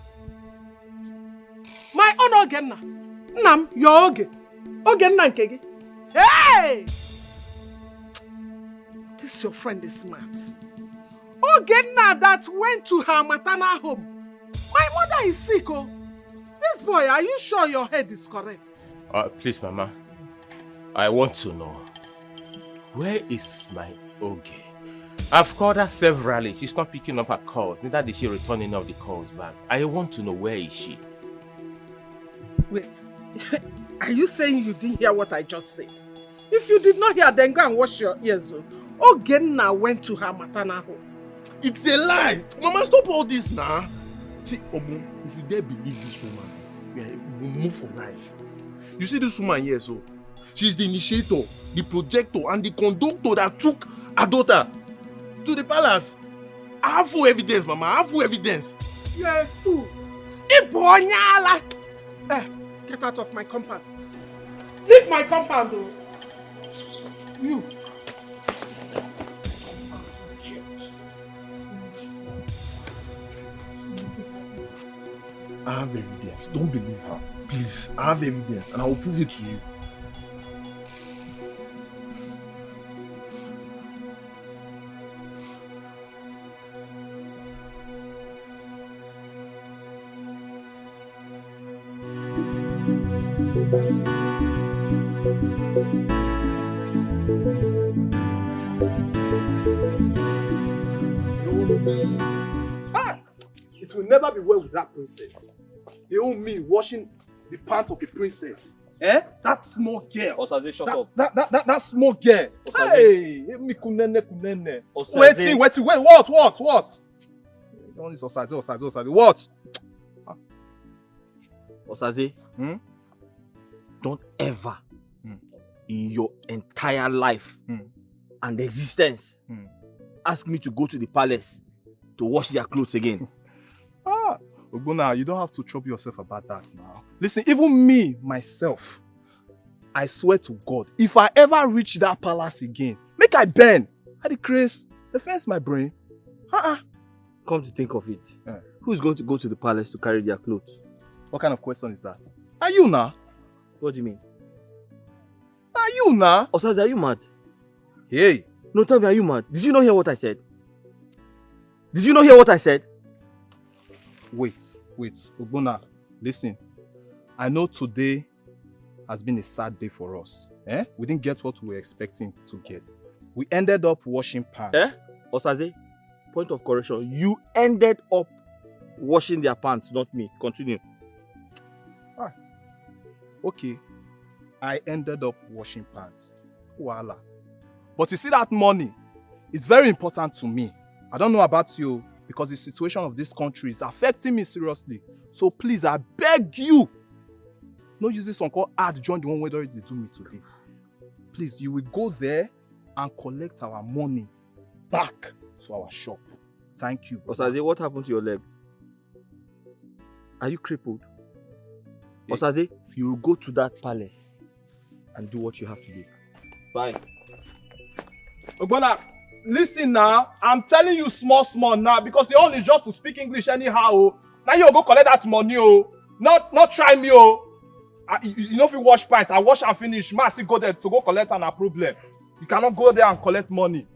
S10: My own Ogenna. Nam, your Oge. Ogenna Nkegi. Hey! This your friend is smart. Ogenna that went to her maternal home. My mother is sick, oh. This boy, are you sure your head is correct?
S12: Please, Mama. I want to know. Where is my Oge? I've called her severally. She's not picking up her calls. Neither did she return any of the calls back. I want to know, where is she?
S10: Wait. Are you saying you didn't hear what I just said? If you did not hear, then go and wash your ears. Ogenna went to her maternal home.
S11: It's a lie! Mama, stop all this now. See, Obu, if you dare believe this woman, we'll move for life. You see this woman here, so she's the initiator, the projector, and the conductor that took her daughter to the palace. I have full evidence, Mama. I have full evidence.
S10: You're a fool. Ibonyala! Get out of my compound. Leave my compound, though. You.
S11: I have evidence. Don't believe her. Please, I have evidence and I will prove it to you.
S4: It will never be well with that princess. They owe me washing the pants of a princess. That small girl.
S12: Osaze, shut up.
S4: That small girl.
S12: Osaze.
S4: Hey, me kunene.
S12: Osaze.
S4: Wait, what? Don't is Osaze. What?
S17: Osaze, don't ever in your entire life and existence ask me to go to the palace to wash their clothes again.
S4: Ogbonna, you don't have to trouble yourself about that now. Listen, even me, myself, I swear to God, if I ever reach that palace again, make I burn. I decrease, defense my brain.
S17: Come to think of it, who's going to go to the palace to carry their clothes?
S4: What kind of question is that? Are you now?
S17: What do you mean?
S4: Are you now?
S17: Osaze, are you mad?
S4: Hey.
S17: No, tell me, are you mad? Did you not hear what I said? Did you not hear what I said?
S4: Wait. Ogbonna, listen. I know today has been a sad day for us. We didn't get what we were expecting to get. We ended up washing pants.
S17: Osaze, point of correction. You ended up washing their pants, not me. Continue.
S4: Okay. I ended up washing pants. Voila. But you see, that money is very important to me. I don't know about you, because the situation of this country is affecting me seriously. So please, I beg you, no use this one called ad join the one way they do me today. Please, you will go there and collect our money back to our shop. Thank you.
S17: Osaze, what happened to your legs? Are you crippled? Osaze, you will go to that palace and do what you have to do. Bye.
S4: Ogbonna, listen now. I'm telling you small now, because the only just to speak English anyhow. Now you go collect that money, Not try me, You know if you wash pants, I wash and finish. Man, still go there to go collect and a problem. You cannot go there and collect money.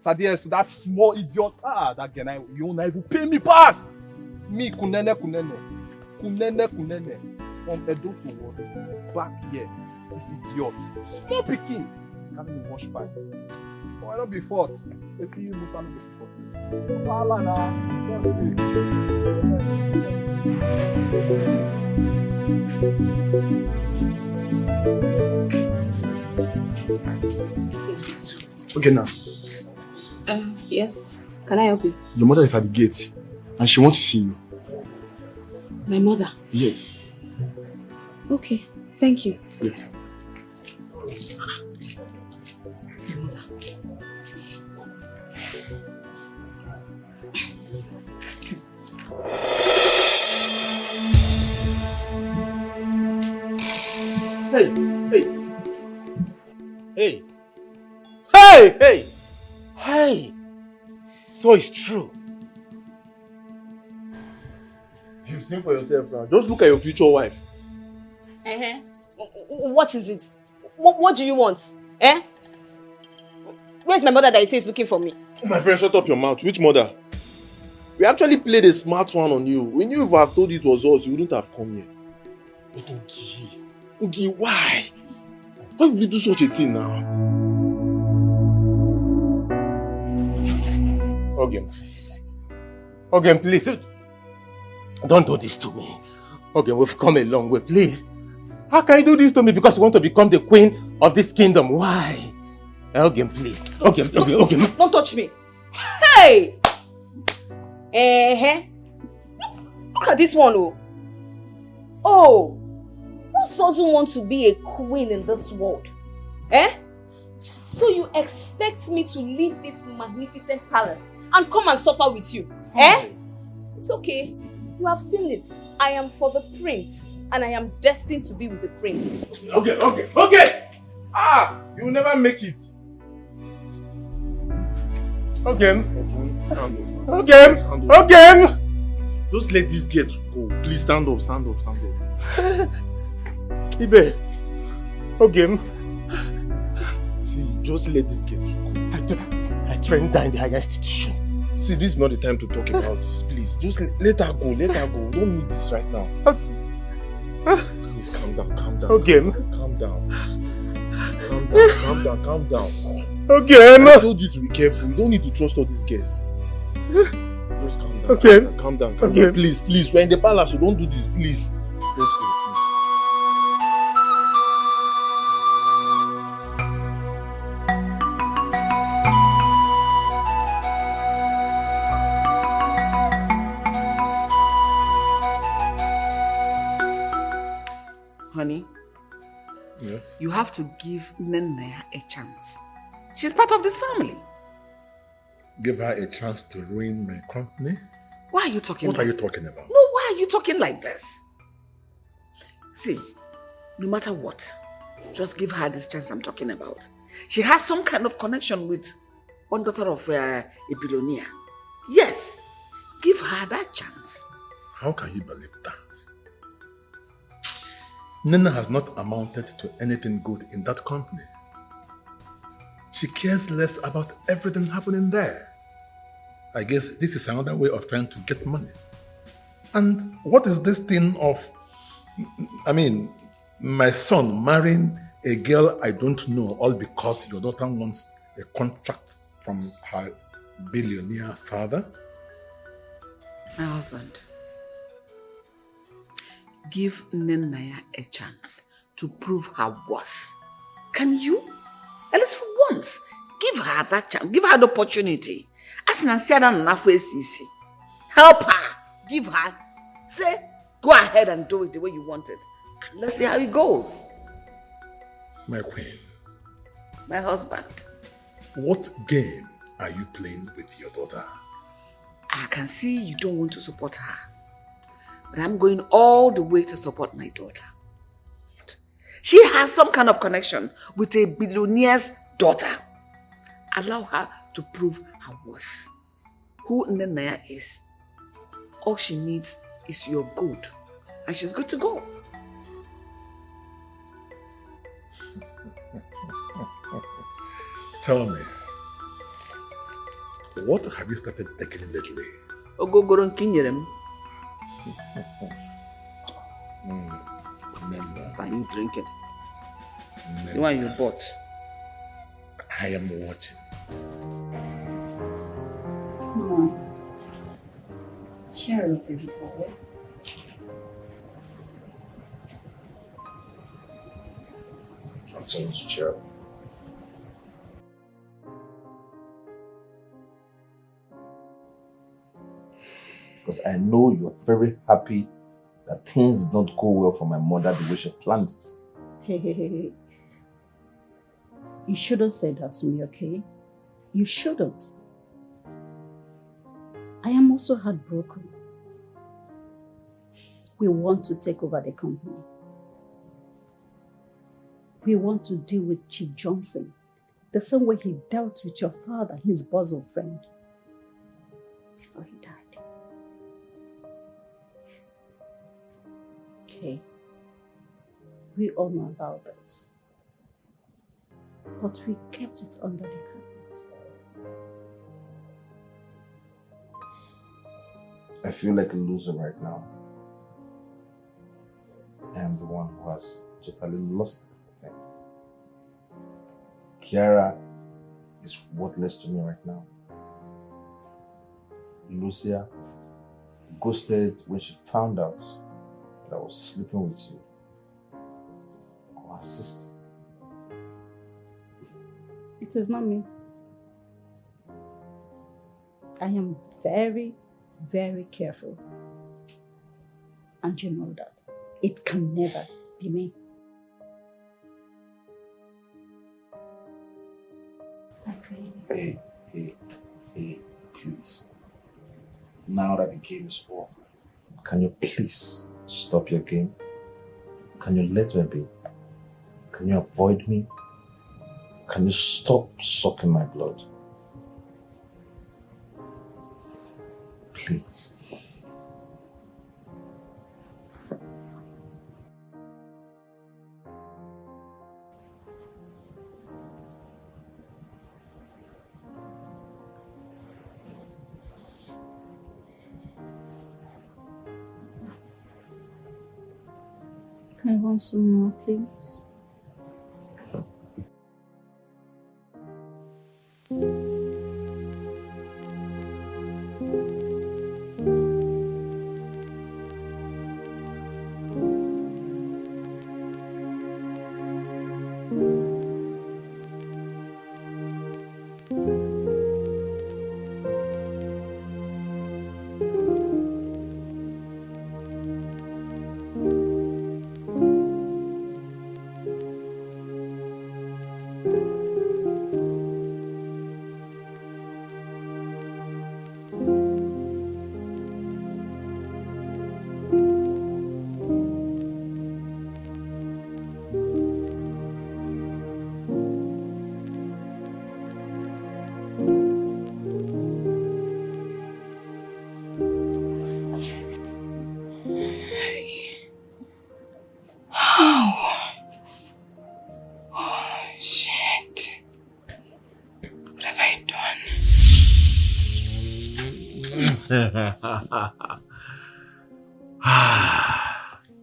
S4: Sadies, that small idiot. That guy, you won't even pay me pass. Me, kunene. From Edo to what? Back here. This idiot. Small picking. Can't even wash pants. Why not be fought? If you must not be fought. Wala na.
S11: Okay, now.
S3: Yes. Can I help you?
S11: Your mother is at the gate and she wants to see you.
S3: My mother?
S11: Yes.
S3: Okay. Thank you.
S11: Yeah.
S12: Hey! So it's true.
S11: You've seen for yourself now. Just look at your future wife.
S3: What is it? What do you want? Where's my mother that you say is looking for me?
S11: My friend, shut up your mouth. Which mother? We actually played a smart one on you. We knew if I have told you it was us, you wouldn't have come here. But Ogi, why? Why would you do such a thing now?
S12: Ogen, please. Don't do this to me. Ogen, we've come a long way, please. How can you do this to me because you want to become the queen of this kingdom? Why? Ogen, please. Ogen.
S3: Don't touch me. Hey! Look at this one, Oh! Who doesn't want to be a queen in this world? So you expect me to leave this magnificent palace and come and suffer with you? It's okay. You have seen it. I am for the prince, and I am destined to be with the prince.
S11: Okay! Ah! You will never make it. Okay. Okay! Just let this get go. Please stand up. Ibe. Okay. See, just let this get go.
S12: I trained her in the higher institution.
S11: See, this is not the time to talk about this. Please, just let her go. We don't need this right now.
S12: Okay.
S11: Please calm down.
S12: Okay.
S11: Calm down.
S12: Okay.
S11: I told you to be careful. You don't need to trust all these guests. Just calm down.
S12: Okay.
S11: Calm down.
S12: Okay.
S11: Please. We're in the palace, so don't do this, please. Just go, please.
S20: Honey,
S11: yes.
S20: You have to give Naya a chance. She's part of this family.
S15: Give her a chance to ruin my company?
S20: Why are you talking
S15: What are you talking about?
S20: No, why are you talking like this? See, no matter what, just give her this chance I'm talking about. She has some kind of connection with one daughter of a billionaire. Yes, give her that chance.
S15: How can you believe that? Nina has not amounted to anything good in that company. She cares less about everything happening there. I guess this is another way of trying to get money. And what is this thing of, my son marrying a girl I don't know all because your daughter wants a contract from her billionaire father?
S20: My husband, give Naya a chance to prove her worth. Can you? At least for once, give her that chance. Give her the opportunity. Help her. Give her. Say, go ahead and do it the way you want it. And let's see how it goes.
S15: My queen.
S20: My husband.
S15: What game are you playing with your daughter?
S20: I can see you don't want to support her. But I'm going all the way to support my daughter. She has some kind of connection with a billionaire's daughter. Allow her to prove her worth. Who Naya is. All she needs is your good. And she's good to go.
S15: Tell me, what have you started taking lately?
S20: Ogogoro Kinyerem. Can you drink it? The one you bought.
S15: I am watching.
S16: Come on. Share it with everybody.
S15: I'm telling you, cheer up.
S17: Because I know you're very happy that things did not go well for my mother the way she planned it.
S16: Hey. You shouldn't say that to me, okay? You shouldn't. I am also heartbroken. We want to take over the company. We want to deal with Chief Johnson the same way he dealt with your father, his bosom friend, before he died. Okay, we all know about this, but we kept it under the carpet.
S17: I feel like a loser right now. I am the one who has totally lost everything. Kiara is worthless to me right now. Lucia ghosted when she found out that I was sleeping with you. Or her sister.
S16: It is not me. I am very, very careful. And you know that. It can never be me.
S17: Hey, please. Now that the game is over, Can you please stop your game? Can you let me be? Can you avoid me? Can you stop sucking my blood? Please.
S6: I want some more, please.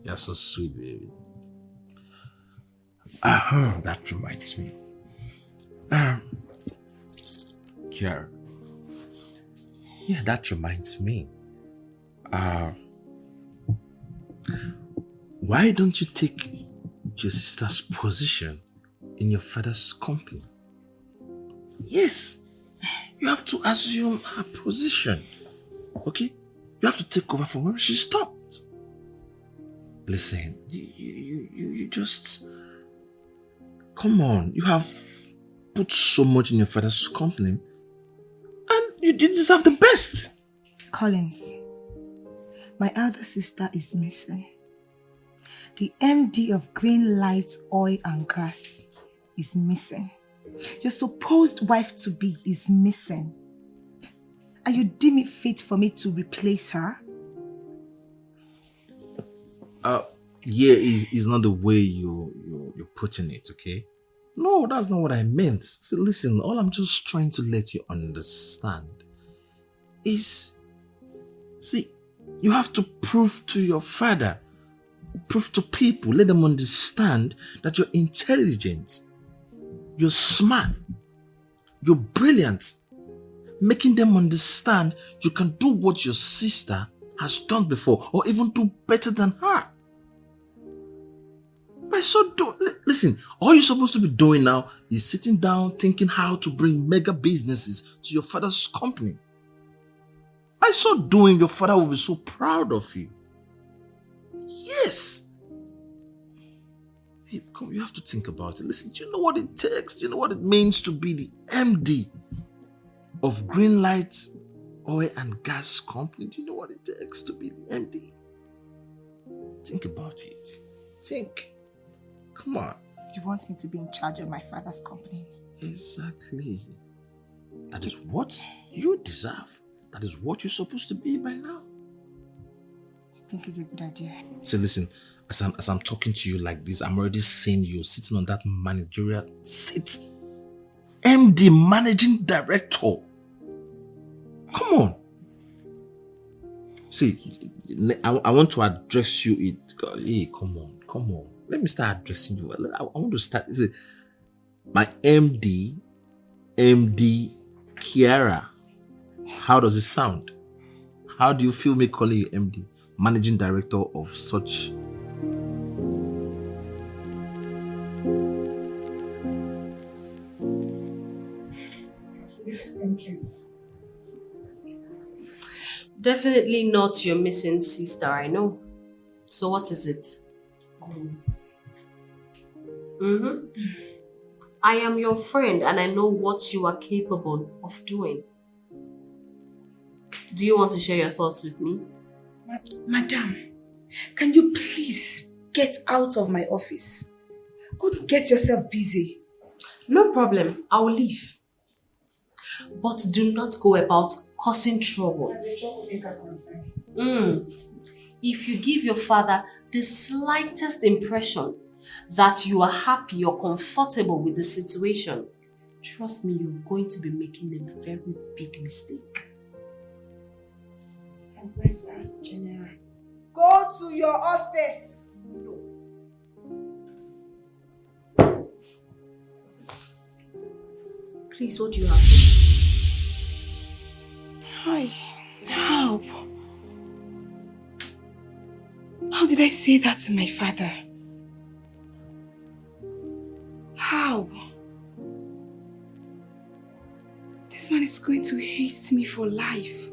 S11: You're so sweet, baby. That reminds me. Kiara. Yeah, that reminds me. Why don't you take your sister's position in your father's company? Yes, you have to assume her position. Okay? You have to take over from where she stopped. Listen, you just... Come on, you have put so much in your father's company and you deserve the best.
S6: Collins, my elder sister is missing. The MD of Green Light Oil and Gas is missing. Your supposed wife-to-be is missing. And you deem it fit for me to replace her?
S11: Yeah, is not the way you're putting it, okay? No, that's not what I meant. See, listen, all I'm just trying to let you understand is, see, you have to prove to your father, prove to people, let them understand that you're intelligent, you're smart, you're brilliant, making them understand you can do what your sister has done before or even do better than her. By so doing, listen, all you're supposed to be doing now is sitting down thinking how to bring mega businesses to your father's company. By so doing, your father will be so proud of you. Yes. Babe, come, you have to think about it. Listen, do you know what it takes? Do you know what it means to be the MD of Green Light Oil and Gas Company? Do you know what it takes to be the MD? Think about it. Think. Come on.
S6: You want me to be in charge of my father's company?
S11: Exactly. That is what you deserve. That is what you're supposed to be by now.
S6: I think it's a good idea.
S11: So listen, as I'm talking to you like this, I'm already seeing you sitting on that managerial seat. MD, Managing Director. Come on. See, I want to address you. Hey, come on. Let me start addressing you. I want to start. See, my MD Kiara. How does it sound? How do you feel me calling you MD? Managing Director of such...
S6: Yes, thank you.
S1: Definitely not your missing sister, I know. So what is it? I am your friend and I know what you are capable of doing. Do you want to share your thoughts with me?
S6: Madam, can you please get out of my office? Go get yourself busy.
S1: No problem, I will leave. But do not go about causing trouble. If you give your father the slightest impression that you are happy or comfortable with the situation, trust me, you're going to be making a very big mistake.
S6: Advisor General. Go to your office.
S1: Please, what do you have?
S6: Hi. Help. How did I say that to my father? How? This man is going to hate me for life.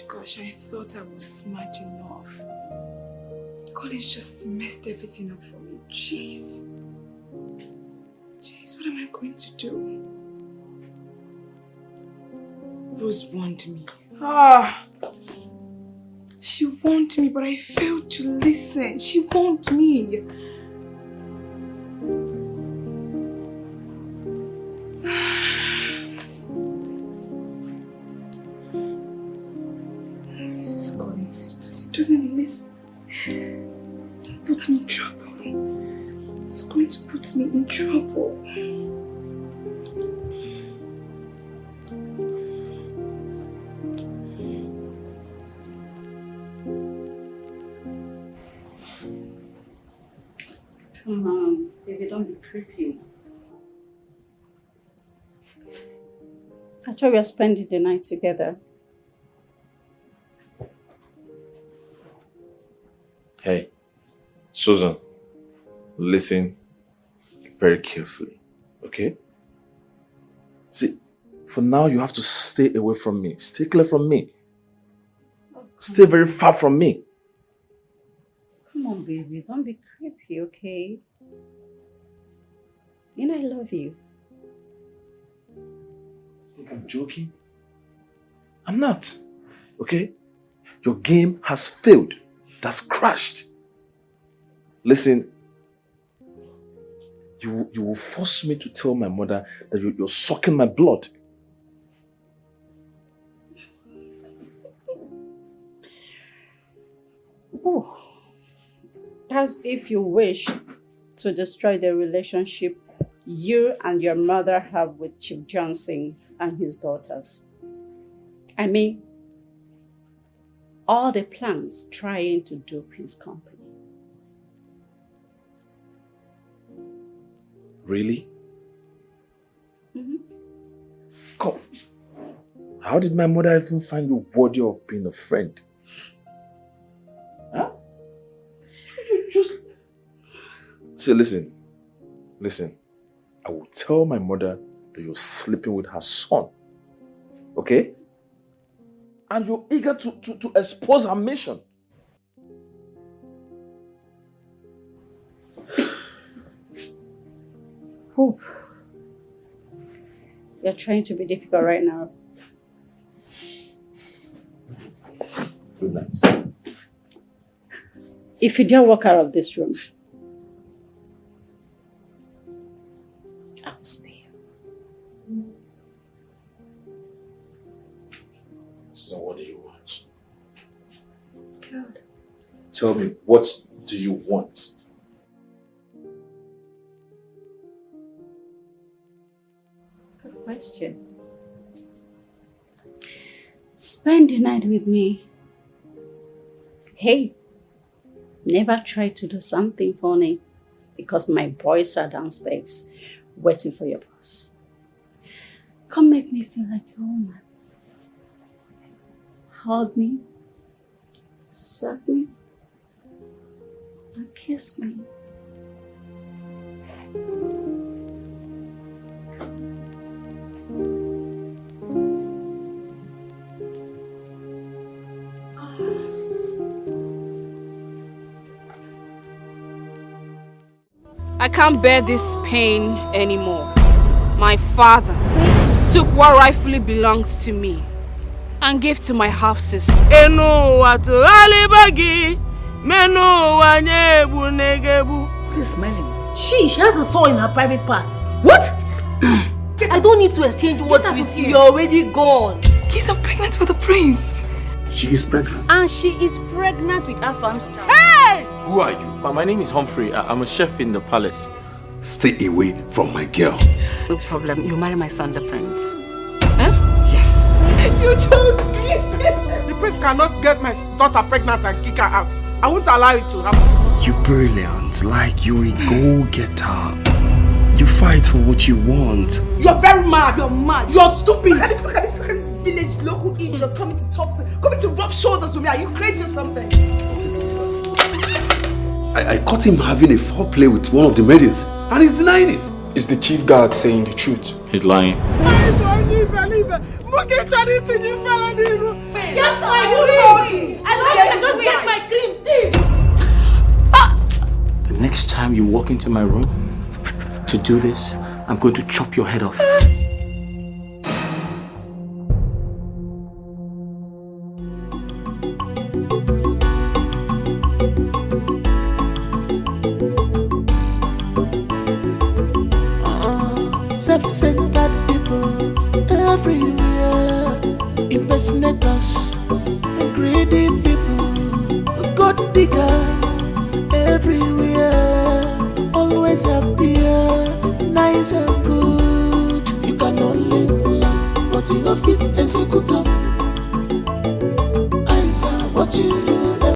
S6: Gosh, I thought I was smart enough. College just messed everything up for me. Jeez, what am I going to do? Rose warned me. She warned me, but I failed to listen. She warned me. Mrs. Collins, it doesn't listen. It's going to put me in trouble. It's going to put me in trouble.
S16: Come on, baby, don't be creepy. I thought we were spending the night together.
S11: Hey, Susan, listen very carefully, okay? See, for now you have to stay away from me. Stay clear from me. Stay very far from me.
S16: Come on, baby, don't be creepy, okay? You know I love you.
S11: Think I'm joking? I'm not, okay? Your game has failed. That's crashed. Listen, you will force me to tell my mother that you're sucking my blood.
S16: Oh, that's if you wish to destroy the relationship you and your mother have with Chief Johnson and his daughters. I mean, all the plans trying to dupe his company.
S11: Really?
S16: Mm-hmm.
S11: Come. How did my mother even find you worthy of being a friend? Huh? You just... See, listen. I will tell my mother that you're sleeping with her son. Okay? And you're eager to expose her mission.
S16: Whew. You're trying to be difficult right now.
S11: Good night.
S16: If you dare walk out of this room, I will spare you.
S11: So what do you want?
S16: God.
S11: Tell me, what do you want?
S16: Good question. Spend the night with me. Hey, never try to do something funny because my boys are downstairs waiting for your boss. Come make me feel like a woman. Hold me, suck me, and kiss me.
S3: I can't bear this pain anymore. My father took what rightfully belongs to me and gave to my half-sister.
S9: What
S14: is smelling? She has a saw in her private parts.
S1: What? I don't need to exchange words with you. You're already gone.
S6: He's pregnant with the prince.
S15: She is pregnant.
S3: And she is pregnant with our farm's child. Hey!
S17: Who are you? My name is Humphrey. I'm a chef in the palace.
S15: Stay away from my girl.
S6: No problem. You marry my son, the prince.
S3: Huh?
S6: Yes.
S10: You chose me. The prince cannot get my daughter pregnant and kick her out. I won't allow it to happen.
S18: You're brilliant. Like you're a go-getter. You fight for what you want.
S14: You're very mad. You're mad. You're stupid. Look at this village local idiots coming to rub shoulders with me. Are you crazy or something?
S15: I caught him having a foreplay with one of the maidens, and he's denying it.
S18: Is the chief guard saying the truth?
S17: He's lying.
S9: Get my cream! I don't get my cream, thief!
S17: The next time you walk into my room to do this, I'm going to chop your head off.
S5: Self-centered people everywhere, impersonators, greedy people, God digger everywhere, always appear nice and good. You can only plan, but you know fit execute them.